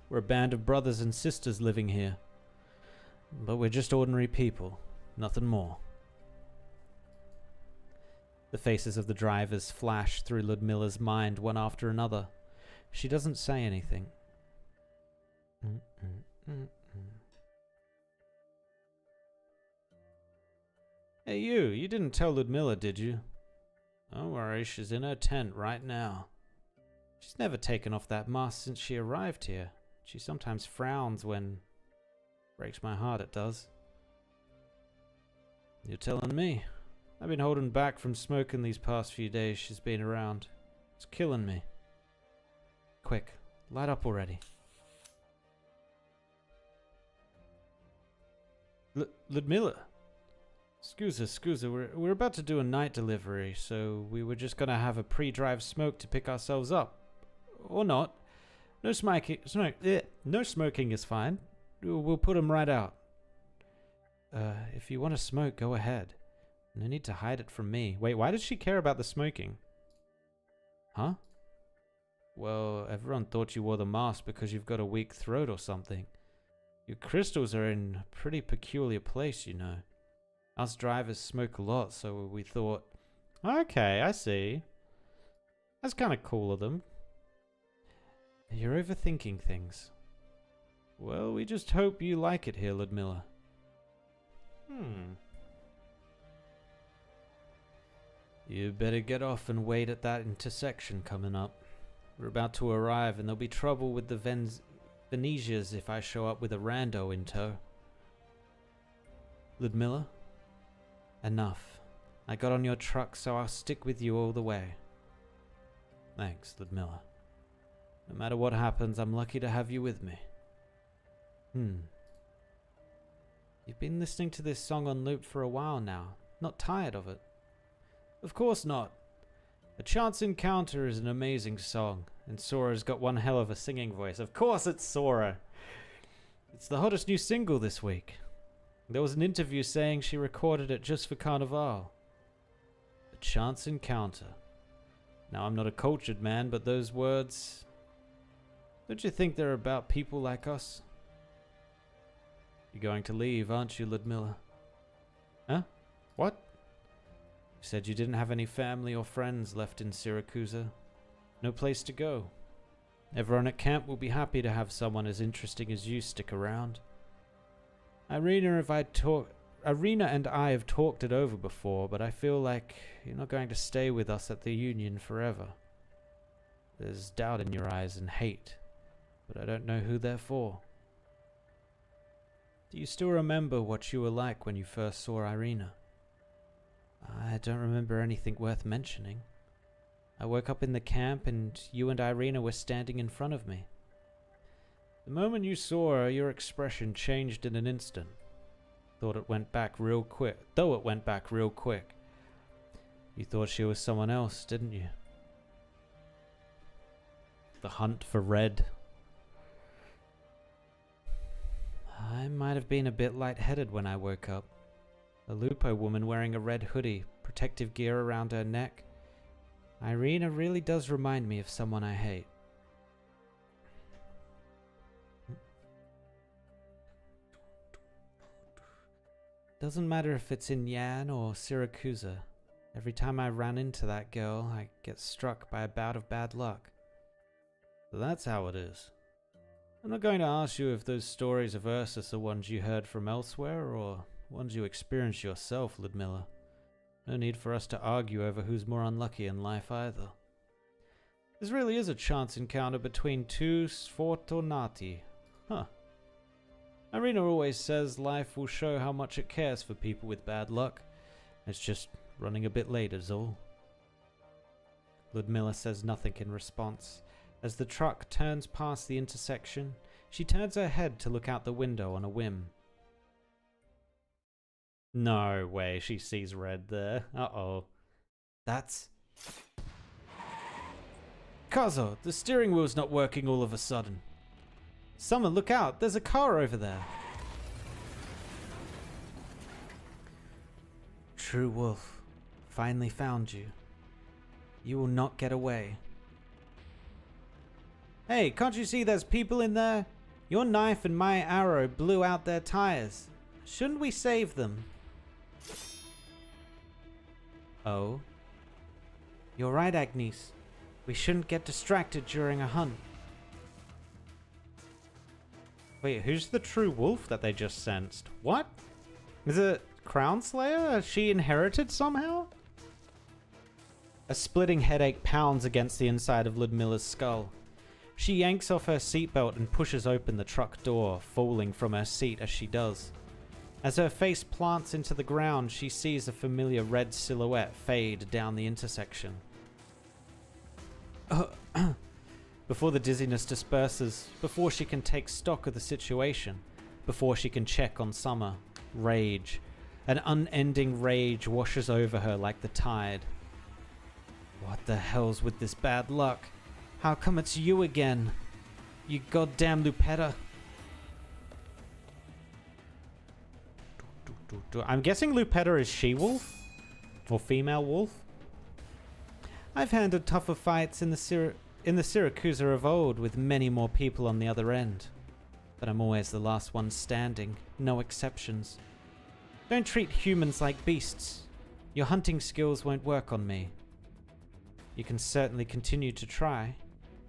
We're a band of brothers and sisters living here. But we're just ordinary people, nothing more. The faces of the drivers flash through Ludmilla's mind one after another. She doesn't say anything. Hey you didn't tell Ludmilla, did you? Don't worry, she's in her tent right now. She's never taken off that mask since she arrived here. She sometimes frowns when... Breaks my heart, it does. You're telling me. I've been holding back from smoking these past few days she's been around. It's killing me. Quick, light up already. Ludmilla. Scusa, we're about to do a night delivery, so we were just gonna have a pre-drive smoke to pick ourselves up. Or not. No smoking is fine. We'll put them right out. If you want to smoke, go ahead. No need to hide it from me. Wait, why does she care about the smoking? Huh? Well, everyone thought you wore the mask because you've got a weak throat or something. Your crystals are in a pretty peculiar place, you know. Us drivers smoke a lot, so we thought... Okay, I see. That's kind of cool of them. You're overthinking things. Well, we just hope you like it here, Ludmilla. You better get off and wait at that intersection coming up. We're about to arrive, and there'll be trouble with the Venetias if I show up with a rando in tow. Ludmilla? Enough. I got on your truck, so I'll stick with you all the way. Thanks, Ludmilla. No matter what happens, I'm lucky to have you with me. You've been listening to this song on loop for a while now. Not tired of it? Of course not. A Chance Encounter is an amazing song, and Sora's got one hell of a singing voice. Of course it's Sora! It's the hottest new single this week. There was an interview saying she recorded it just for Carnival. A Chance Encounter. Now, I'm not a cultured man, but those words... Don't you think they're about people like us? You're going to leave, aren't you, Ludmilla? Huh? What? You said you didn't have any family or friends left in Syracuse. No place to go. Everyone at camp will be happy to have someone as interesting as you stick around. Irina and I have talked it over before, but I feel like you're not going to stay with us at the Union forever. There's doubt in your eyes and hate, but I don't know who they're for. Do you still remember what you were like when you first saw Irina? I don't remember anything worth mentioning. I woke up in the camp and you and Irina were standing in front of me. The moment you saw her, your expression changed in an instant. Though it went back real quick. You thought she was someone else, didn't you? The hunt for Red. I might have been a bit lightheaded when I woke up. A Lupo woman wearing a red hoodie, protective gear around her neck. Irina really does remind me of someone I hate. Doesn't matter if it's in Yan or Syracuse. Every time I ran into that girl, I get struck by a bout of bad luck. So that's how it is. I'm not going to ask you if those stories of Ursus are ones you heard from elsewhere or ones you experienced yourself, Ludmilla. No need for us to argue over who's more unlucky in life either. This really is a chance encounter between two sfortunati. Huh. Irina always says life will show how much it cares for people with bad luck. It's just running a bit late is all. Ludmilla says nothing in response. As the truck turns past the intersection, she turns her head to look out the window on a whim. No way she sees Red there. Uh-oh. That's... Kazo, the steering wheel's not working all of a sudden. Summer, look out. There's a car over there. True wolf, finally found you. You will not get away. Hey, can't you see there's people in there? Your knife and my arrow blew out their tires. Shouldn't we save them? Oh? You're right, Agnes. We shouldn't get distracted during a hunt. Wait, who's the true wolf that they just sensed? What? Is it Crown Slayer? Has she inherited somehow? A splitting headache pounds against the inside of Ludmilla's skull. She yanks off her seatbelt and pushes open the truck door, falling from her seat as she does. As her face plants into the ground, she sees a familiar red silhouette fade down the intersection. Before the dizziness disperses, before she can take stock of the situation, before she can check on Summer, rage, an unending rage washes over her like the tide. What the hell's with this bad luck? How come it's you again? You goddamn Lupetta. I'm guessing Lupetta is she-wolf? Or female wolf? I've handled tougher fights in the Siracusa of old with many more people on the other end. But I'm always the last one standing, no exceptions. Don't treat humans like beasts. Your hunting skills won't work on me. You can certainly continue to try.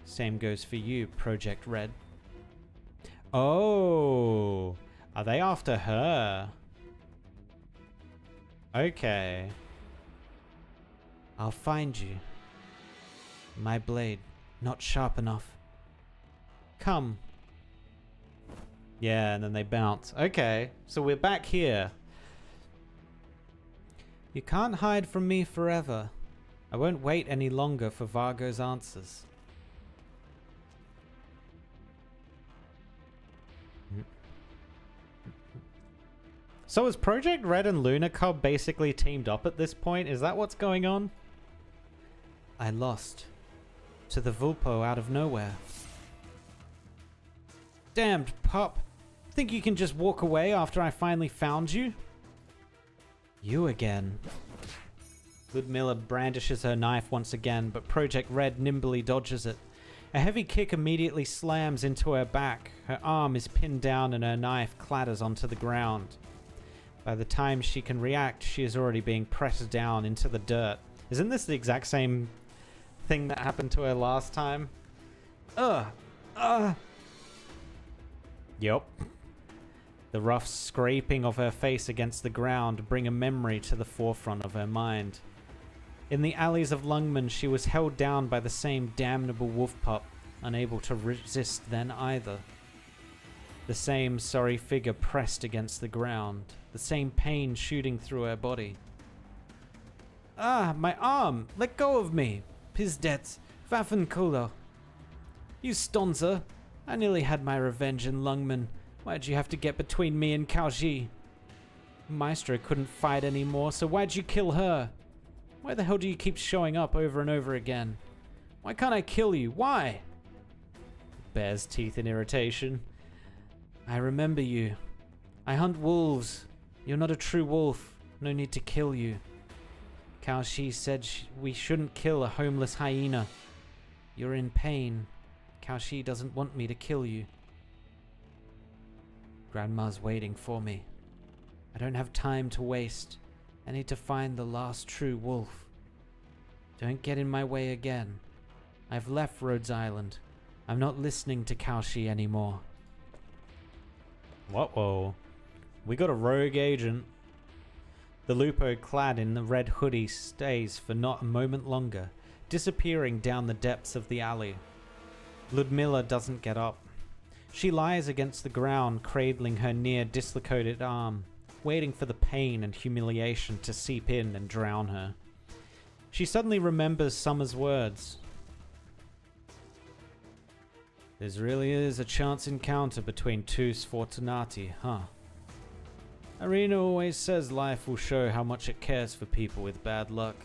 Same goes for you, Project Red. Oh, are they after her? Okay. I'll find you. My blade, not sharp enough. Come. Yeah, and then they bounce. Okay, so we're back here. You can't hide from me forever. I won't wait any longer for Vargo's answers. So is Project Red and Luna Cub basically teamed up at this point? Is that what's going on? I lost. To the Vulpo out of nowhere. Damned pup. Think you can just walk away after I finally found you? You again. Ludmilla brandishes her knife once again, but Project Red nimbly dodges it. A heavy kick immediately slams into her back. Her arm is pinned down and her knife clatters onto the ground. By the time she can react, she is already being pressed down into the dirt. Isn't this the exact same thing that happened to her last time? Yup. The rough scraping of her face against the ground bring a memory to the forefront of her mind. In the alleys of Lungmen, she was held down by the same damnable wolf pup, unable to resist then either. The same sorry figure pressed against the ground, the same pain shooting through her body. Ah, my arm! Let go of me! Pizdets, Waffenkulo. You stonzer! I nearly had my revenge in Lungmen. Why'd you have to get between me and Kaoji? Maestro couldn't fight anymore, so why'd you kill her? Why the hell do you keep showing up over and over again? Why can't I kill you? Why? Bears teeth in irritation. I remember you. I hunt wolves. You're not a true wolf. No need to kill you. Kaoshi said we shouldn't kill a homeless hyena. You're in pain. Kaoshi doesn't want me to kill you. Grandma's waiting for me. I don't have time to waste. I need to find the last true wolf. Don't get in my way again. I've left Rhodes Island. I'm not listening to Kaoshi anymore. Whoa. We got a rogue agent. The Lupo clad in the red hoodie stays for not a moment longer, disappearing down the depths of the alley. Ludmilla doesn't get up. She lies against the ground, cradling her near dislocated arm, waiting for the pain and humiliation to seep in and drown her. She suddenly remembers Summer's words. There really is a chance encounter between two Sfortunati, huh? Arena always says life will show how much it cares for people with bad luck.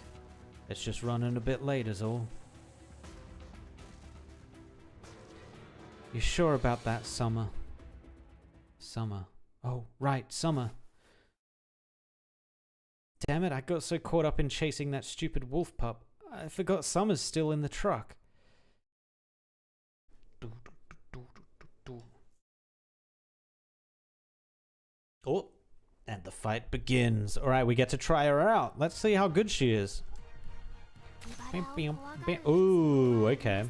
It's just running a bit late is all. You sure about that, Summer? Summer. Oh, right, Summer. Damn it, I got so caught up in chasing that stupid wolf pup. I forgot Summer's still in the truck. Oh, and the fight begins. All right, we get to try her out. Let's see how good she is. Ooh, okay.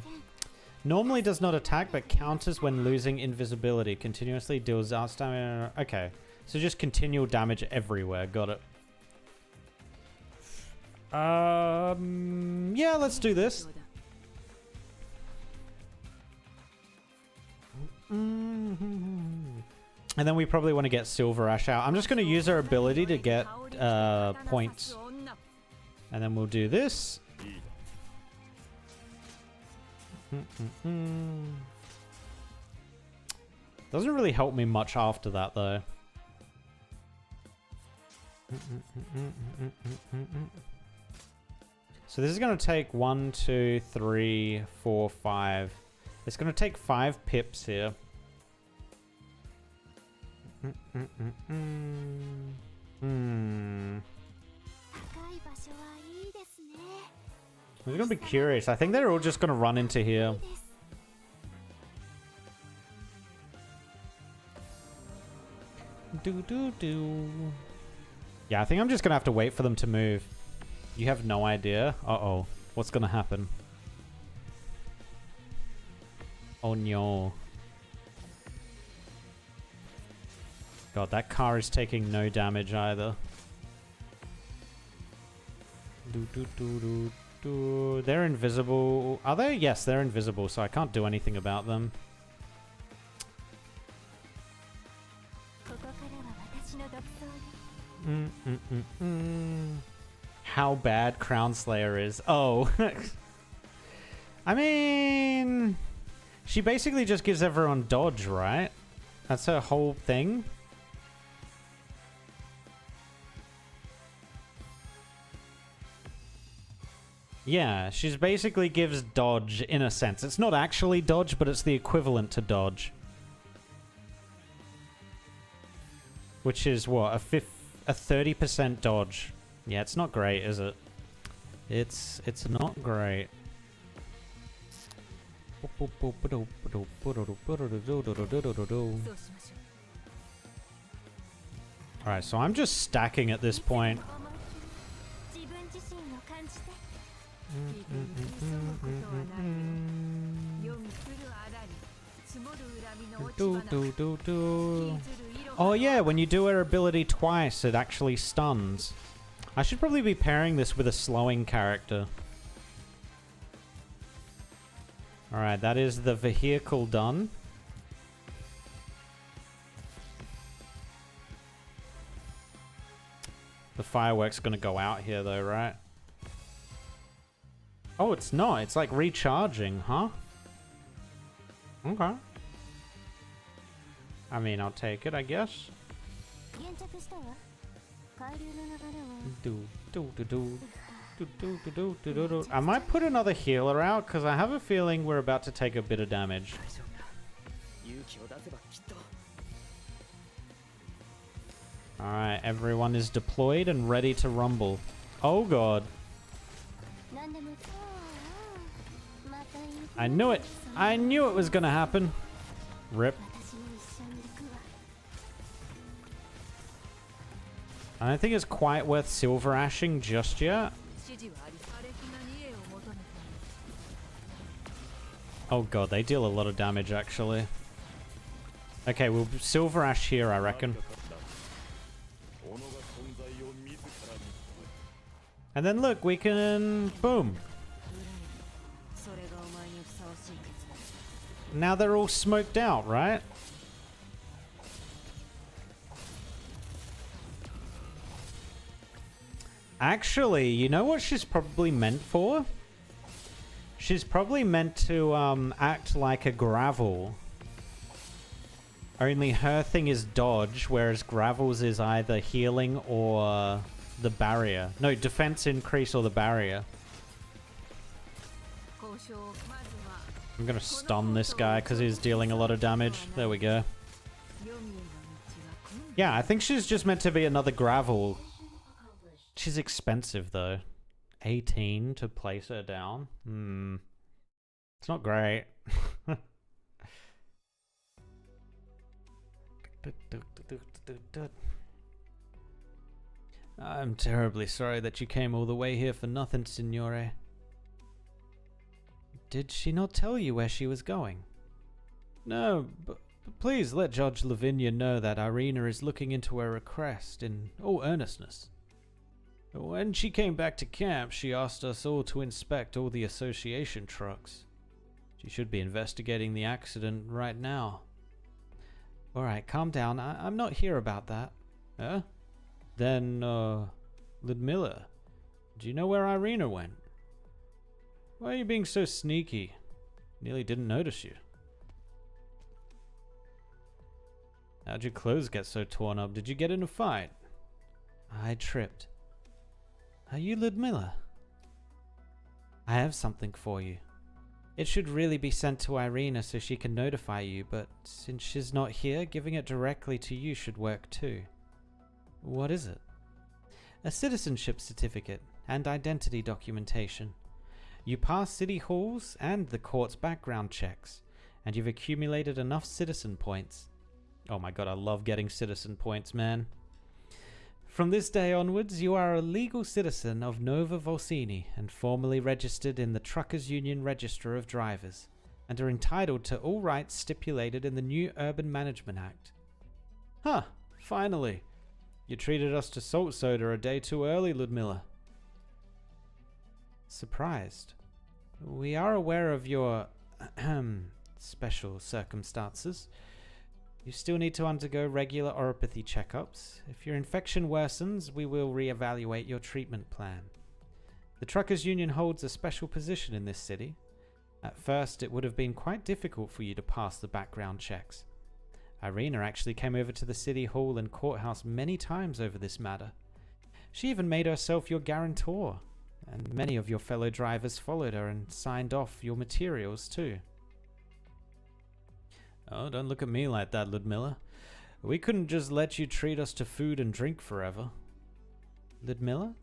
Normally does not attack, but counters when losing invisibility. Continuously deals out stamina. Okay, so just continual damage everywhere. Got it. Yeah, let's do this. And then we probably want to get Silver Ash out. I'm just going to use her ability to get points. And then we'll do this. Doesn't really help me much after that, though. So this is going to take 1, 2, 3, 4, 5. It's going to take 5 pips here. I'm going to be curious. I think they're all just going to run into here. Yeah, I think I'm just going to have to wait for them to move. You have no idea? Uh-oh. What's going to happen? Oh, no. God, that car is taking no damage either. They're invisible. Are they? Yes, they're invisible, so I can't do anything about them. How bad Crown Slayer is. Oh. I mean... She basically just gives everyone dodge, right? That's her whole thing. Yeah, she basically gives dodge in a sense. It's not actually dodge, but it's the equivalent to dodge. Which is what? A 30% dodge. Yeah, it's not great, is it? It's not great. Alright, so I'm just stacking at this point. Oh yeah, when you do her ability twice, it actually stuns. I should probably be pairing this with a slowing character. Alright, that is the vehicle done. The firework's gonna go out here though, right? Oh, it's not. It's like recharging, huh? Okay. I mean, I'll take it, I guess. I might put another healer out because I have a feeling we're about to take a bit of damage. Alright, everyone is deployed and ready to rumble. Oh god. I knew it! I knew it was gonna happen! Rip. I don't think it's quite worth silver ashing just yet. Oh god, they deal a lot of damage actually. Okay, we'll silver ash here, I reckon. And then look, we can... boom. Now they're all smoked out, right? Actually, you know what she's probably meant for? She's probably meant to act like a gravel. Only her thing is dodge, whereas Gravel's is either healing or the barrier. No, defense increase or the barrier. I'm gonna stun this guy because he's dealing a lot of damage. There we go. Yeah, I think she's just meant to be another gravel. She's expensive though. 18 to place her down. It's not great. I'm terribly sorry that you came all the way here for nothing, Signore. Did she not tell you where she was going? No, but please let Judge Lavinia know that Irina is looking into her request in all earnestness. When she came back to camp, she asked us all to inspect all the association trucks. She should be investigating the accident right now. Alright, calm down. I'm not here about that. Huh? Then, Ludmilla, do you know where Irina went? Why are you being so sneaky? Nearly didn't notice you. How'd your clothes get so torn up? Did you get in a fight? I tripped. Are you Ludmilla? I have something for you. It should really be sent to Irina so she can notify you, but since she's not here, giving it directly to you should work too. What is it? A citizenship certificate and identity documentation. You pass city halls and the court's background checks, and you've accumulated enough citizen points. Oh my god, I love getting citizen points, man. From this day onwards, you are a legal citizen of Nova Volsini and formally registered in the Truckers' Union Register of Drivers, and are entitled to all rights stipulated in the new Urban Management Act. Huh, finally. You treated us to salt soda a day too early, Ludmilla. Surprised. We are aware of your special circumstances. You still need to undergo regular oropathy checkups. If your infection worsens, we will reevaluate your treatment plan. The Truckers' Union holds a special position in this city. At first, it would have been quite difficult for you to pass the background checks. Irina actually came over to the city hall and courthouse many times over this matter. She even made herself your guarantor, and many of your fellow drivers followed her and signed off your materials too. Oh, don't look at me like that, Ludmilla. We couldn't just let you treat us to food and drink forever. Ludmilla?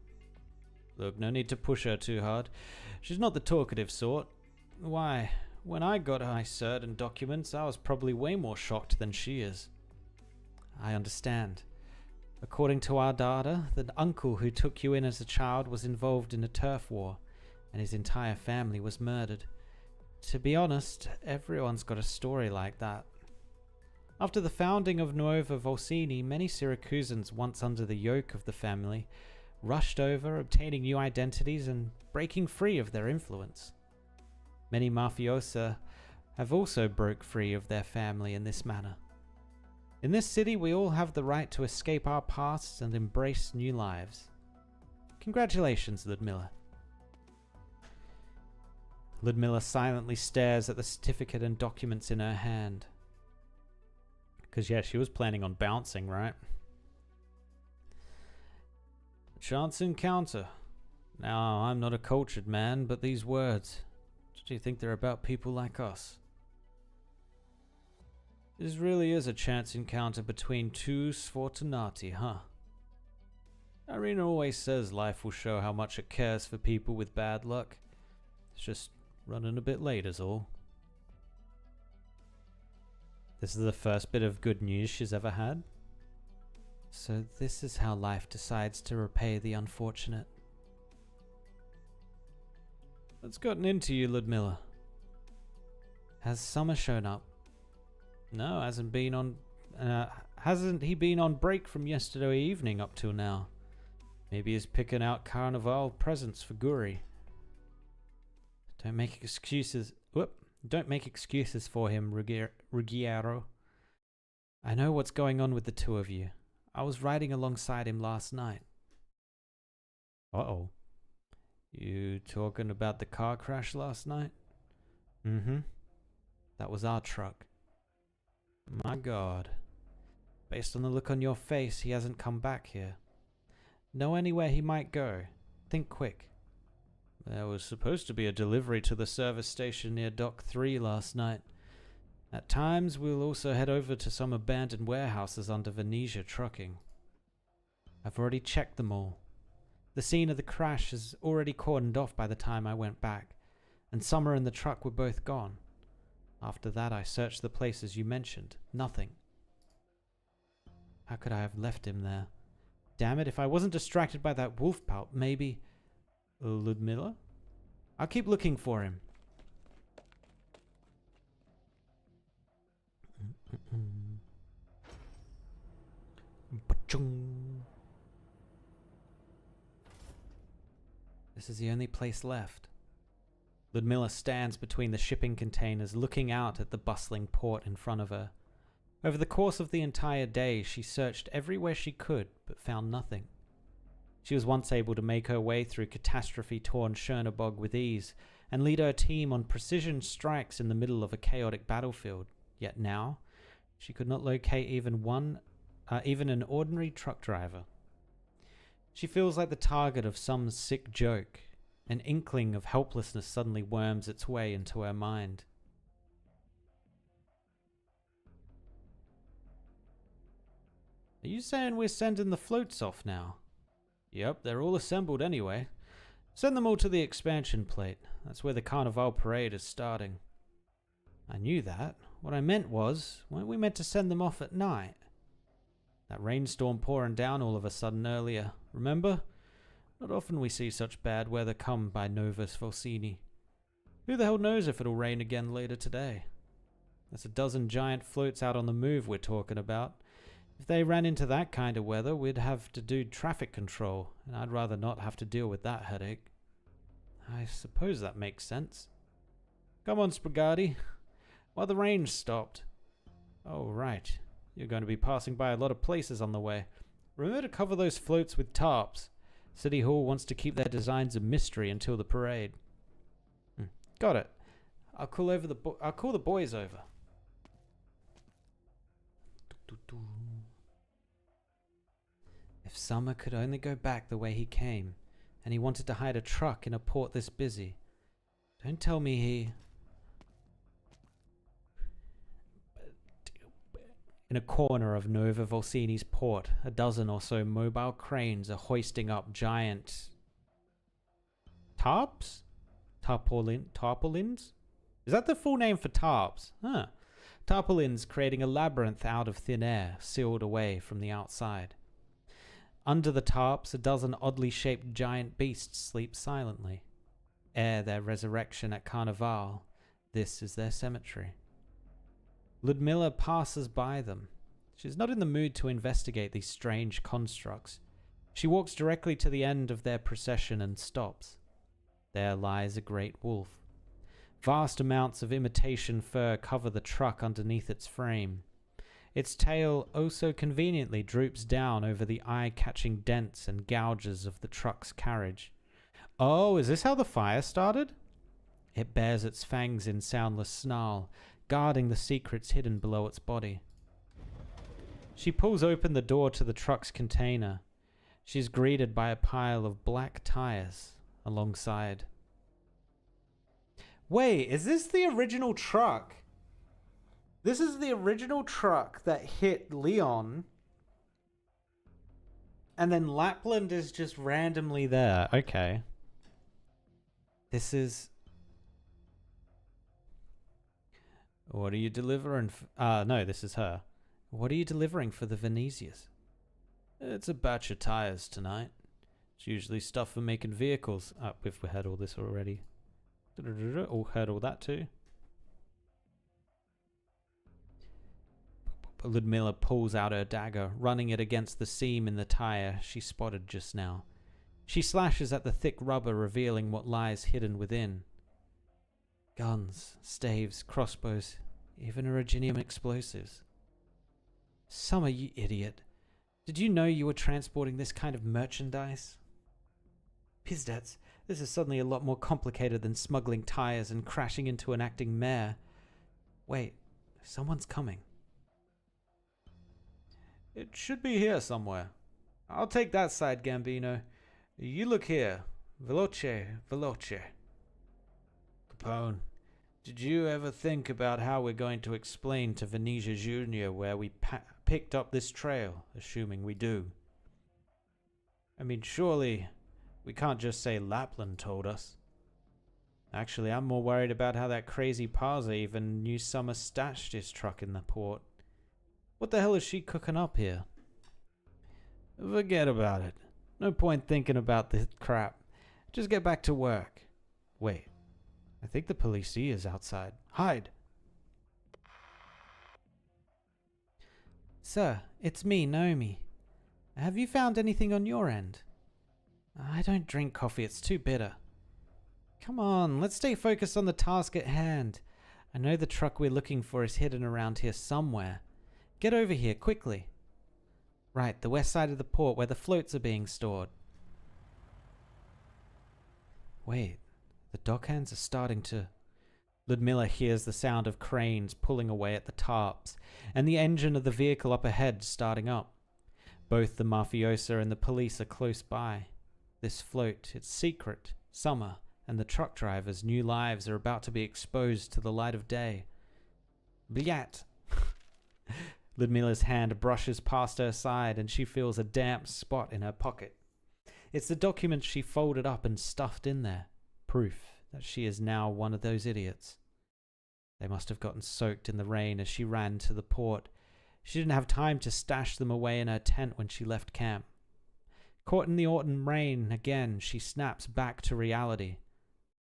Look, no need to push her too hard. She's not the talkative sort. Why, when I got my cert and documents, I was probably way more shocked than she is. I understand. According to our data, the uncle who took you in as a child was involved in a turf war, and his entire family was murdered. To be honest, everyone's got a story like that. After the founding of Nuova Volsini, many Syracusans once under the yoke of the family rushed over, obtaining new identities and breaking free of their influence. Many mafiosa have also broke free of their family in this manner. In this city, we all have the right to escape our pasts and embrace new lives. Congratulations, Ludmilla. Ludmilla silently stares at the certificate and documents in her hand. Because, yeah, she was planning on bouncing, right? Chance encounter. Now, I'm not a cultured man, but these words, do you think they're about people like us? This really is a chance encounter between two Sfortunati, huh? Irina always says life will show how much it cares for people with bad luck. It's just running a bit late is all. This is the first bit of good news she's ever had. So this is how life decides to repay the unfortunate. What's gotten into you, Ludmilla? Has Summer shown up? No, hasn't he been on break from yesterday evening up till now? Maybe he's picking out Carnival presents for Guri. Don't make excuses. Don't make excuses for him, Ruggiero. I know what's going on with the two of you. I was riding alongside him last night. Uh-oh. You talking about the car crash last night? Mm-hmm. That was our truck. My God. Based on the look on your face, he hasn't come back here. Know anywhere he might go? Think quick. There was supposed to be a delivery to the service station near Dock 3 last night. At times, we'll also head over to some abandoned warehouses under Venetia Trucking. I've already checked them all. The scene of the crash is already cordoned off by the time I went back, and Summer and the truck were both gone. After that, I searched the places you mentioned. Nothing. How could I have left him there? Damn it, if I wasn't distracted by that wolf pout, maybe... Ludmilla? I'll keep looking for him. This is the only place left. Ludmilla stands between the shipping containers, looking out at the bustling port in front of her. Over the course of the entire day, she searched everywhere she could, but found nothing. She was once able to make her way through catastrophe-torn Chernobog with ease, and lead her team on precision strikes in the middle of a chaotic battlefield. Yet now, she could not locate even an ordinary truck driver. She feels like the target of some sick joke. An inkling of helplessness suddenly worms its way into her mind. Are you saying we're sending the floats off now? Yep, they're all assembled anyway. Send them all to the expansion plate. That's where the Carnival parade is starting. I knew that. What I meant was, weren't we meant to send them off at night? That rainstorm pouring down all of a sudden earlier, remember? Not often we see such bad weather come by Novus Volsini. Who the hell knows if it'll rain again later today? That's a dozen giant floats out on the move we're talking about. If they ran into that kind of weather, we'd have to do traffic control, and I'd rather not have to deal with that headache. I suppose that makes sense. Come on, Sprigati. While the rain's stopped. Oh, right. You're going to be passing by a lot of places on the way. Remember to cover those floats with tarps. City Hall wants to keep their designs a mystery until the parade. Got it. I'll call the boys over. If Summer could only go back the way he came, and he wanted to hide a truck in a port this busy. Don't tell me he... In a corner of Nova Volsini's port, a dozen or so mobile cranes are hoisting up giant... tarps? Tarpaulins? Is that the full name for tarps? Huh. Tarpaulins creating a labyrinth out of thin air, sealed away from the outside. Under the tarps, a dozen oddly shaped giant beasts sleep silently. Ere their resurrection at Carnival, this is their cemetery. Ludmilla passes by them. She's not in the mood to investigate these strange constructs. She walks directly to the end of their procession and stops. There lies a great wolf. Vast amounts of imitation fur cover the truck underneath its frame. Its tail oh so conveniently droops down over the eye-catching dents and gouges of the truck's carriage. Oh, is this how the fire started? It bares its fangs in soundless snarl, guarding the secrets hidden below its body. She pulls open the door to the truck's container. She's greeted by a pile of black tires alongside. Wait, is this the original truck? This is the original truck that hit Leon. And then Lapland is just randomly there. Okay. This is... What are you delivering? No, this is her. What are you delivering for the Venetias? It's a batch of tires tonight. It's usually stuff for making vehicles. We've heard all this already. Oh, heard all that too. Ludmilla pulls out her dagger, running it against the seam in the tire she spotted just now. She slashes at the thick rubber, revealing what lies hidden within. Guns, staves, crossbows, even originium explosives. Summer, you idiot. Did you know you were transporting this kind of merchandise? Pizdats, this is suddenly a lot more complicated than smuggling tires and crashing into an acting mare. Wait, someone's coming. It should be here somewhere. I'll take that side, Gambino. You look here. veloce, veloce. Capone, did you ever think about how we're going to explain to Venetia Jr. where we picked up this trail, assuming we do? I mean, surely we can't just say Lapland told us. Actually, I'm more worried about how that crazy parser even knew Summer stashed his truck in the port. What the hell is she cooking up here? Forget about it. No point thinking about this crap. Just get back to work. Wait, I think the police is outside. Hide! Sir, it's me, Naomi. Have you found anything on your end? I don't drink coffee, it's too bitter. Come on, let's stay focused on the task at hand. I know the truck we're looking for is hidden around here somewhere. Get over here, quickly. Right, the west side of the port where the floats are being stored. Wait, the dockhands are starting to... Ludmilla hears the sound of cranes pulling away at the tarps, and the engine of the vehicle up ahead starting up. Both the mafiosa and the police are close by. This float, its secret, Summer, and the truck driver's new lives are about to be exposed to the light of day. Blyat! Ludmilla's hand brushes past her side and she feels a damp spot in her pocket. It's the document she folded up and stuffed in there. Proof that she is now one of those idiots. They must have gotten soaked in the rain as she ran to the port. She didn't have time to stash them away in her tent when she left camp. Caught in the autumn rain again, she snaps back to reality.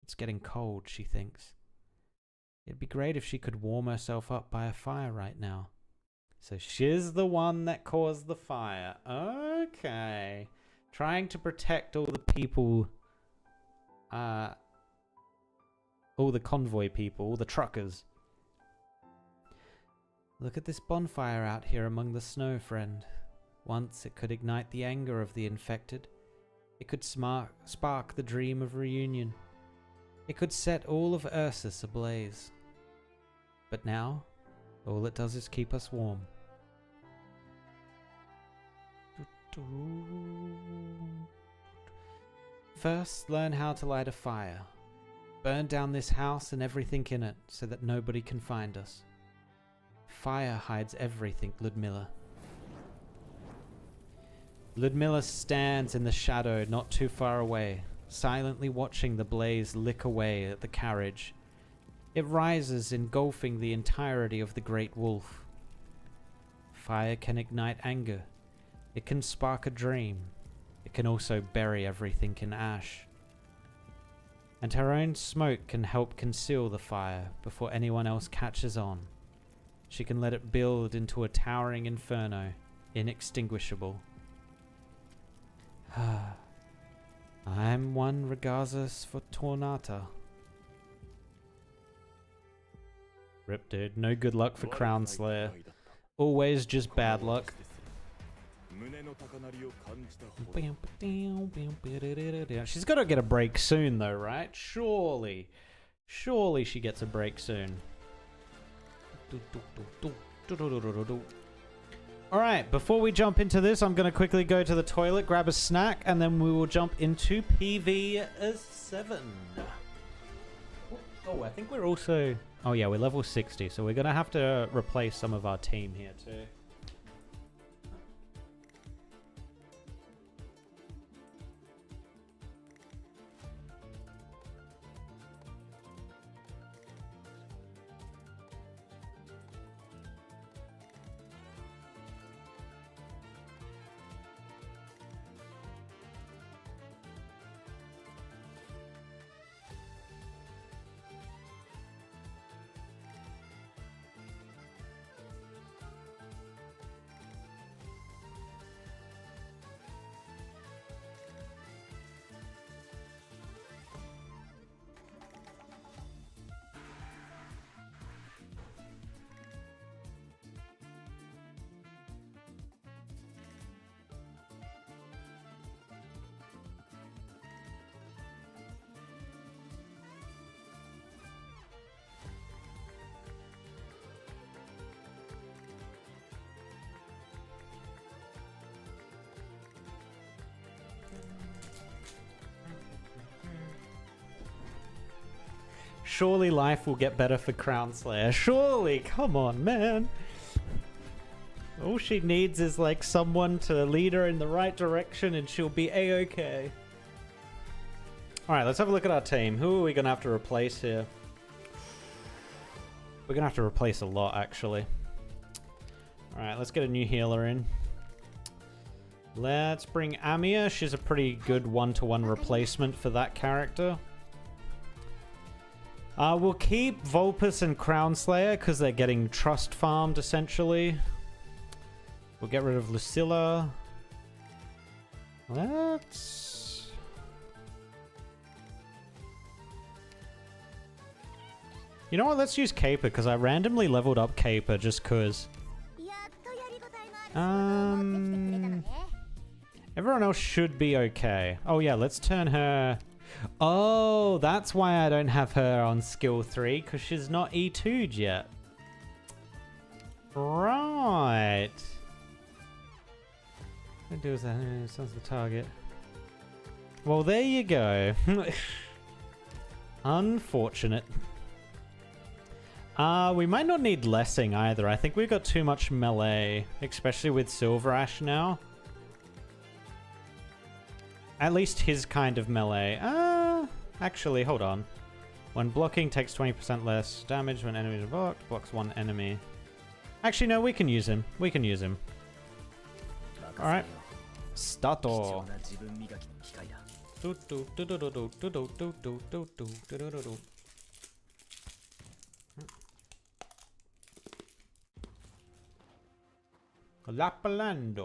It's getting cold, she thinks. It'd be great if she could warm herself up by a fire right now. So she's the one that caused the fire. Okay. Trying to protect all the people, all the convoy people, all the truckers. Look at this bonfire out here among the snow, friend. Once it could ignite the anger of the infected. It could spark the dream of reunion. It could set all of Ursus ablaze. But now, all it does is keep us warm. First, learn how to light a fire. Burn down this house and everything in it so that nobody can find us. Fire hides everything, Ludmilla. Ludmilla stands in the shadow not too far away, silently watching the blaze lick away at the carriage. It rises, engulfing the entirety of the great wolf. Fire can ignite anger. It can spark a dream. It can also bury everything in ash. And her own smoke can help conceal the fire before anyone else catches on. She can let it build into a towering inferno, inextinguishable. I'm one regardless for Tornata. Rip, dude. No good luck for Crown Slayer. Always just bad luck. She's got to get a break soon, though, right? Surely. Surely she gets a break soon. Alright, before we jump into this, I'm going to quickly go to the toilet, grab a snack, and then we will jump into PV7. Oh, I think we're also... Oh yeah, we're level 60, so we're going to have to replace some of our team here too. surely life will get better for Crown Slayer. Surely, come on, man. All she needs is like someone to lead her in the right direction and she'll be a-okay. Alright, let's have a look at our team. Who are we going to have to replace here? We're going to have to replace a lot, actually. Alright, let's get a new healer in. Let's bring Amia. She's a pretty good one-to-one replacement for that character. We'll keep Vulpus and Crown Slayer because they're getting trust farmed, essentially. We'll get rid of Lucilla. Let's... You know what? Let's use Caper because I randomly leveled up Caper just because. Everyone else should be okay. Oh yeah, let's turn her... Oh, that's why I don't have her on skill 3 because she's not E2'd yet. Right. What do is that? Sounds the target. Well, there you go. Unfortunate. We might not need Lessing either. I think we've got too much melee, especially with Silver Ash now. At least his kind of melee. Actually, hold on. When blocking, takes 20% less damage when enemies are blocked. Blocks one enemy. Actually, no, we can use him. We can use him. Alright. Stato. Lapland.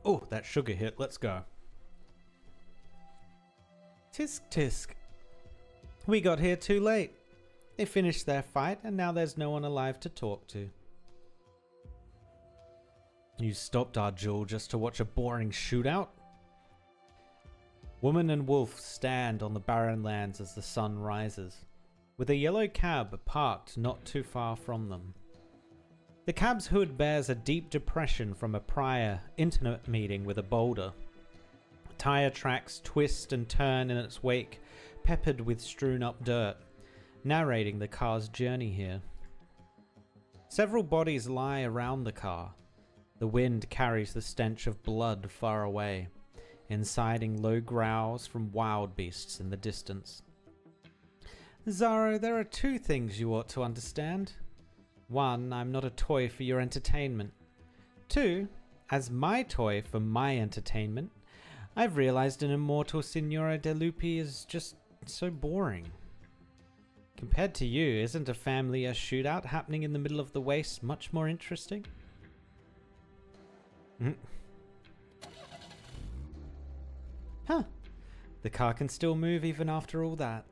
Oh, that sugar hit. Let's go. Tisk tisk. We got here too late. They finished their fight and now there's no one alive to talk to. You stopped our duel just to watch a boring shootout? Woman and wolf stand on the barren lands as the sun rises, with a yellow cab parked not too far from them. The cab's hood bears a deep depression from a prior internet meeting with a boulder. Tire tracks twist and turn in its wake, peppered with strewn up dirt, narrating the car's journey here. Several bodies lie around the car. The wind carries the stench of blood far away, inciting low growls from wild beasts in the distance. Zaro, there are two things you ought to understand. One, I'm not a toy for your entertainment. Two, as my toy for my entertainment, I've realized an immortal Signora De Lupi is just so boring. Compared to you, isn't a family shootout happening in the middle of the waste much more interesting? Huh. The car can still move even after all that.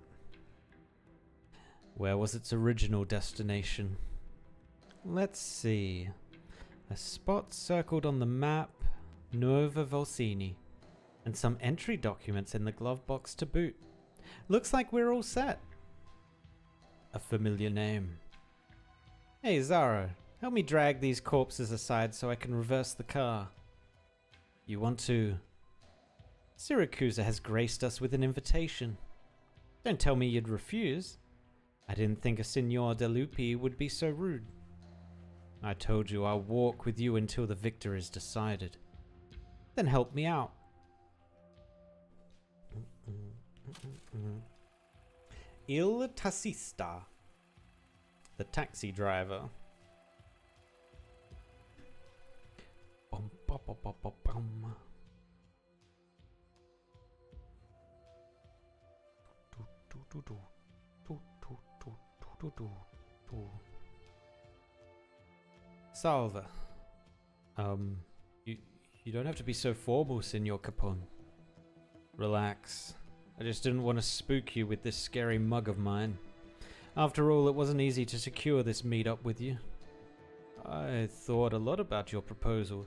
Where was its original destination? Let's see. A spot circled on the map, Nuova Volsini, and some entry documents in the glove box to boot. Looks like we're all set. A familiar name. Hey Zaro, help me drag these corpses aside so I can reverse the car. You want to... Siracusa has graced us with an invitation. Don't tell me you'd refuse. I didn't think a Signor De Lupi would be so rude. I told you I'll walk with you until the victor is decided. Then help me out. Il tassista. The taxi driver. Bum, bum, bum, bum, bum, bum. Salve. You don't have to be so formal, Signor Capone. Relax. I just didn't want to spook you with this scary mug of mine. After all, it wasn't easy to secure this meet-up with you. I thought a lot about your proposal.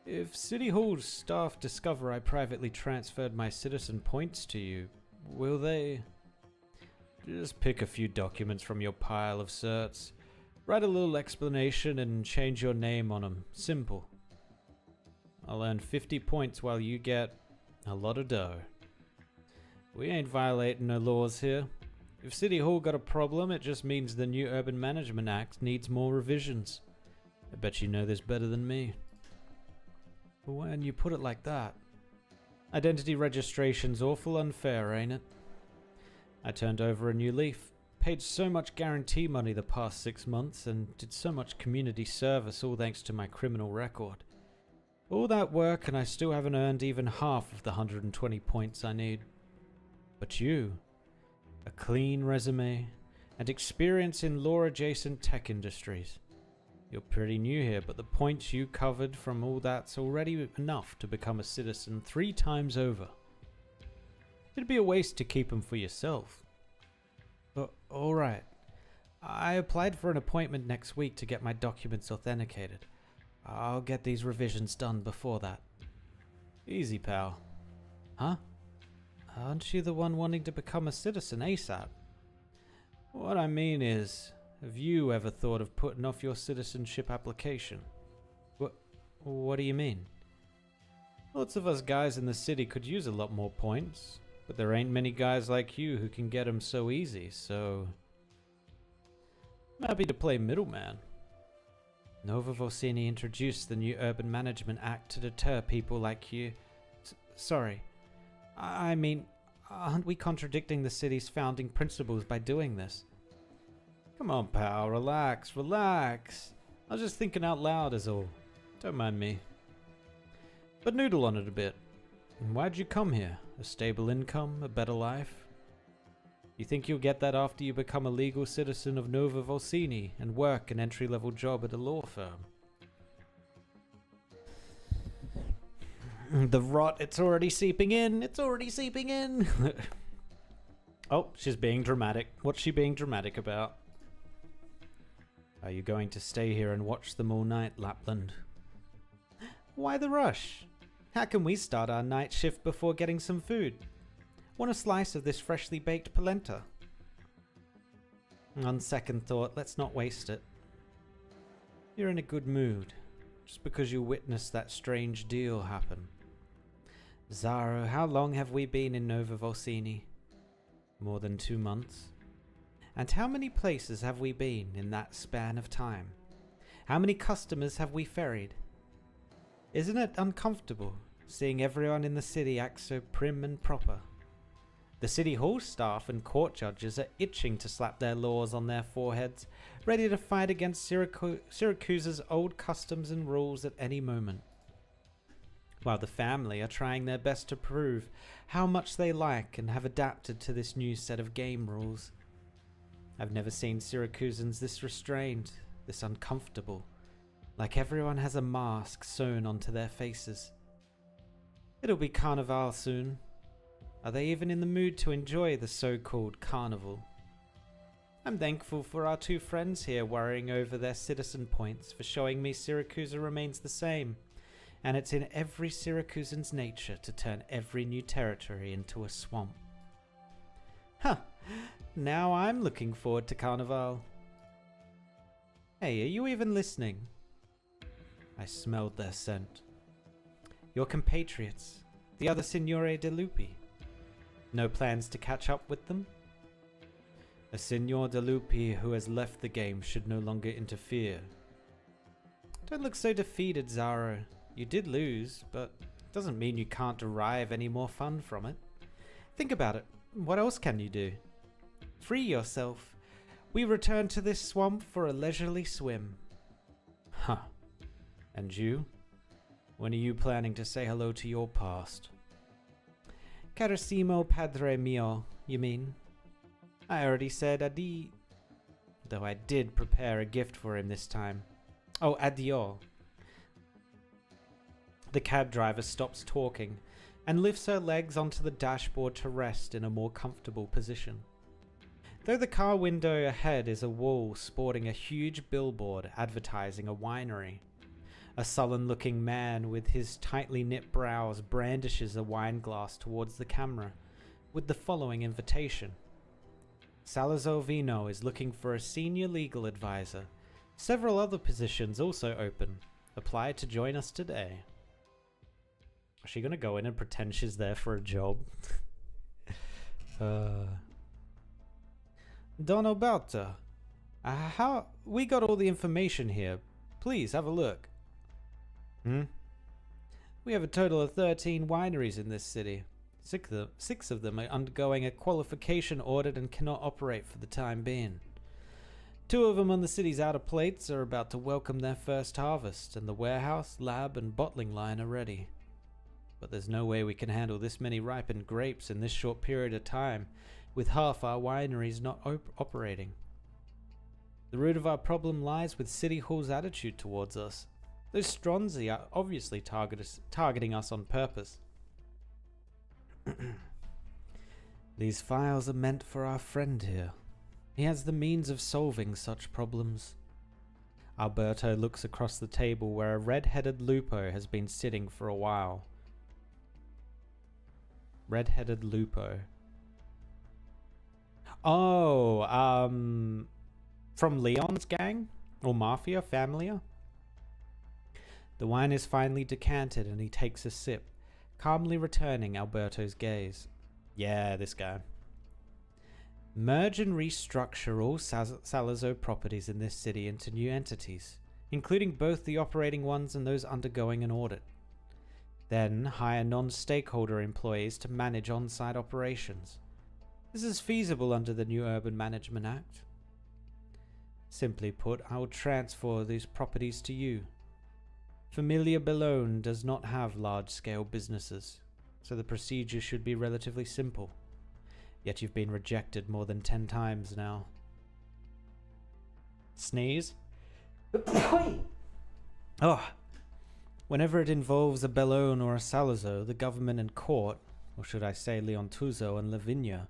If City Hall's staff discover I privately transferred my citizen points to you, will they... Just pick a few documents from your pile of certs, write a little explanation and change your name on them. Simple. I'll earn 50 points while you get a lot of dough. We ain't violating no laws here. If City Hall got a problem, it just means the new Urban Management Act needs more revisions. I bet you know this better than me. But when you put it like that, identity registration's awful unfair, ain't it? I turned over a new leaf, paid so much guarantee money the past 6 months, and did so much community service all thanks to my criminal record. All that work and I still haven't earned even half of the 120 points I need. But you, a clean resume, and experience in law-adjacent tech industries. You're pretty new here, but the points you covered from all that's already enough to become a citizen 3 times over. It'd be a waste to keep them for yourself. But alright, I applied for an appointment next week to get my documents authenticated. I'll get these revisions done before that. Easy, pal. Huh? Aren't you the one wanting to become a citizen ASAP? What I mean is, have you ever thought of putting off your citizenship application? What do you mean? Lots of us guys in the city could use a lot more points, but there ain't many guys like you who can get them so easy, so... I'm happy to play middleman. Nova Volsini introduced the new Urban Management Act to deter people like you. Sorry. I mean, aren't we contradicting the city's founding principles by doing this? Come on, pal, relax. I was just thinking out loud is all. Don't mind me. But noodle on it a bit. Why'd you come here? A stable income? A better life? You think you'll get that after you become a legal citizen of Nova Volsini and work an entry-level job at a law firm? The rot, it's already seeping in. Oh, she's being dramatic. What's she being dramatic about? Are you going to stay here and watch them all night, Lapland? Why the rush? How can we start our night shift before getting some food? Want a slice of this freshly baked polenta? On second thought, let's not waste it. You're in a good mood, just because you witnessed that strange deal happen. Zaro, how long have we been in Nova Volsini? More than 2 months. And how many places have we been in that span of time? How many customers have we ferried? Isn't it uncomfortable seeing everyone in the city act so prim and proper? The city hall staff and court judges are itching to slap their laws on their foreheads, ready to fight against Syracuse's old customs and rules at any moment. While the family are trying their best to prove how much they like and have adapted to this new set of game rules. I've never seen Syracusans this restrained, this uncomfortable, like everyone has a mask sewn onto their faces. It'll be Carnival soon. Are they even in the mood to enjoy the so-called carnival? I'm thankful for our 2 friends here worrying over their citizen points for showing me Syracuse remains the same, and it's in every Syracusan's nature to turn every new territory into a swamp. Huh, now I'm looking forward to Carnival. Hey, are you even listening? I smelled their scent. Your compatriots, the other Signore De Lupi. No plans to catch up with them? A Signor De Lupi who has left the game should no longer interfere. Don't look so defeated, Zaro. You did lose, but it doesn't mean you can't derive any more fun from it. Think about it. What else can you do? Free yourself. We return to this swamp for a leisurely swim. Huh. And you? When are you planning to say hello to your past? Carissimo padre mio, you mean? I already said adi. Though I did prepare a gift for him this time. Oh, addio. The cab driver stops talking and lifts her legs onto the dashboard to rest in a more comfortable position. Though the car window ahead is a wall sporting a huge billboard advertising a winery. A sullen-looking man with his tightly knit brows brandishes a wine glass towards the camera with the following invitation. Salazar Vino is looking for a senior legal advisor. Several other positions also open. Apply to join us today. Is she gonna go in and pretend she's there for a job? Don Alberto, how we got all the information here. Please have a look. We have a total of 13 wineries in this city. Six of them are undergoing a qualification audit and cannot operate for the time being. 2 of them on the city's outer plates are about to welcome their first harvest, and the warehouse, lab, and bottling line are ready. But there's no way we can handle this many ripened grapes in this short period of time, with half our wineries not operating. The root of our problem lies with City Hall's attitude towards us. Those Stronzi are obviously targeting us on purpose. These files are meant for our friend here. He has the means of solving such problems. Alberto looks across the table where a red-headed Lupo has been sitting for a while. Red-headed Lupo. Oh, from Leon's gang? Or Mafia, Familia? The wine is finally decanted and he takes a sip, calmly returning Alberto's gaze. Yeah, this guy. Merge and restructure all Salazzo properties in this city into new entities, including both the operating ones and those undergoing an audit. Then hire non-stakeholder employees to manage on-site operations. This is feasible under the new Urban Management Act. Simply put, I will transfer these properties to you. Familia Bellone does not have large-scale businesses, so the procedure should be relatively simple. Yet you've been rejected more than 10 times now. Sneeze? Oh. Whenever it involves a Bellone or a Salazzo, the government and court, or should I say Leontuzo and Lavinia,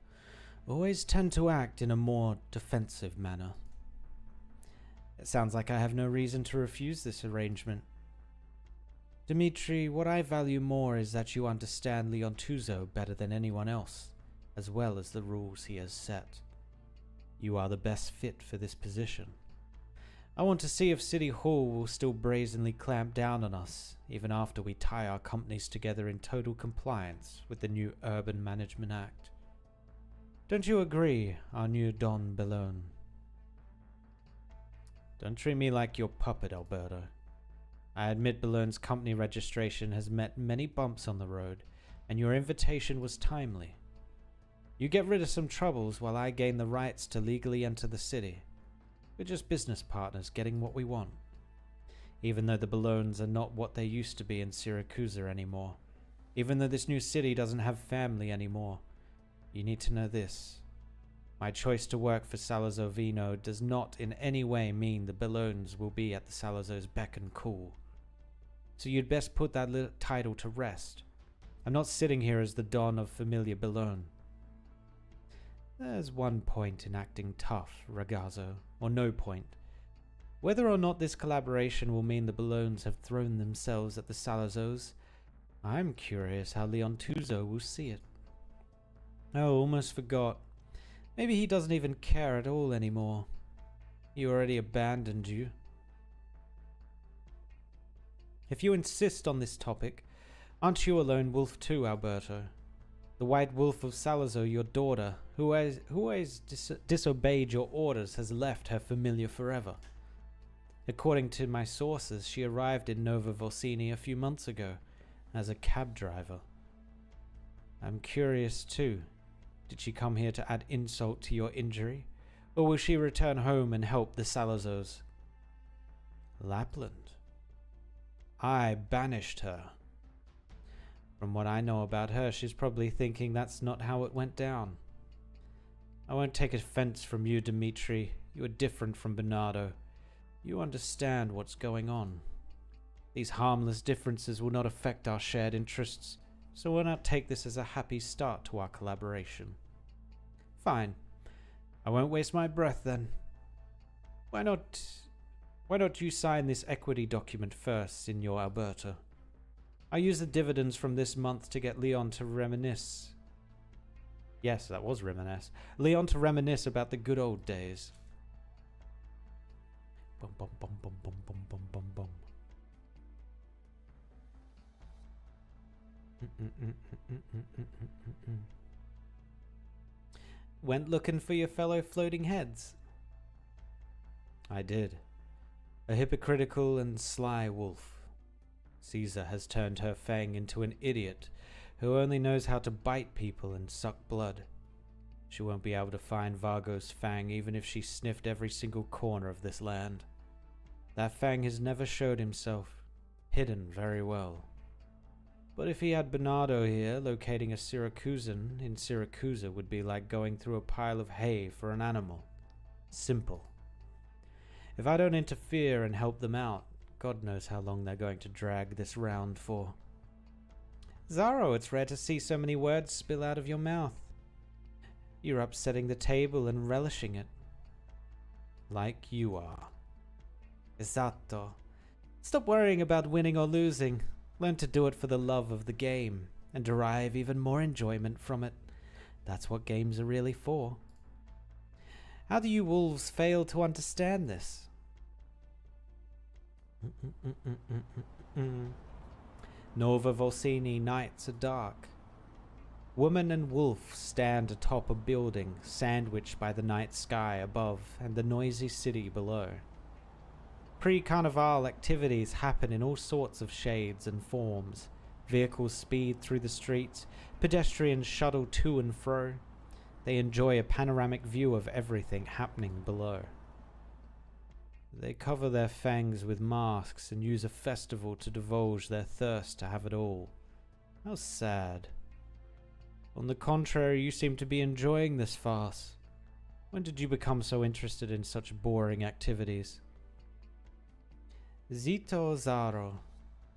always tend to act in a more defensive manner. It sounds like I have no reason to refuse this arrangement. Dimitri, what I value more is that you understand Leontuzo better than anyone else, as well as the rules he has set. You are the best fit for this position. I want to see if City Hall will still brazenly clamp down on us, even after we tie our companies together in total compliance with the new Urban Management Act. Don't you agree, our new Don Bellone? Don't treat me like your puppet, Alberto. I admit Bellone's company registration has met many bumps on the road, and your invitation was timely. You get rid of some troubles while I gain the rights to legally enter the city. We're just business partners getting what we want. Even though the Bellones are not what they used to be in Syracuse anymore. Even though this new city doesn't have family anymore. You need to know this. My choice to work for Salazzo Vino does not in any way mean the Bellones will be at the Salazzo's beck and call. So you'd best put that little title to rest. I'm not sitting here as the Don of Familia Bellone. There's one point in acting tough, ragazzo, or no point. Whether or not this collaboration will mean the Bellones have thrown themselves at the Salazzos, I'm curious how Leontuzo will see it. Oh, almost forgot. Maybe he doesn't even care at all anymore. He already abandoned you. If you insist on this topic, aren't you a lone wolf too, Alberto? The white wolf of Salazzo, your daughter, who has disobeyed your orders, has left her familia forever. According to my sources, she arrived in Nova Volsini a few months ago as a cab driver. I'm curious too. Did she come here to add insult to your injury? Or will she return home and help the Salazzos? Lapland. I banished her. From what I know about her, she's probably thinking that's not how it went down. I won't take offense from you, Dimitri. You are different from Bernardo. You understand what's going on. These harmless differences will not affect our shared interests, so why not take this as a happy start to our collaboration? Fine. I won't waste my breath then. Why not you sign this equity document first, Signor Alberto? I'll use the dividends from this month to get Leon to reminisce. Yes, that was reminisce. Leon to reminisce about the good old days. Bum bum bum bum bum bum bum bum bum. Went looking for your fellow floating heads? I did. A hypocritical and sly wolf. Caesar has turned her fang into an idiot who only knows how to bite people and suck blood. She won't be able to find Vargo's fang even if she sniffed every single corner of this land. That fang has never showed himself, hidden very well. But if he had Bernardo here, locating a Syracusan in Syracusa would be like going through a pile of hay for an animal. Simple. If I don't interfere and help them out, God knows how long they're going to drag this round for. Zaro, it's rare to see so many words spill out of your mouth. You're upsetting the table and relishing it. Like you are. Esatto. Stop worrying about winning or losing. Learn to do it for the love of the game, and derive even more enjoyment from it. That's what games are really for. How do you wolves fail to understand this? Nova Volsini nights are dark. Woman and wolf stand atop a building, sandwiched by the night sky above and the noisy city below. Pre-carnival activities happen in all sorts of shades and forms. Vehicles speed through the streets, pedestrians shuttle to and fro. They enjoy a panoramic view of everything happening below. They cover their fangs with masks and use a festival to divulge their thirst to have it all. How sad. On the contrary, you seem to be enjoying this farce. When did you become so interested in such boring activities? Zito Zaro,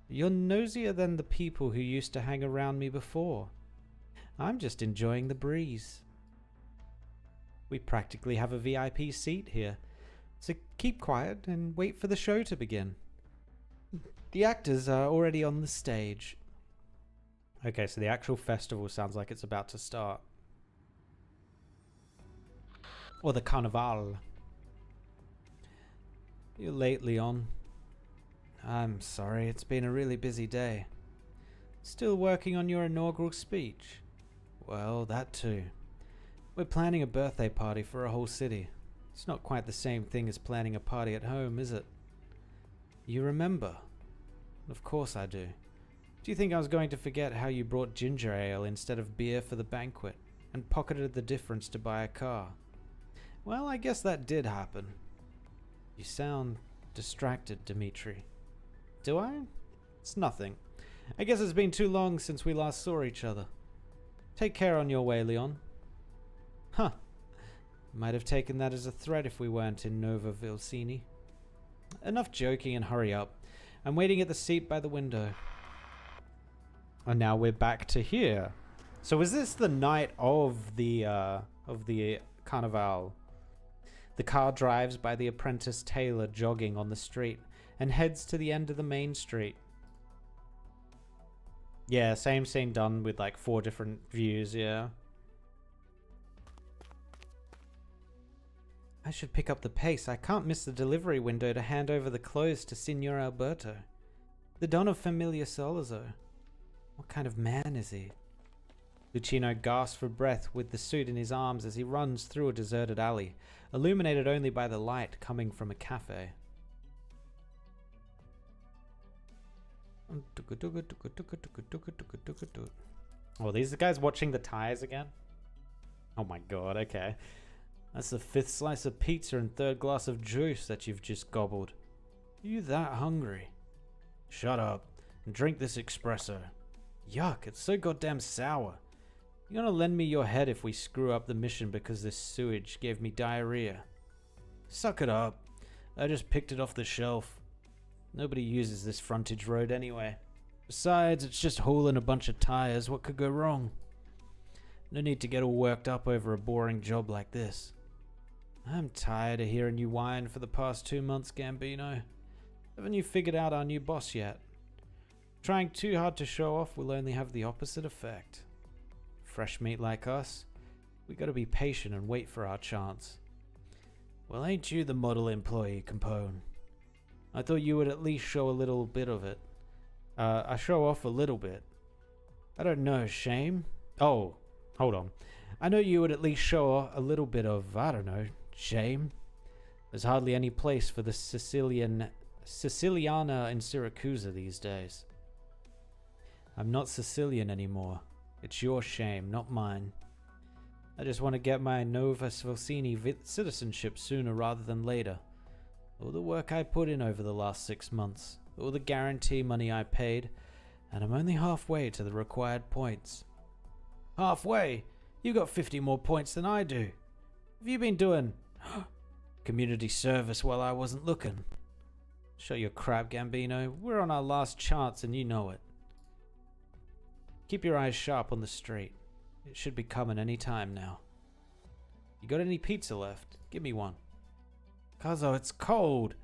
you're nosier than the people who used to hang around me before. I'm just enjoying the breeze. We practically have a VIP seat here, so keep quiet and wait for the show to begin. The actors are already on the stage. Okay, so the actual festival sounds like it's about to start. Or the carnival. You're late, Leon. I'm sorry, it's been a really busy day. Still working on your inaugural speech? Well, that too. We're planning a birthday party for a whole city. It's not quite the same thing as planning a party at home, is it? You remember? Of course I do. Do you think I was going to forget how you brought ginger ale instead of beer for the banquet, and pocketed the difference to buy a car? Well, I guess that did happen. You sound distracted, Dimitri. Do I? It's nothing. I guess it's been too long since we last saw each other. Take care on your way, Leon. Huh. Might have taken that as a threat if we weren't in Nova Vilcini. Enough joking and hurry up. I'm waiting at the seat by the window. And now we're back to here. So is this the night of the carnival? The car drives by the apprentice tailor jogging on the street and heads to the end of the main street. Yeah, same scene done with like 4 different views, yeah. I should pick up the pace. I can't miss the delivery window to hand over the clothes to Signor Alberto, the Don of Familia Salazar. What kind of man is he? Lucino gasps for breath with the suit in his arms as he runs through a deserted alley, illuminated only by the light coming from a cafe. Oh, these are the guys watching the tires again? Oh my god, okay. That's the 5th slice of pizza and 3rd glass of juice that you've just gobbled. Are you that hungry? Shut up and drink this espresso. Yuck, it's so goddamn sour. You're gonna lend me your head if we screw up the mission because this sewage gave me diarrhea. Suck it up. I just picked it off the shelf. Nobody uses this frontage road anyway. Besides, it's just hauling a bunch of tires. What could go wrong? No need to get all worked up over a boring job like this. I'm tired of hearing you whine for the past 2 months, Gambino. Haven't you figured out our new boss yet? Trying too hard to show off will only have the opposite effect. Fresh meat like us, we gotta be patient and wait for our chance. Well, ain't you the model employee, Capone? I thought you would at least show a little bit of it. I show off a little bit. I don't know, Shame. Oh, hold on. I know you would at least show a little bit of, I don't know, shame. There's hardly any place for the Siciliana in Syracuse these days. I'm not Sicilian anymore. It's your shame, not mine. I just want to get my Nova Sfalcini citizenship sooner rather than later. All the work I put in over the last 6 months, all the guarantee money I paid, and I'm only halfway to the required points. Halfway? You got 50 more points than I do. Have you been doing community service while I wasn't looking? Shut your crap, Gambino. We're on our last chance and you know it. Keep your eyes sharp on the street. It should be coming any time now. You got any pizza left? Give me one. Kazo, it's cold.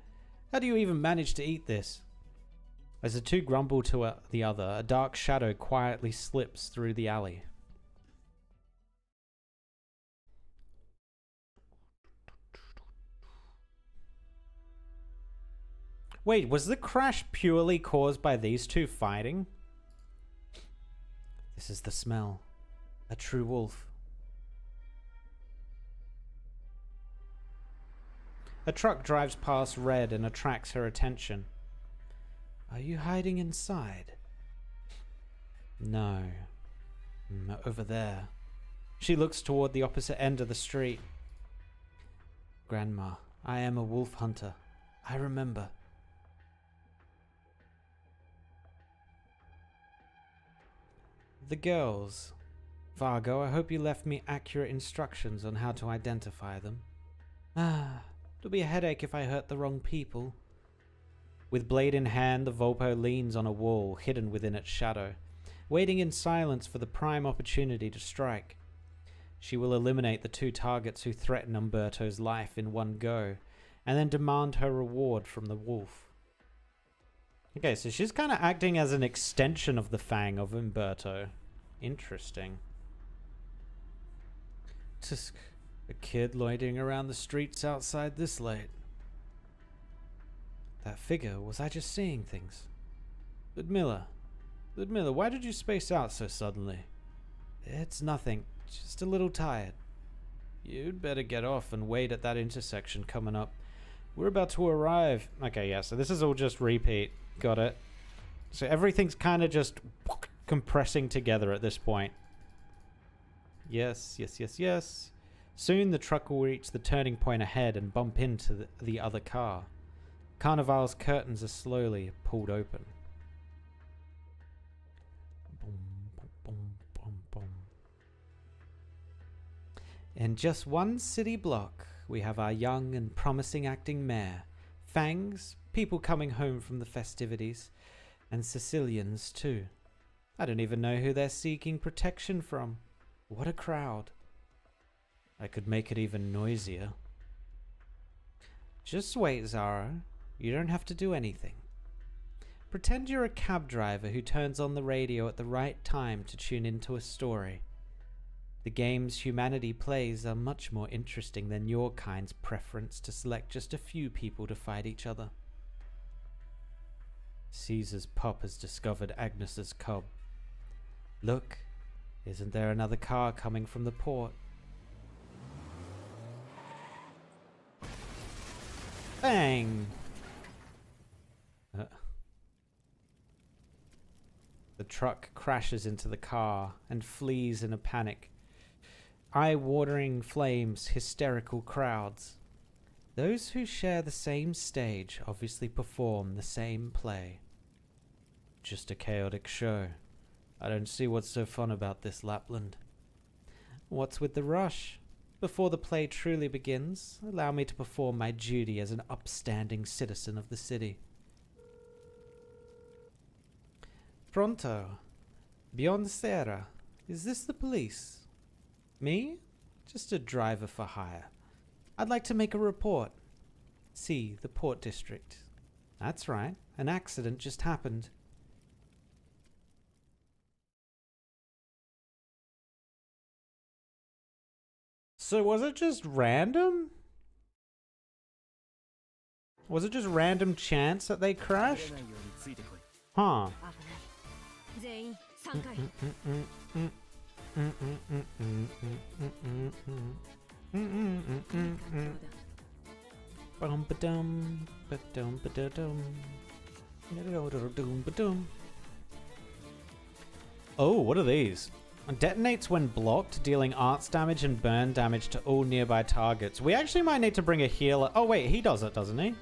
How do you even manage to eat this? As the two grumble to the other, a dark shadow quietly slips through the alley. Wait, was the crash purely caused by these two fighting? This is the smell. A true wolf. A truck drives past Red and attracts her attention. Are you hiding inside? No. Over there. She looks toward the opposite end of the street. Grandma, I am a wolf hunter. I remember. The girls. Vargo, I hope you left me accurate instructions on how to identify them. It'll be a headache if I hurt the wrong people. With blade in hand, the Volpo leans on a wall, hidden within its shadow, waiting in silence for the prime opportunity to strike. She will eliminate the two targets who threaten Umberto's life in one go, and then demand her reward from the wolf. Okay, so she's kind of acting as an extension of the fang of Umberto. Interesting. Tisk, a kid loitering around the streets outside this late. That figure, was I just seeing things? Ludmilla, why did you space out so suddenly? It's nothing, just a little tired. You'd better get off and wait at that intersection coming up. We're about to arrive. Okay, yeah, so this is all just repeat. Got it. So everything's kind of just compressing together at this point. Yes. Soon the truck will reach the turning point ahead and bump into the other car. Carnival's curtains are slowly pulled open. In just one city block, we have our young and promising acting mayor, Fangs, people coming home from the festivities, and Sicilians too. I don't even know who they're seeking protection from. What a crowd. I could make it even noisier. Just wait, Zara. You don't have to do anything. Pretend you're a cab driver who turns on the radio at the right time to tune into a story. The games humanity plays are much more interesting than your kind's preference to select just a few people to fight each other. Caesar's pup has discovered Agnes's cub. Look, isn't there another car coming from the port? Bang! The truck crashes into the car and flees in a panic. Eye-watering flames, hysterical crowds. Those who share the same stage obviously perform the same play. Just a chaotic show. I don't see what's so fun about this, Lapland. What's with the rush? Before the play truly begins, allow me to perform my duty as an upstanding citizen of the city. Pronto. Buonasera. Is this the police? Me? Just a driver for hire. I'd like to make a report. See, the Port District. That's right. An accident just happened. So was it just random? Was it just random chance that they crashed? Huh. Oh, what are these? Detonates when blocked, dealing arts damage and burn damage to all nearby targets. We actually might need to bring a healer. Oh, wait, he does it, doesn't he?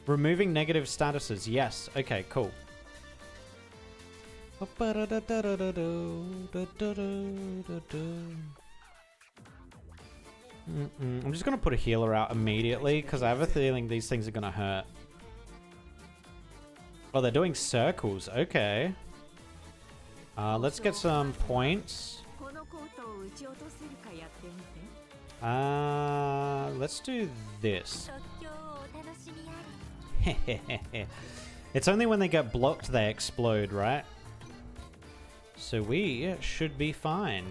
Removing negative statuses. Yes. Okay, cool. I'm just going to put a healer out immediately because I have a feeling these things are going to hurt. Oh, they're doing circles. Okay. Let's get some points. Let's do this. It's only when they get blocked they explode, right? So we should be fine.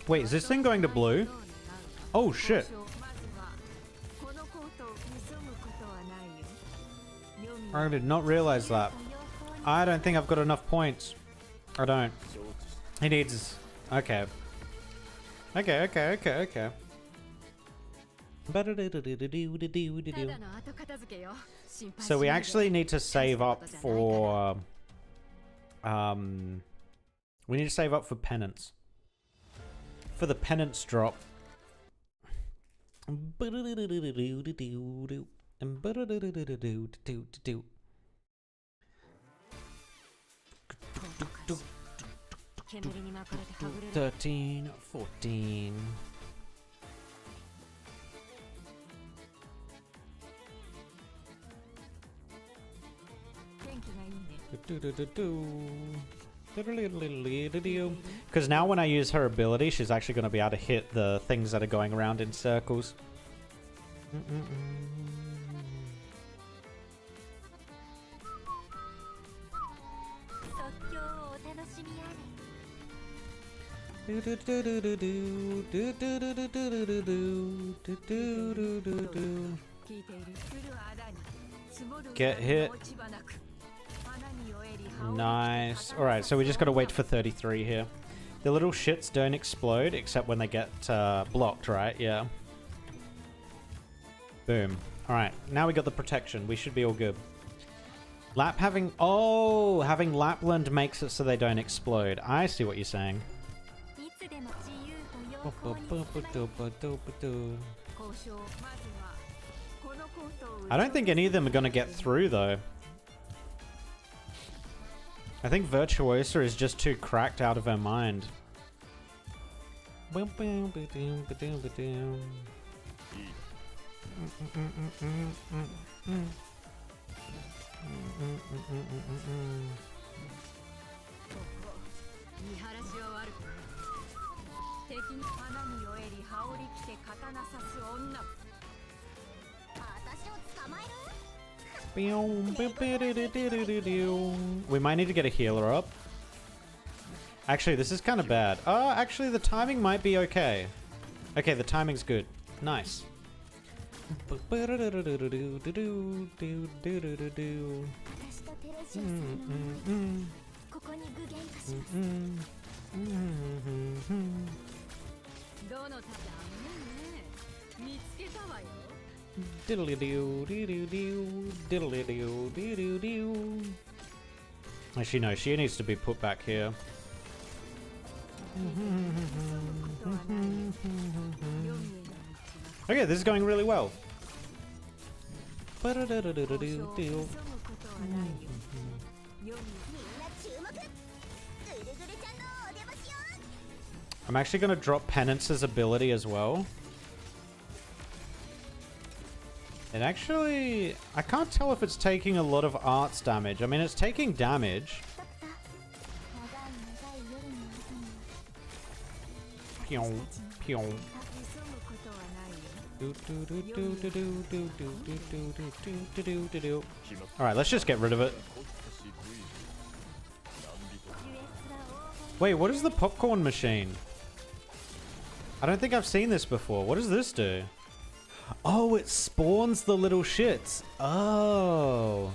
Wait, is this thing going to blue? Oh shit. I did not realize that. I don't think I've got enough points. I don't. He needs... Okay. Okay. So we actually need to save up for... we need to save up for penance. For the penance drop. $13, $14. Because now when I use her ability, she's actually going to be able to hit the things that are going around in circles. Get hit. Nice. Alright, so we just gotta wait for 33 here. The little shits don't explode except when they get blocked, right? Yeah. Boom. Alright, now we got the protection. We should be all good. Having Lapland makes it so they don't explode. I see what you're saying. I don't think any of them are gonna get through though. I think Virtuosa is just too cracked out of her mind. We might need to get a healer up. Actually, this is kind of bad. Oh, actually, the timing might be okay. Okay, the timing's good. Nice. Actually, no, she needs to be put back here. Okay, this is going really well. I'm actually going to drop Penance's ability as well. It actually... I can't tell if it's taking a lot of arts damage. I mean, it's taking damage. Pew, pew. Alright, let's just get rid of it. Wait, what is the popcorn machine? I don't think I've seen this before. What does this do? Oh, it spawns the little shits. Oh.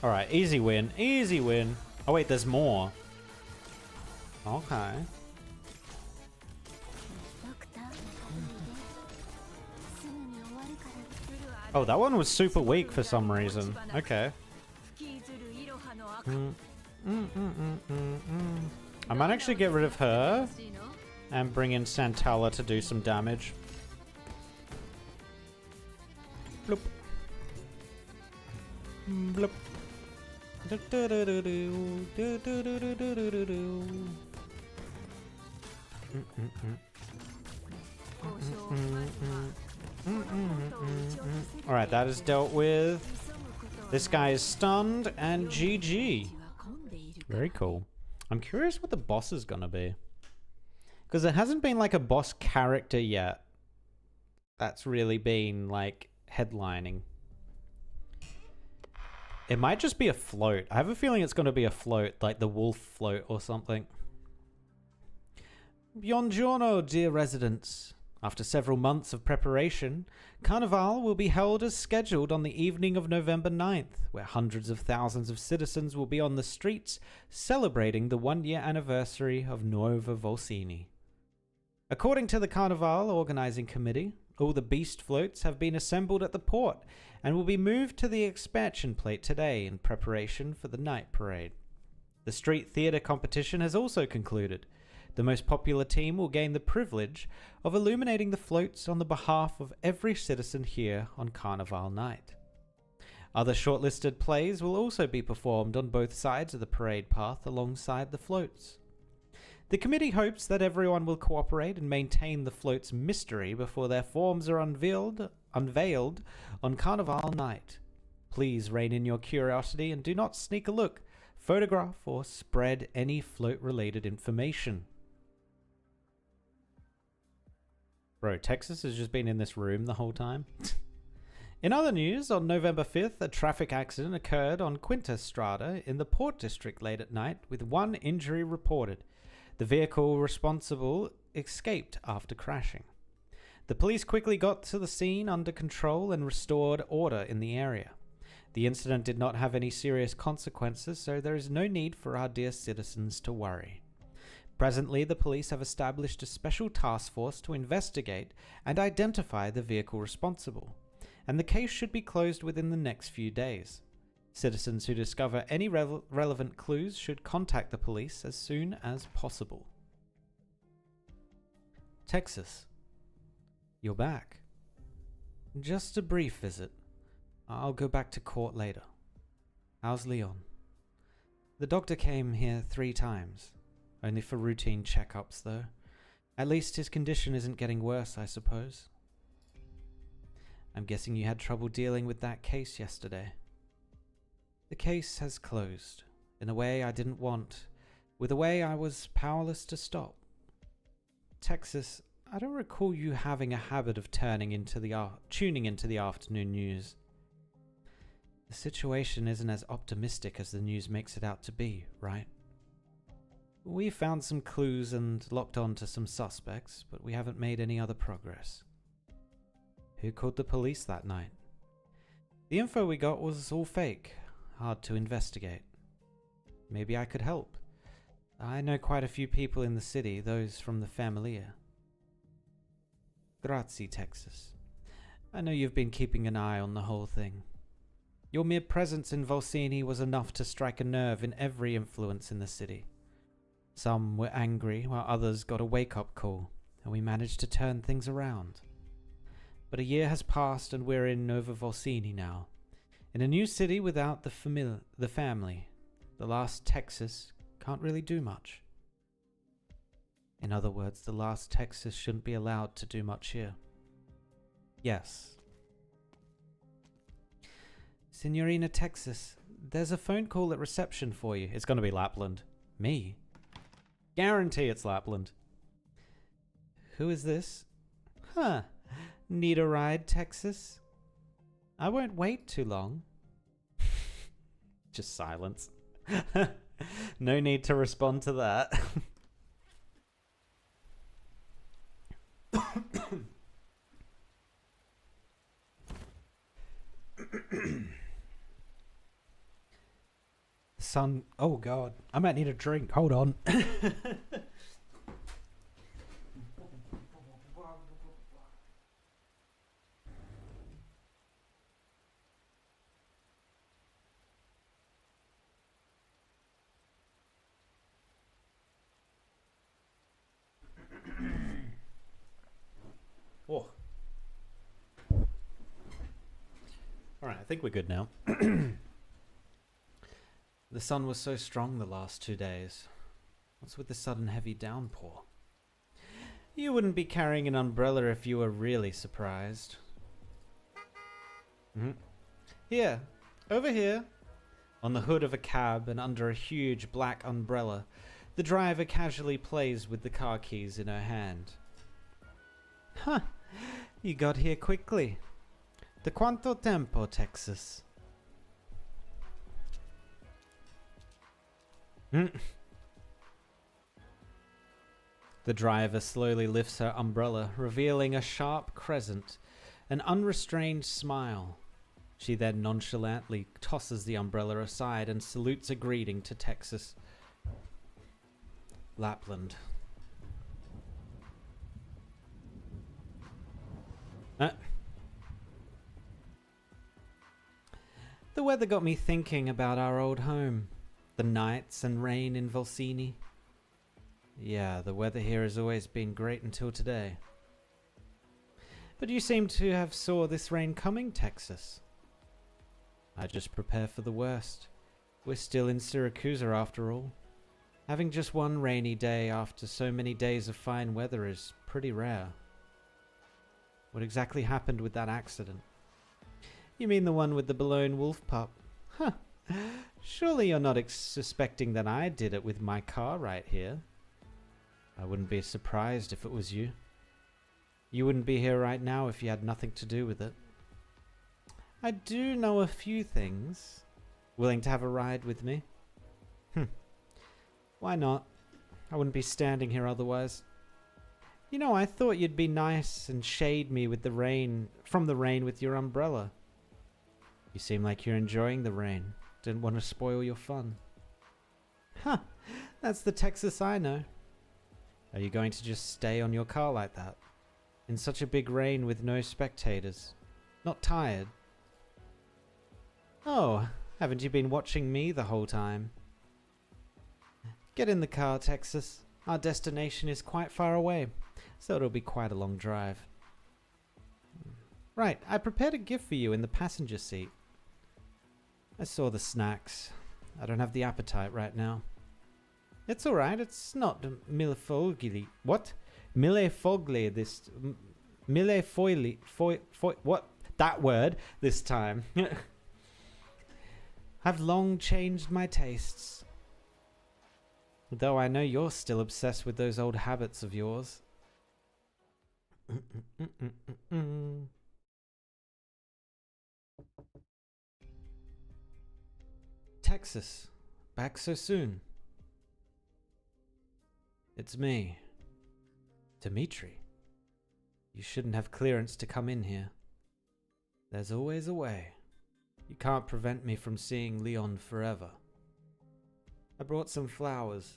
Alright, easy win. Easy win. Oh wait, there's more. Okay. Oh, that one was super weak for some reason. Okay. I might actually get rid of her and bring in Santala to do some damage. Bloop. Bloop. Alright, that is dealt with. This guy is stunned, and GG. Very cool. I'm curious what the boss is gonna be. Because there hasn't been like a boss character yet that's really been like headlining. It might just be a float. I have a feeling it's gonna be a float, like the wolf float or something. Buongiorno, dear residents. After several months of preparation, Carnival will be held as scheduled on the evening of November 9th, where hundreds of thousands of citizens will be on the streets celebrating the one-year anniversary of Nuova Volsini. According to the Carnival Organizing Committee, all the beast floats have been assembled at the port and will be moved to the expansion plate today in preparation for the night parade. The street theater competition has also concluded. The most popular team will gain the privilege of illuminating the floats on the behalf of every citizen here on Carnival night. Other shortlisted plays will also be performed on both sides of the parade path alongside the floats. The committee hopes that everyone will cooperate and maintain the float's mystery before their forms are unveiled on Carnival night. Please rein in your curiosity and do not sneak a look, photograph, or spread any float-related information. Bro, Texas has just been in this room the whole time. In other news, on November 5th, a traffic accident occurred on Quinta Strada in the Port District late at night, with one injury reported. The vehicle responsible escaped after crashing. The police quickly got to the scene under control and restored order in the area. The incident did not have any serious consequences, so there is no need for our dear citizens to worry. Presently, the police have established a special task force to investigate and identify the vehicle responsible, and the case should be closed within the next few days. Citizens who discover any relevant clues should contact the police as soon as possible. Texas, you're back. Just a brief visit. I'll go back to court later. How's Leon? The doctor came here 3 times. Only for routine checkups, though. At least his condition isn't getting worse, I suppose. I'm guessing you had trouble dealing with that case yesterday. The case has closed, in a way I didn't want, with a way I was powerless to stop. Texas, I don't recall you having a habit of tuning into the afternoon news. The situation isn't as optimistic as the news makes it out to be, right? We found some clues and locked on to some suspects, but we haven't made any other progress. Who called the police that night? The info we got was all fake, hard to investigate. Maybe I could help. I know quite a few people in the city, those from the Familia. Grazie, Texas. I know you've been keeping an eye on the whole thing. Your mere presence in Volsini was enough to strike a nerve in every influence in the city. Some were angry, while others got a wake-up call, and we managed to turn things around. But a year has passed, and we're in Nova Volsini now. In a new city without the family. The last Texas can't really do much. In other words, the last Texas shouldn't be allowed to do much here. Yes. Signorina Texas, there's a phone call at reception for you. It's going to be Lapland. Me? Guarantee it's Lapland. Who is this? Huh. Need a ride, Texas? I won't wait too long. Just silence. No need to respond to that. Son, oh god, I might need a drink. Hold on. Oh. Alright, I think we're good now. The sun was so strong the last 2 days. What's with the sudden heavy downpour? You wouldn't be carrying an umbrella if you were really surprised. Here, over here. On the hood of a cab and under a huge black umbrella, the driver casually plays with the car keys in her hand. Huh, you got here quickly. De quanto tempo, Texas? The driver slowly lifts her umbrella, revealing a sharp crescent, an unrestrained smile. She then nonchalantly tosses the umbrella aside and salutes a greeting to Texas. Lapland. The weather got me thinking about our old home. The nights and rain in Volsini. Yeah, the weather here has always been great until today. But you seem to have saw this rain coming, Texas. I just prepare for the worst. We're still in Syracuse after all. Having just one rainy day after so many days of fine weather is pretty rare. What exactly happened with that accident? You mean the one with the blown wolf pup? Huh. Surely you're not suspecting that I did it with my car right here. I wouldn't be surprised if it was you. You wouldn't be here right now if you had nothing to do with it. I do know a few things. Willing to have a ride with me? Why not? I wouldn't be standing here otherwise. You know, I thought you'd be nice and shade me with the rain, from the rain with your umbrella. You seem like you're enjoying the rain. Didn't want to spoil your fun. Huh, that's the Texas I know. Are you going to just stay on your car like that? In such a big rain with no spectators? Not tired? Oh, haven't you been watching me the whole time? Get in the car, Texas. Our destination is quite far away, so it'll be quite a long drive. Right, I prepared a gift for you in the passenger seat. I saw the snacks. I don't have the appetite right now. It's alright, it's not millefogli. What? Millefogli this... Millefoili... What? That word this time. I've long changed my tastes. Though I know you're still obsessed with those old habits of yours. Texas, back so soon. It's me, Dimitri. You shouldn't have clearance to come in here. There's always a way. You can't prevent me from seeing Leon forever. I brought some flowers.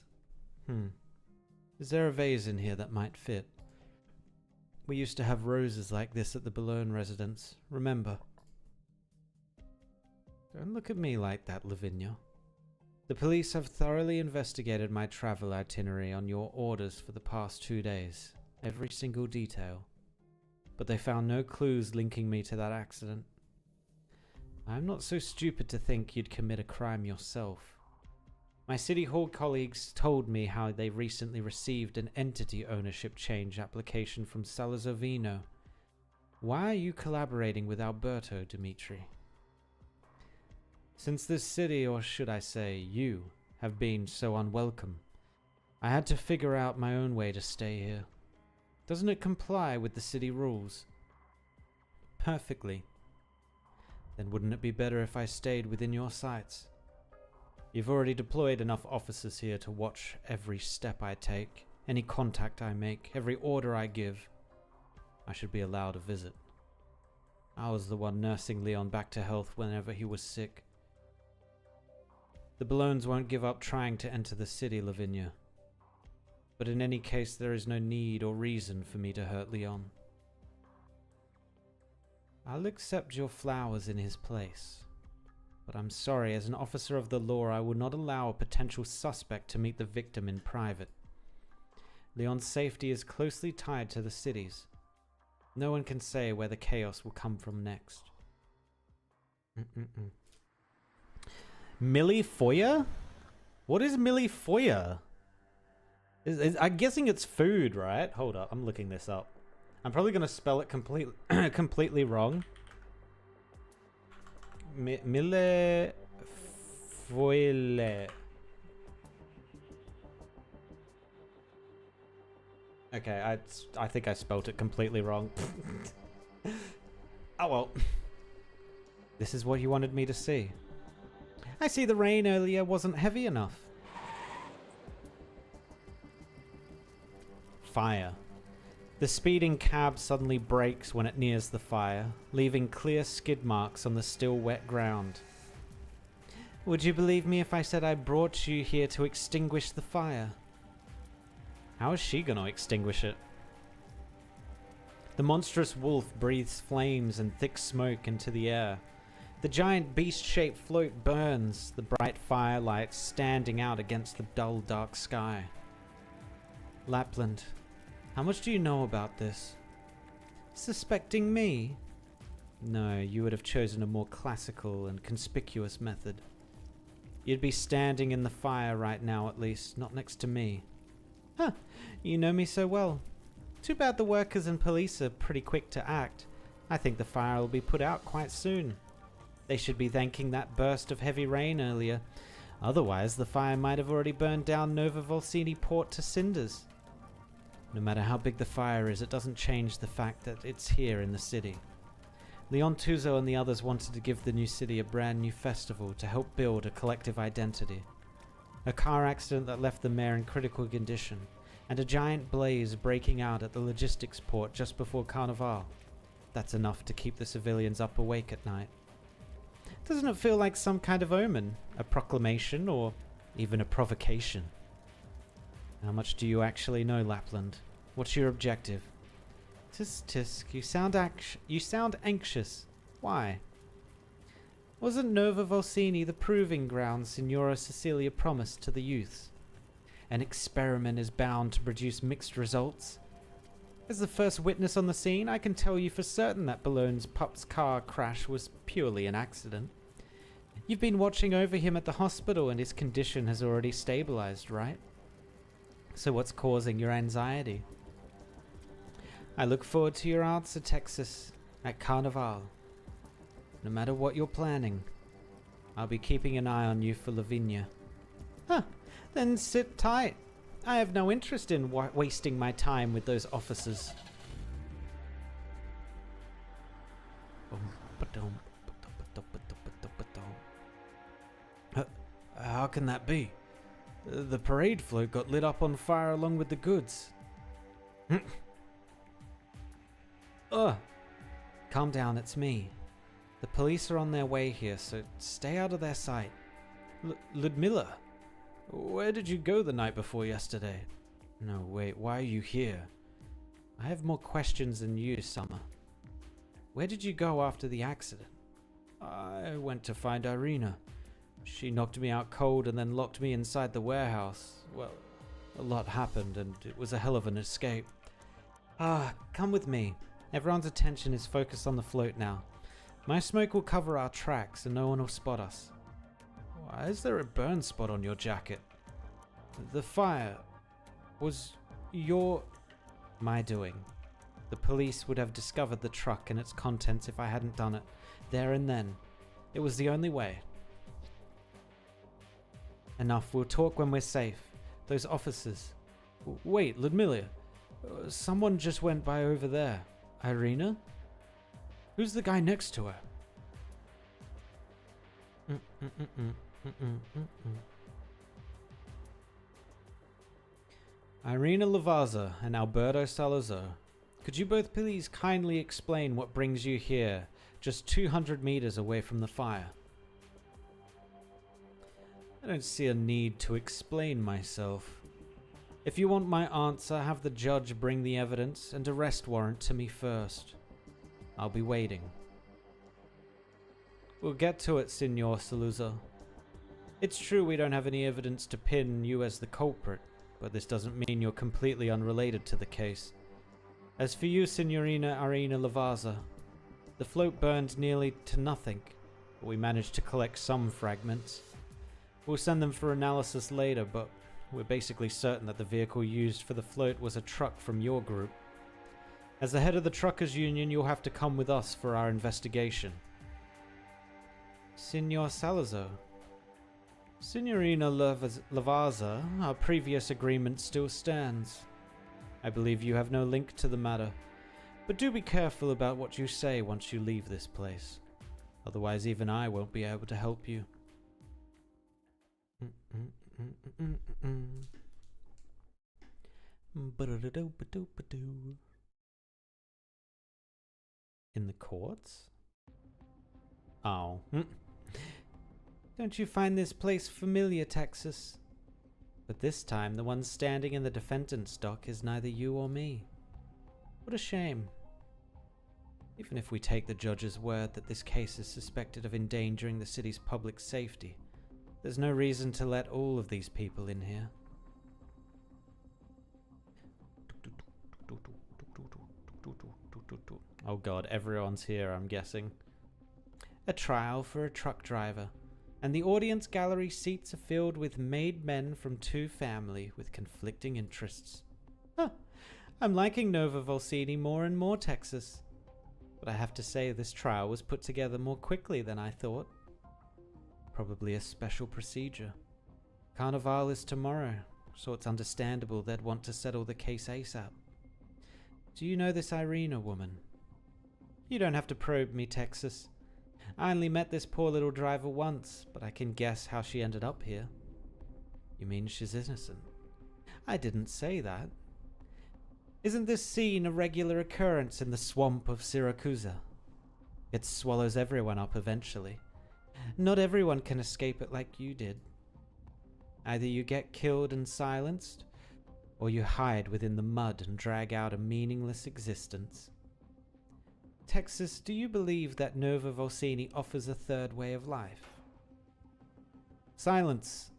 Is there a vase in here that might fit? We used to have roses like this at the Boulogne residence, remember? Don't look at me like that, Lavinia. The police have thoroughly investigated my travel itinerary on your orders for the past 2 days, every single detail. But they found no clues linking me to that accident. I'm not so stupid to think you'd commit a crime yourself. My City Hall colleagues told me how they recently received an entity ownership change application from Salazovino. Why are you collaborating with Alberto, Dimitri? Since this city, or should I say you, have been so unwelcome, I had to figure out my own way to stay here. Doesn't it comply with the city rules? Perfectly. Then wouldn't it be better if I stayed within your sights? You've already deployed enough officers here to watch every step I take, any contact I make, every order I give. I should be allowed a visit. I was the one nursing Leon back to health whenever he was sick. The Ballones won't give up trying to enter the city, Lavinia. But in any case, there is no need or reason for me to hurt Leon. I'll accept your flowers in his place. But I'm sorry, as an officer of the law, I will not allow a potential suspect to meet the victim in private. Leon's safety is closely tied to the city's. No one can say where the chaos will come from next. Millie Foyer? What is Millie Foyer? I'm guessing it's food, right? Hold up, I'm looking this up. I'm probably going to spell it completely wrong. Mille Foyle. Okay, I think I spelled it completely wrong. Oh well. This is what you wanted me to see. I see the rain earlier wasn't heavy enough. Fire. The speeding cab suddenly brakes when it nears the fire, leaving clear skid marks on the still wet ground. Would you believe me if I said I brought you here to extinguish the fire? How is she gonna extinguish it? The monstrous wolf breathes flames and thick smoke into the air. The giant beast-shaped float burns, the bright firelight standing out against the dull, dark sky. Lapland, how much do you know about this? Suspecting me? No, you would have chosen a more classical and conspicuous method. You'd be standing in the fire right now, at least, not next to me. Huh, you know me so well. Too bad the workers and police are pretty quick to act. I think the fire will be put out quite soon. They should be thanking that burst of heavy rain earlier. Otherwise, the fire might have already burned down Nova Volsini Port to cinders. No matter how big the fire is, it doesn't change the fact that it's here in the city. Leon Tuzo and the others wanted to give the new city a brand new festival to help build a collective identity. A car accident that left the mayor in critical condition, and a giant blaze breaking out at the logistics port just before Carnival. That's enough to keep the civilians up awake at night. Doesn't it feel like some kind of omen? A proclamation or even a provocation? How much do you actually know, Lapland? What's your objective? Tisk, you sound anxious. Why? Wasn't Nova Volsini the proving ground Signora Cecilia promised to the youths? An experiment is bound to produce mixed results. As the first witness on the scene, I can tell you for certain that Ballone's pup's car crash was purely an accident. You've been watching over him at the hospital and his condition has already stabilized, right? So what's causing your anxiety? I look forward to your answer, Texas, at Carnival. No matter what you're planning, I'll be keeping an eye on you for Lavinia. Huh, then sit tight. I have no interest in wasting my time with those officers. How can that be? The parade float got lit up on fire along with the goods. Calm down, it's me. The police are on their way here, so stay out of their sight. Ludmilla, where did you go the night before yesterday? No, wait, why are you here? I have more questions than you, Summer. Where did you go after the accident? I went to find Irina. She knocked me out cold and then locked me inside the warehouse. Well, a lot happened and it was a hell of an escape. Come with me. Everyone's attention is focused on the float now. My smoke will cover our tracks and no one will spot us. Why is there a burn spot on your jacket? The fire was my doing. The police would have discovered the truck and its contents if I hadn't done it. There and then. It was the only way. Enough. We'll talk when we're safe. Those officers. Wait, Ludmilla. Someone just went by over there. Irina? Who's the guy next to her? Irina Lavazza and Alberto Salazar. Could you both please kindly explain what brings you here, just 200 meters away from the fire? I don't see a need to explain myself. If you want my answer, have the judge bring the evidence and arrest warrant to me first. I'll be waiting. We'll get to it, Signor Salazar. It's true we don't have any evidence to pin you as the culprit, but this doesn't mean you're completely unrelated to the case. As for you, Signorina Irina Lavazza, the float burned nearly to nothing, but we managed to collect some fragments. We'll send them for analysis later, but we're basically certain that the vehicle used for the float was a truck from your group. As the head of the Truckers' Union, you'll have to come with us for our investigation. Signor Salazar. Signorina Lavazza, our previous agreement still stands. I believe you have no link to the matter, but do be careful about what you say once you leave this place. Otherwise, even I won't be able to help you. In the courts? Oh. Don't you find this place familiar, Texas? But this time, the one standing in the defendant's dock is neither you or me. What a shame. Even if we take the judge's word that this case is suspected of endangering the city's public safety, there's no reason to let all of these people in here. Oh god, everyone's here, I'm guessing. A trial for a truck driver, and the audience gallery seats are filled with made men from two family with conflicting interests. Huh, I'm liking Nova Volsini more and more, Texas. But I have to say this trial was put together more quickly than I thought. Probably a special procedure. Carnival is tomorrow, so it's understandable they'd want to settle the case ASAP. Do you know this Irina woman? You don't have to probe me, Texas. I only met this poor little driver once, but I can guess how she ended up here. You mean she's innocent? I didn't say that. Isn't this scene a regular occurrence in the swamp of Siracusa? It swallows everyone up eventually. Not everyone can escape it like you did. Either you get killed and silenced, or you hide within the mud and drag out a meaningless existence. Texas, do you believe that Nova Volsini offers a third way of life? Silence.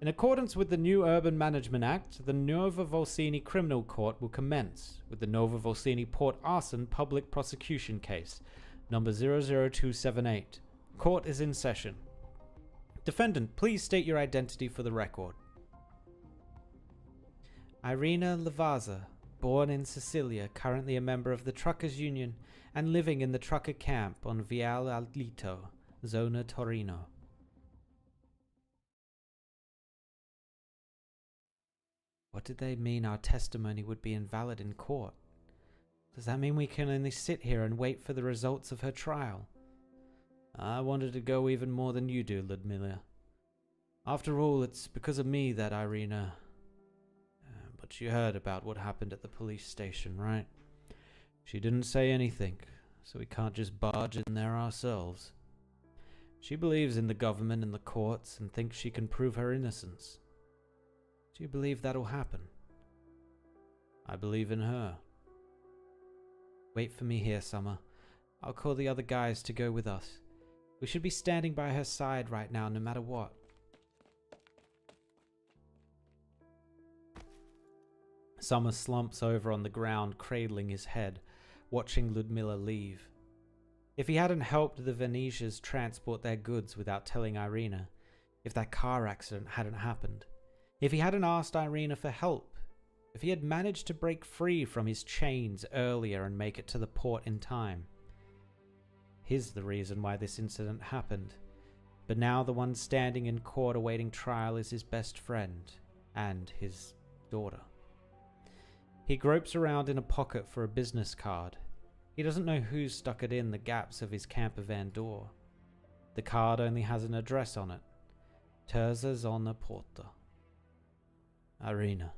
In accordance with the new Urban Management Act, the Nova Volsini Criminal Court will commence with the Nova Volsini Port Arson Public Prosecution Case, number 00278. Court is in session. Defendant, please state your identity for the record. Irina Lavazza, born in Sicilia, currently a member of the Truckers' Union, and living in the trucker camp on Viale Alito, Zona Torino. What did they mean our testimony would be invalid in court? Does that mean we can only sit here and wait for the results of her trial? I wanted to go even more than you do, Ludmilla. After all, it's because of me that Irina... But you heard about what happened at the police station, right? She didn't say anything, so we can't just barge in there ourselves. She believes in the government and the courts and thinks she can prove her innocence. Do you believe that'll happen? I believe in her. Wait for me here, Summer. I'll call the other guys to go with us. We should be standing by her side right now, no matter what. Summer slumps over on the ground, cradling his head, watching Ludmilla leave. If he hadn't helped the Venetians transport their goods without telling Irina, if that car accident hadn't happened, if he hadn't asked Irina for help, if he had managed to break free from his chains earlier and make it to the port in time. He's the reason why this incident happened, but now the one standing in court awaiting trial is his best friend and his daughter. He gropes around in a pocket for a business card. He doesn't know who stuck it in the gaps of his camper van door. The card only has an address on it. Terza Zona Porta. Irina,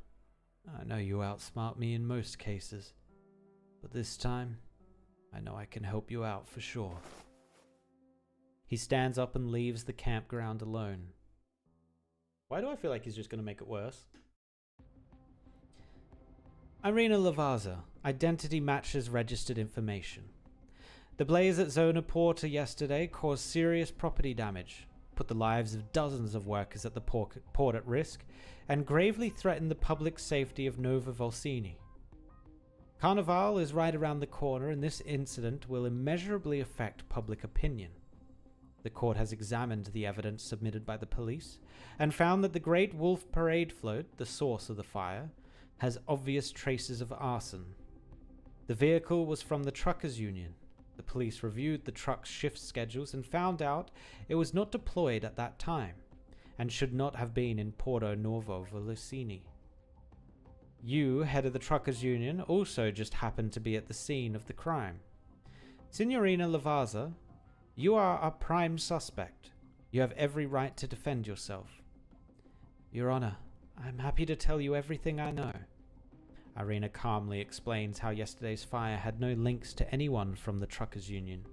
I know you outsmart me in most cases, but this time, I know I can help you out for sure. He stands up and leaves the campground alone. Why do I feel like he's just going to make it worse? Irina Lavazza, identity matches registered information. The blaze at Zona Porta yesterday caused serious property damage, put the lives of dozens of workers at the port at risk, and gravely threatened the public safety of Nova Volsini. Carnival is right around the corner, and this incident will immeasurably affect public opinion. The court has examined the evidence submitted by the police and found that the Great Wolf Parade float, the source of the fire, has obvious traces of arson. The vehicle was from the Truckers Union. The police reviewed the truck's shift schedules and found out it was not deployed at that time and should not have been in Porto Novo Volsini. You, head of the Truckers Union, also just happened to be at the scene of the crime. Signorina Lavazza, you are a prime suspect. You have every right to defend yourself. Your Honor, I'm happy to tell you everything I know. Irina calmly explains how yesterday's fire had no links to anyone from the Truckers Union.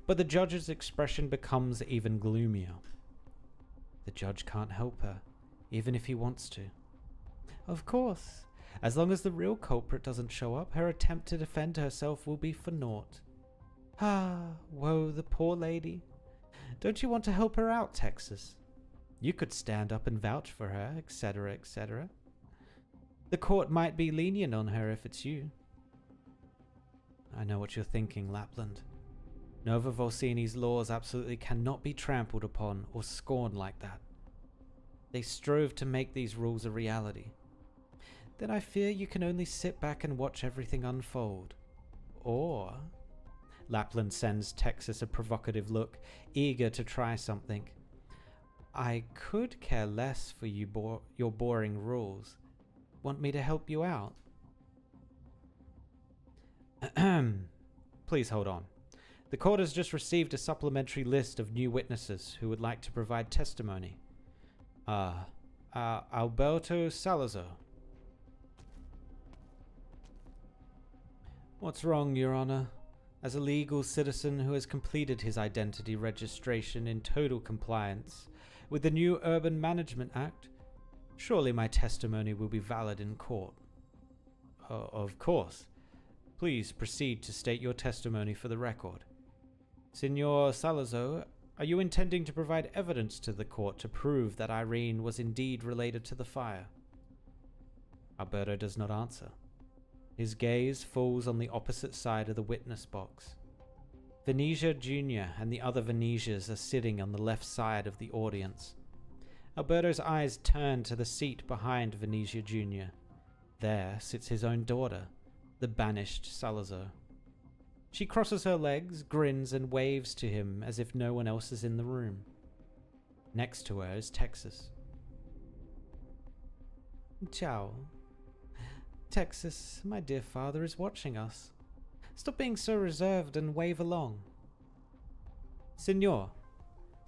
But the judge's expression becomes even gloomier. The judge can't help her, even if he wants to. Of course, as long as the real culprit doesn't show up, her attempt to defend herself will be for naught. Ah, woe the poor lady. Don't you want to help her out, Texas? You could stand up and vouch for her, etc., etc. The court might be lenient on her if it's you. I know what you're thinking, Lapland. Nova Volsini's laws absolutely cannot be trampled upon or scorned like that. They strove to make these rules a reality. Then I fear you can only sit back and watch everything unfold. Or... Lapland sends Texas a provocative look, eager to try something. I could care less for your boring rules. Want me to help you out? Please hold on. The court has just received a supplementary list of new witnesses who would like to provide testimony. Alberto Salazar. What's wrong, Your Honor? As a legal citizen who has completed his identity registration in total compliance with the new Urban Management Act, surely my testimony will be valid in court. Of course. Please proceed to state your testimony for the record. Signor Salazar, are you intending to provide evidence to the court to prove that Irene was indeed related to the fire? Alberto does not answer. His gaze falls on the opposite side of the witness box. Venetia Jr. and the other Venetias are sitting on the left side of the audience. Alberto's eyes turn to the seat behind Venetia Jr. There sits his own daughter, the banished Salazar. She crosses her legs, grins, and waves to him as if no one else is in the room. Next to her is Texas. Ciao. Texas, my dear father is watching us. Stop being so reserved and wave along. Signor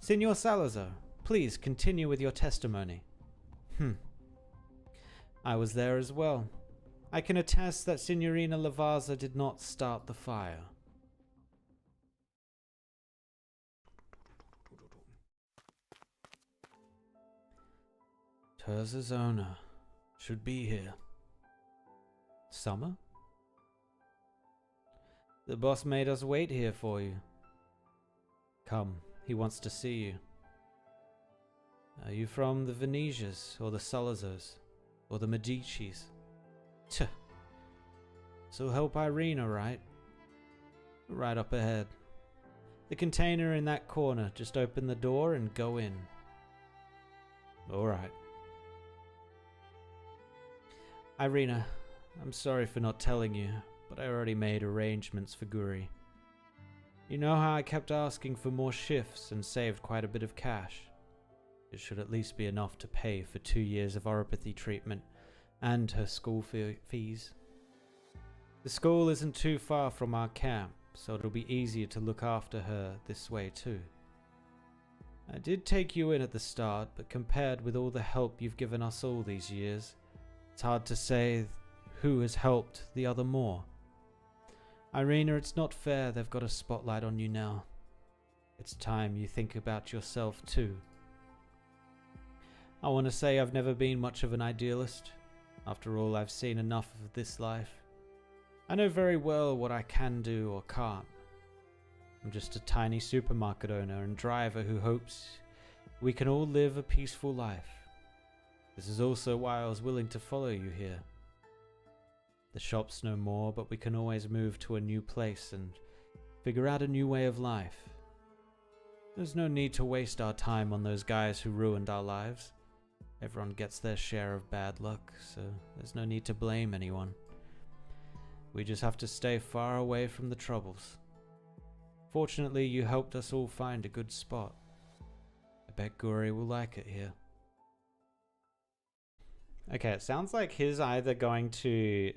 Salazar, please continue with your testimony. I was there as well. I can attest that Signorina Lavazza did not start the fire. Terza Zona should be here. Summer? The boss made us wait here for you. Come, he wants to see you. Are you from the Venetias, or the Salazars, or the Medicis? Tch. So help Irina, right? Right up ahead. The container in that corner. Just open the door and go in. Alright. Irina, I'm sorry for not telling you, but I already made arrangements for Guri. You know how I kept asking for more shifts and saved quite a bit of cash? It should at least be enough to pay for 2 years of oropathy treatment and her school fees. The school isn't too far from our camp, so it'll be easier to look after her this way too. I did take you in at the start, but compared with all the help you've given us all these years, it's hard to say who has helped the other more. Irina, it's not fair they've got a spotlight on you now. It's time you think about yourself too. I want to say I've never been much of an idealist. After all, I've seen enough of this life. I know very well what I can do or can't. I'm just a tiny supermarket owner and driver who hopes we can all live a peaceful life. This is also why I was willing to follow you here. The shop's no more, but we can always move to a new place and figure out a new way of life. There's no need to waste our time on those guys who ruined our lives. Everyone gets their share of bad luck, so there's no need to blame anyone. We just have to stay far away from the troubles. Fortunately, you helped us all find a good spot. I bet Guri will like it here. Okay, it sounds like he's either going to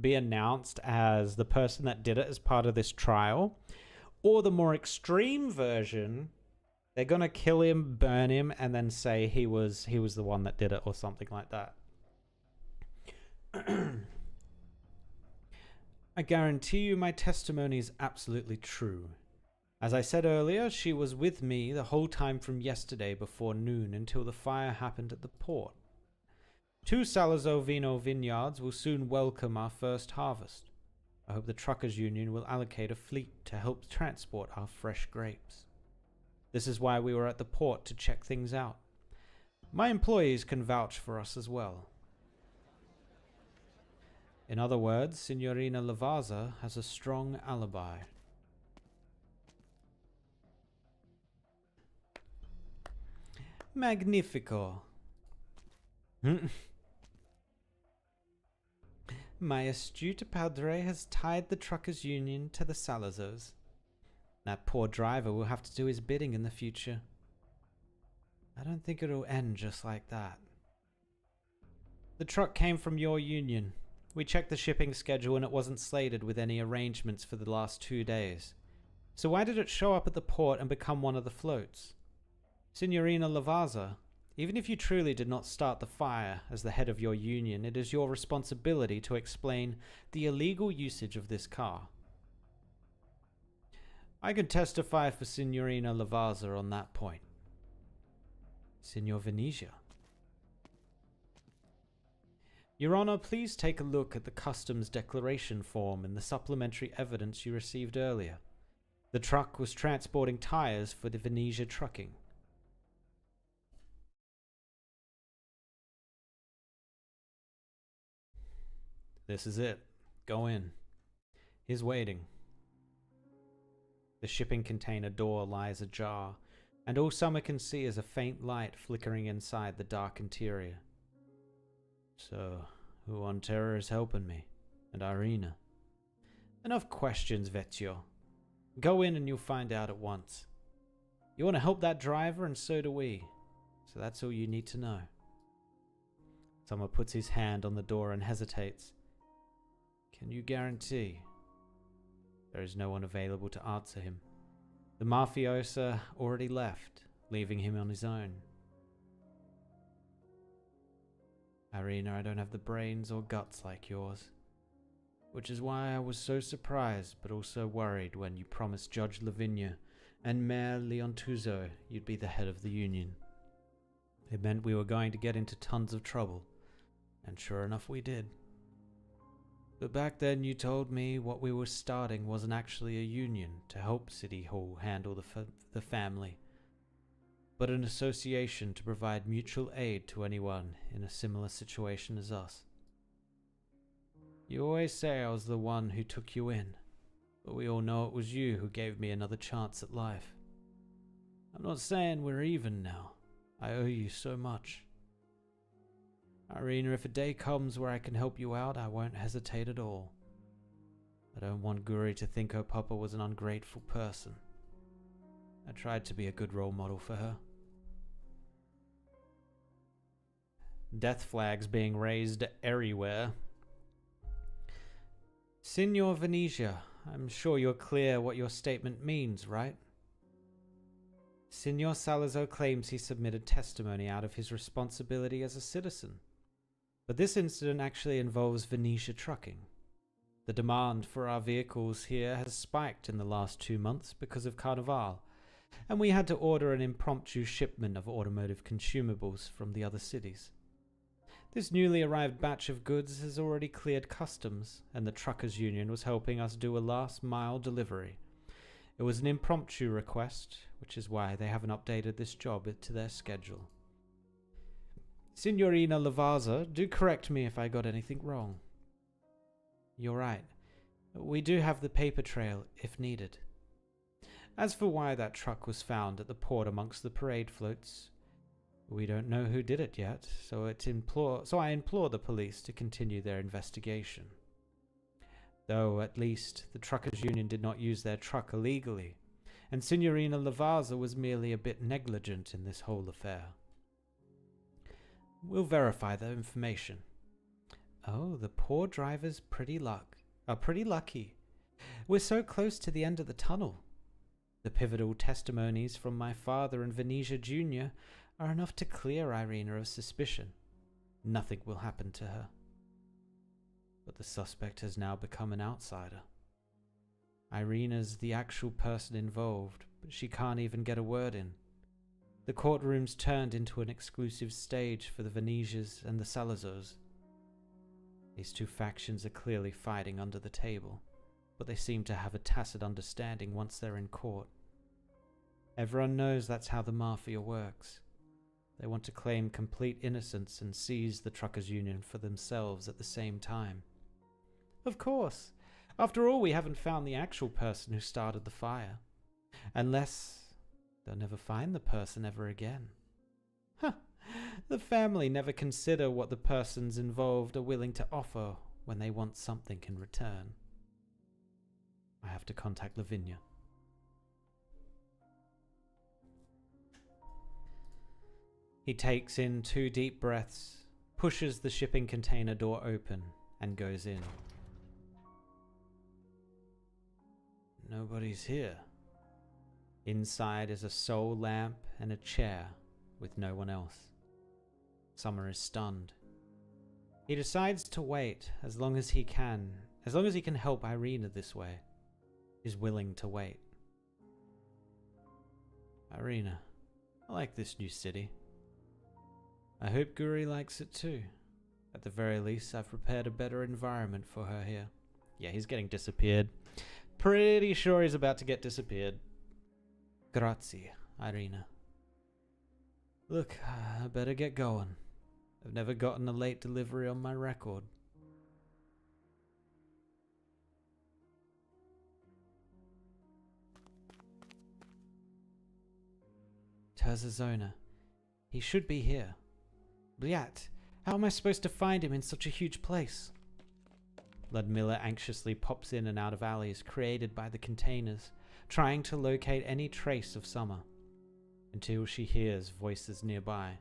be announced as the person that did it as part of this trial, or the more extreme version, they're gonna kill him, burn him, and then say he was the one that did it or something like that. I guarantee you my testimony is absolutely true. As I said earlier, she was with me the whole time from yesterday before noon until the fire happened at the port. 2 Salazzo Vino vineyards will soon welcome our first harvest. I hope the Truckers Union will allocate a fleet to help transport our fresh grapes. This is why we were at the port to check things out. My employees can vouch for us as well. In other words, Signorina Lavazza has a strong alibi. Magnifico. My astute padre has tied the Truckers Union to the Salazzos. That poor driver will have to do his bidding in the future. I don't think it'll end just like that. The truck came from your union. We checked the shipping schedule and it wasn't slated with any arrangements for the last 2 days. So why did it show up at the port and become one of the floats? Signorina Lavazza, even if you truly did not start the fire as the head of your union, it is your responsibility to explain the illegal usage of this car. I can testify for Signorina Lavazza on that point. Signor Venezia. Your Honor, please take a look at the customs declaration form and the supplementary evidence you received earlier. The truck was transporting tires for the Venezia Trucking. This is it. Go in. He's waiting. The shipping container door lies ajar, and all Summer can see is a faint light flickering inside the dark interior. So, who on terror is helping me? And Irina? Enough questions, Vecchio. Go in and you'll find out at once. You want to help that driver, and so do we. So that's all you need to know. Summer puts his hand on the door and hesitates. Can you guarantee? There is no one available to answer him. The mafiosa already left, leaving him on his own. Irina, I don't have the brains or guts like yours. Which is why I was so surprised, but also worried when you promised Judge Lavinia and Mayor Leontuzzo you'd be the head of the union. It meant we were going to get into tons of trouble, and sure enough we did. But back then you told me what we were starting wasn't actually a union to help City Hall handle the family, but an association to provide mutual aid to anyone in a similar situation as us. You always say I was the one who took you in, but we all know it was you who gave me another chance at life. I'm not saying we're even now, I owe you so much. Irina, if a day comes where I can help you out, I won't hesitate at all. I don't want Guri to think her papa was an ungrateful person. I tried to be a good role model for her. Death flags being raised everywhere. Signor Venetia, I'm sure you're clear what your statement means, right? Signor Salazar claims he submitted testimony out of his responsibility as a citizen. But this incident actually involves Venetia Trucking. The demand for our vehicles here has spiked in the last 2 months because of Carnival, and we had to order an impromptu shipment of automotive consumables from the other cities. This newly arrived batch of goods has already cleared customs, and the Truckers Union was helping us do a last-mile delivery. It was an impromptu request, which is why they haven't updated this job to their schedule. Signorina Lavazza, do correct me if I got anything wrong. You're right. We do have the paper trail, if needed. As for why that truck was found at the port amongst the parade floats, we don't know who did it yet, so I implore the police to continue their investigation. Though, at least, the Truckers' Union did not use their truck illegally, and Signorina Lavazza was merely a bit negligent in this whole affair. We'll verify the information. Oh, the poor driver's pretty lucky. We're so close to the end of the tunnel. The pivotal testimonies from my father and Venetia Jr. are enough to clear Irina of suspicion. Nothing will happen to her. But the suspect has now become an outsider. Irina's the actual person involved, but she can't even get a word in. The courtroom's turned into an exclusive stage for the Venetias and the Salazars. These two factions are clearly fighting under the table, but they seem to have a tacit understanding once they're in court. Everyone knows that's how the mafia works. They want to claim complete innocence and seize the Truckers' Union for themselves at the same time. Of course. After all, we haven't found the actual person who started the fire. Unless they'll never find the person ever again. Huh. The family never consider what the persons involved are willing to offer when they want something in return. I have to contact Lavinia. He takes in 2 deep breaths, pushes the shipping container door open, and goes in. Nobody's here. Inside is a soul lamp and a chair with no one else. Summer is stunned. He decides to wait as long as he can help Irina this way. He's willing to wait. Irina, I like this new city. I hope Guri likes it too. At the very least, I've prepared a better environment for her here. Yeah, he's getting disappeared. Pretty sure he's about to get disappeared. Grazie, Irina. Look, I better get going. I've never gotten a late delivery on my record. Terzazona. He should be here. Bliat, how am I supposed to find him in such a huge place? Ludmilla anxiously pops in and out of alleys created by the containers, trying to locate any trace of Summer, until she hears voices nearby.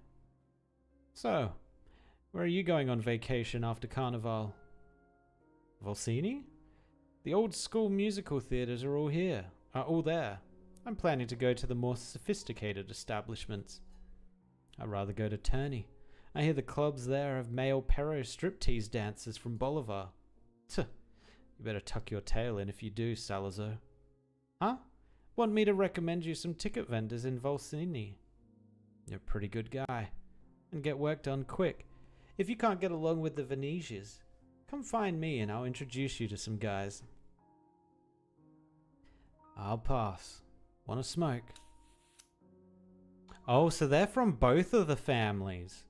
So, where are you going on vacation after Carnival? Volsini? The old school musical theatres are all there. I'm planning to go to the more sophisticated establishments. I'd rather go to Turney. I hear the clubs there have male Perro striptease dancers from Bolivar. Tuh, you better tuck your tail in if you do, Salazar. Huh? Want me to recommend you some ticket vendors in Volsini? You're a pretty good guy. And get work done quick. If you can't get along with the Venetias, come find me and I'll introduce you to some guys. I'll pass. Want to smoke? Oh, so they're from both of the families.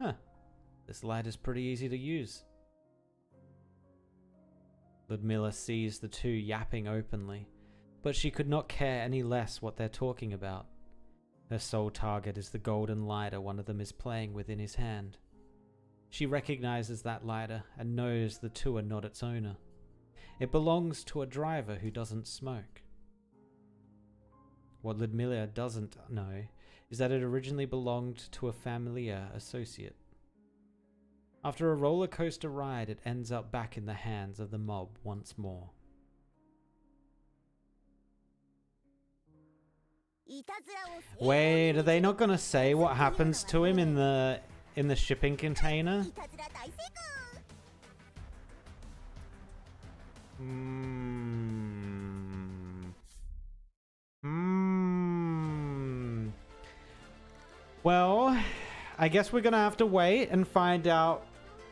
Huh. This light is pretty easy to use. Ludmilla sees the two yapping openly, but she could not care any less what they're talking about. Her sole target is the golden lighter one of them is playing within his hand. She recognizes that lighter and knows the two are not its owner. It belongs to a driver who doesn't smoke. What Ludmilla doesn't know is that it originally belonged to a familiar associate. After a roller coaster ride, it ends up back in the hands of the mob once more. Wait, are they not gonna say what happens to him in the shipping container? Well, I guess we're gonna have to wait and find out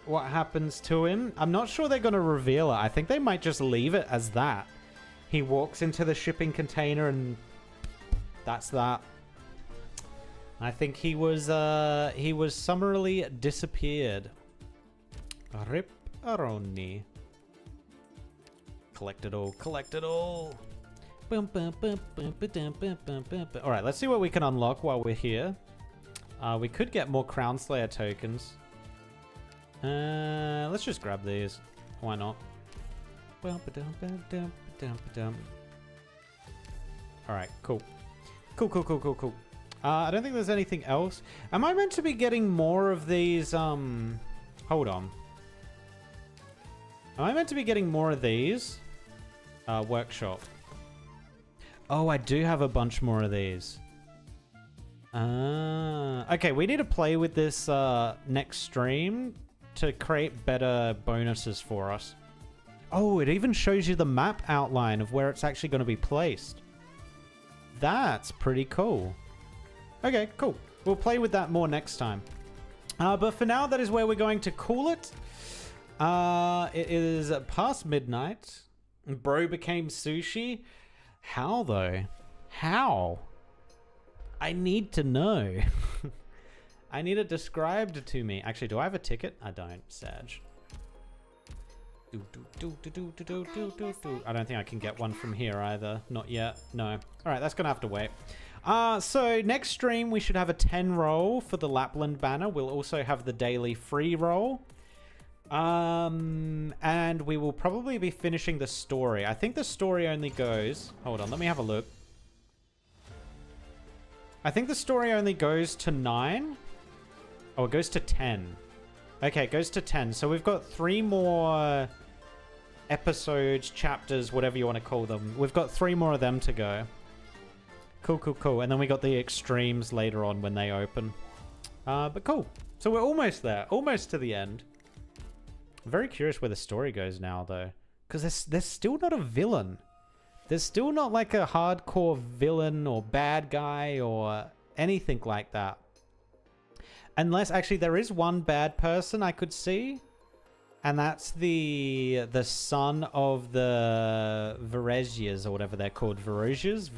what happens to him. I'm not sure they're gonna reveal it. I think they might just leave it as that. He walks into the shipping container and that's that. I think he was summarily disappeared. Rip Aroni. Collect it all, collect it all. Alright, let's see what we can unlock while we're here. We could get more Crown Slayer tokens. Let's just grab these. Why not? Alright, cool. Cool. I don't think there's anything else. Am I meant to be getting more of these, hold on. Am I meant to be getting more of these? Workshop. Oh, I do have a bunch more of these. Okay, we need to play with this next stream to create better bonuses for us. Oh, it even shows you the map outline of where it's actually going to be placed. That's pretty cool. Okay, cool. We'll play with that more next time. But for now, that is where we're going to call it. It is past midnight. Bro became sushi. How, though? How? I need to know. I need it described to me. Actually, do I have a ticket? I don't. Sag. I don't think I can get one from here either. Not yet. No. All right, that's gonna have to wait. So next stream we should have a 10 roll for the Lapland banner. We'll also have the daily free roll. And we will probably be finishing the story. I think the story only goes... Hold on, let me have a look. I think the story only goes to 9. Oh, it goes to 10. Okay, it goes to 10. So we've got 3 more episodes, chapters, whatever you want to call them. We've got 3 more of them to go. Cool. And then we got the extremes later on when they open. But cool. So we're almost there. Almost to the end. I'm very curious where the story goes now, though. Because there's still not a villain. There's still not like a hardcore villain or bad guy or anything like that. Unless, actually, there is one bad person I could see. And that's the son of the Veresias, or whatever they're called. Veresias?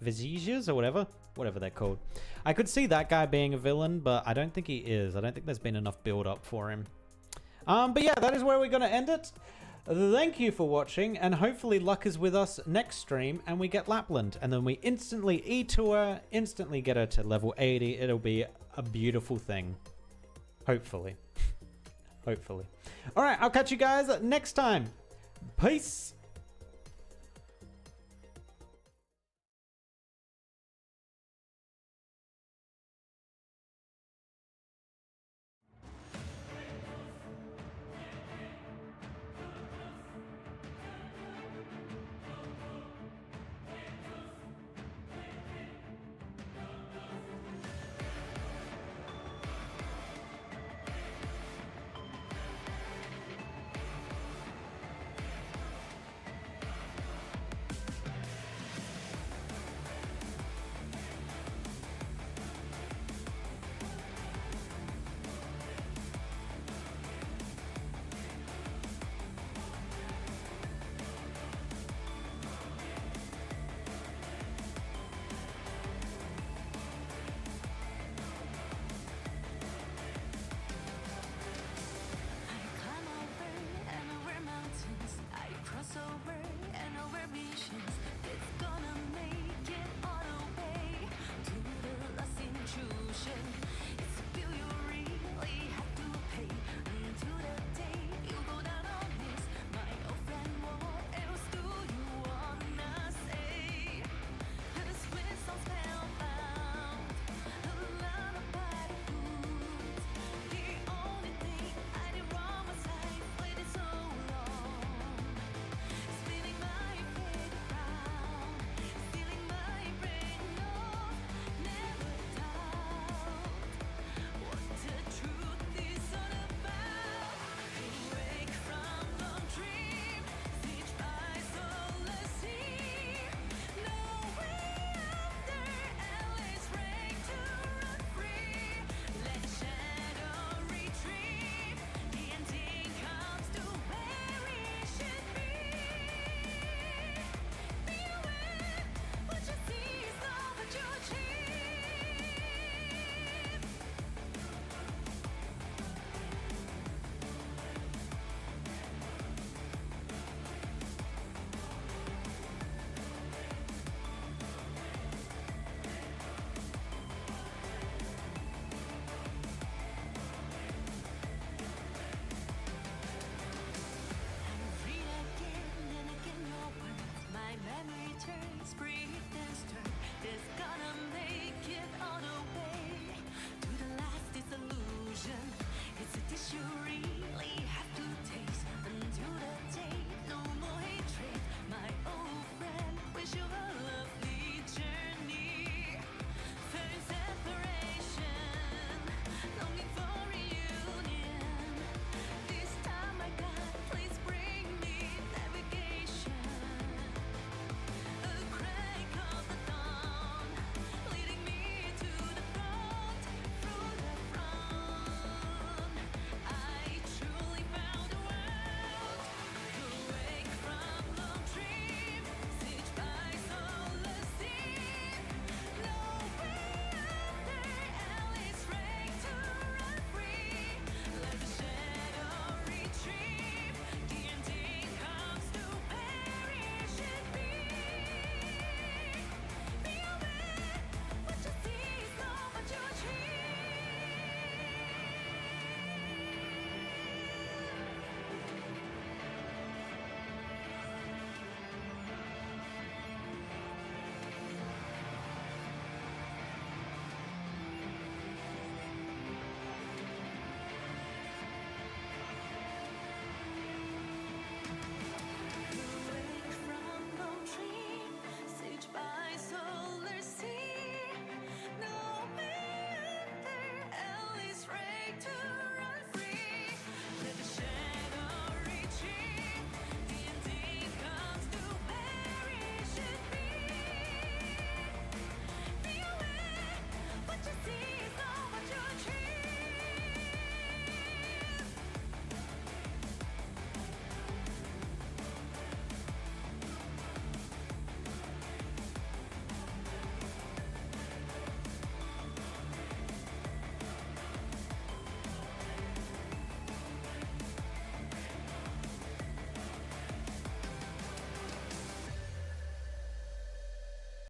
Vesesias, or whatever? Whatever they're called. I could see that guy being a villain, but I don't think he is. I don't think there's been enough build-up for him. But yeah, that is where we're going to end it. Thank you for watching, and hopefully luck is with us next stream, and we get Lapland. And then we instantly E-tour, instantly get her to level 80. It'll be a beautiful thing. Hopefully. Hopefully. Alright, I'll catch you guys next time. Peace.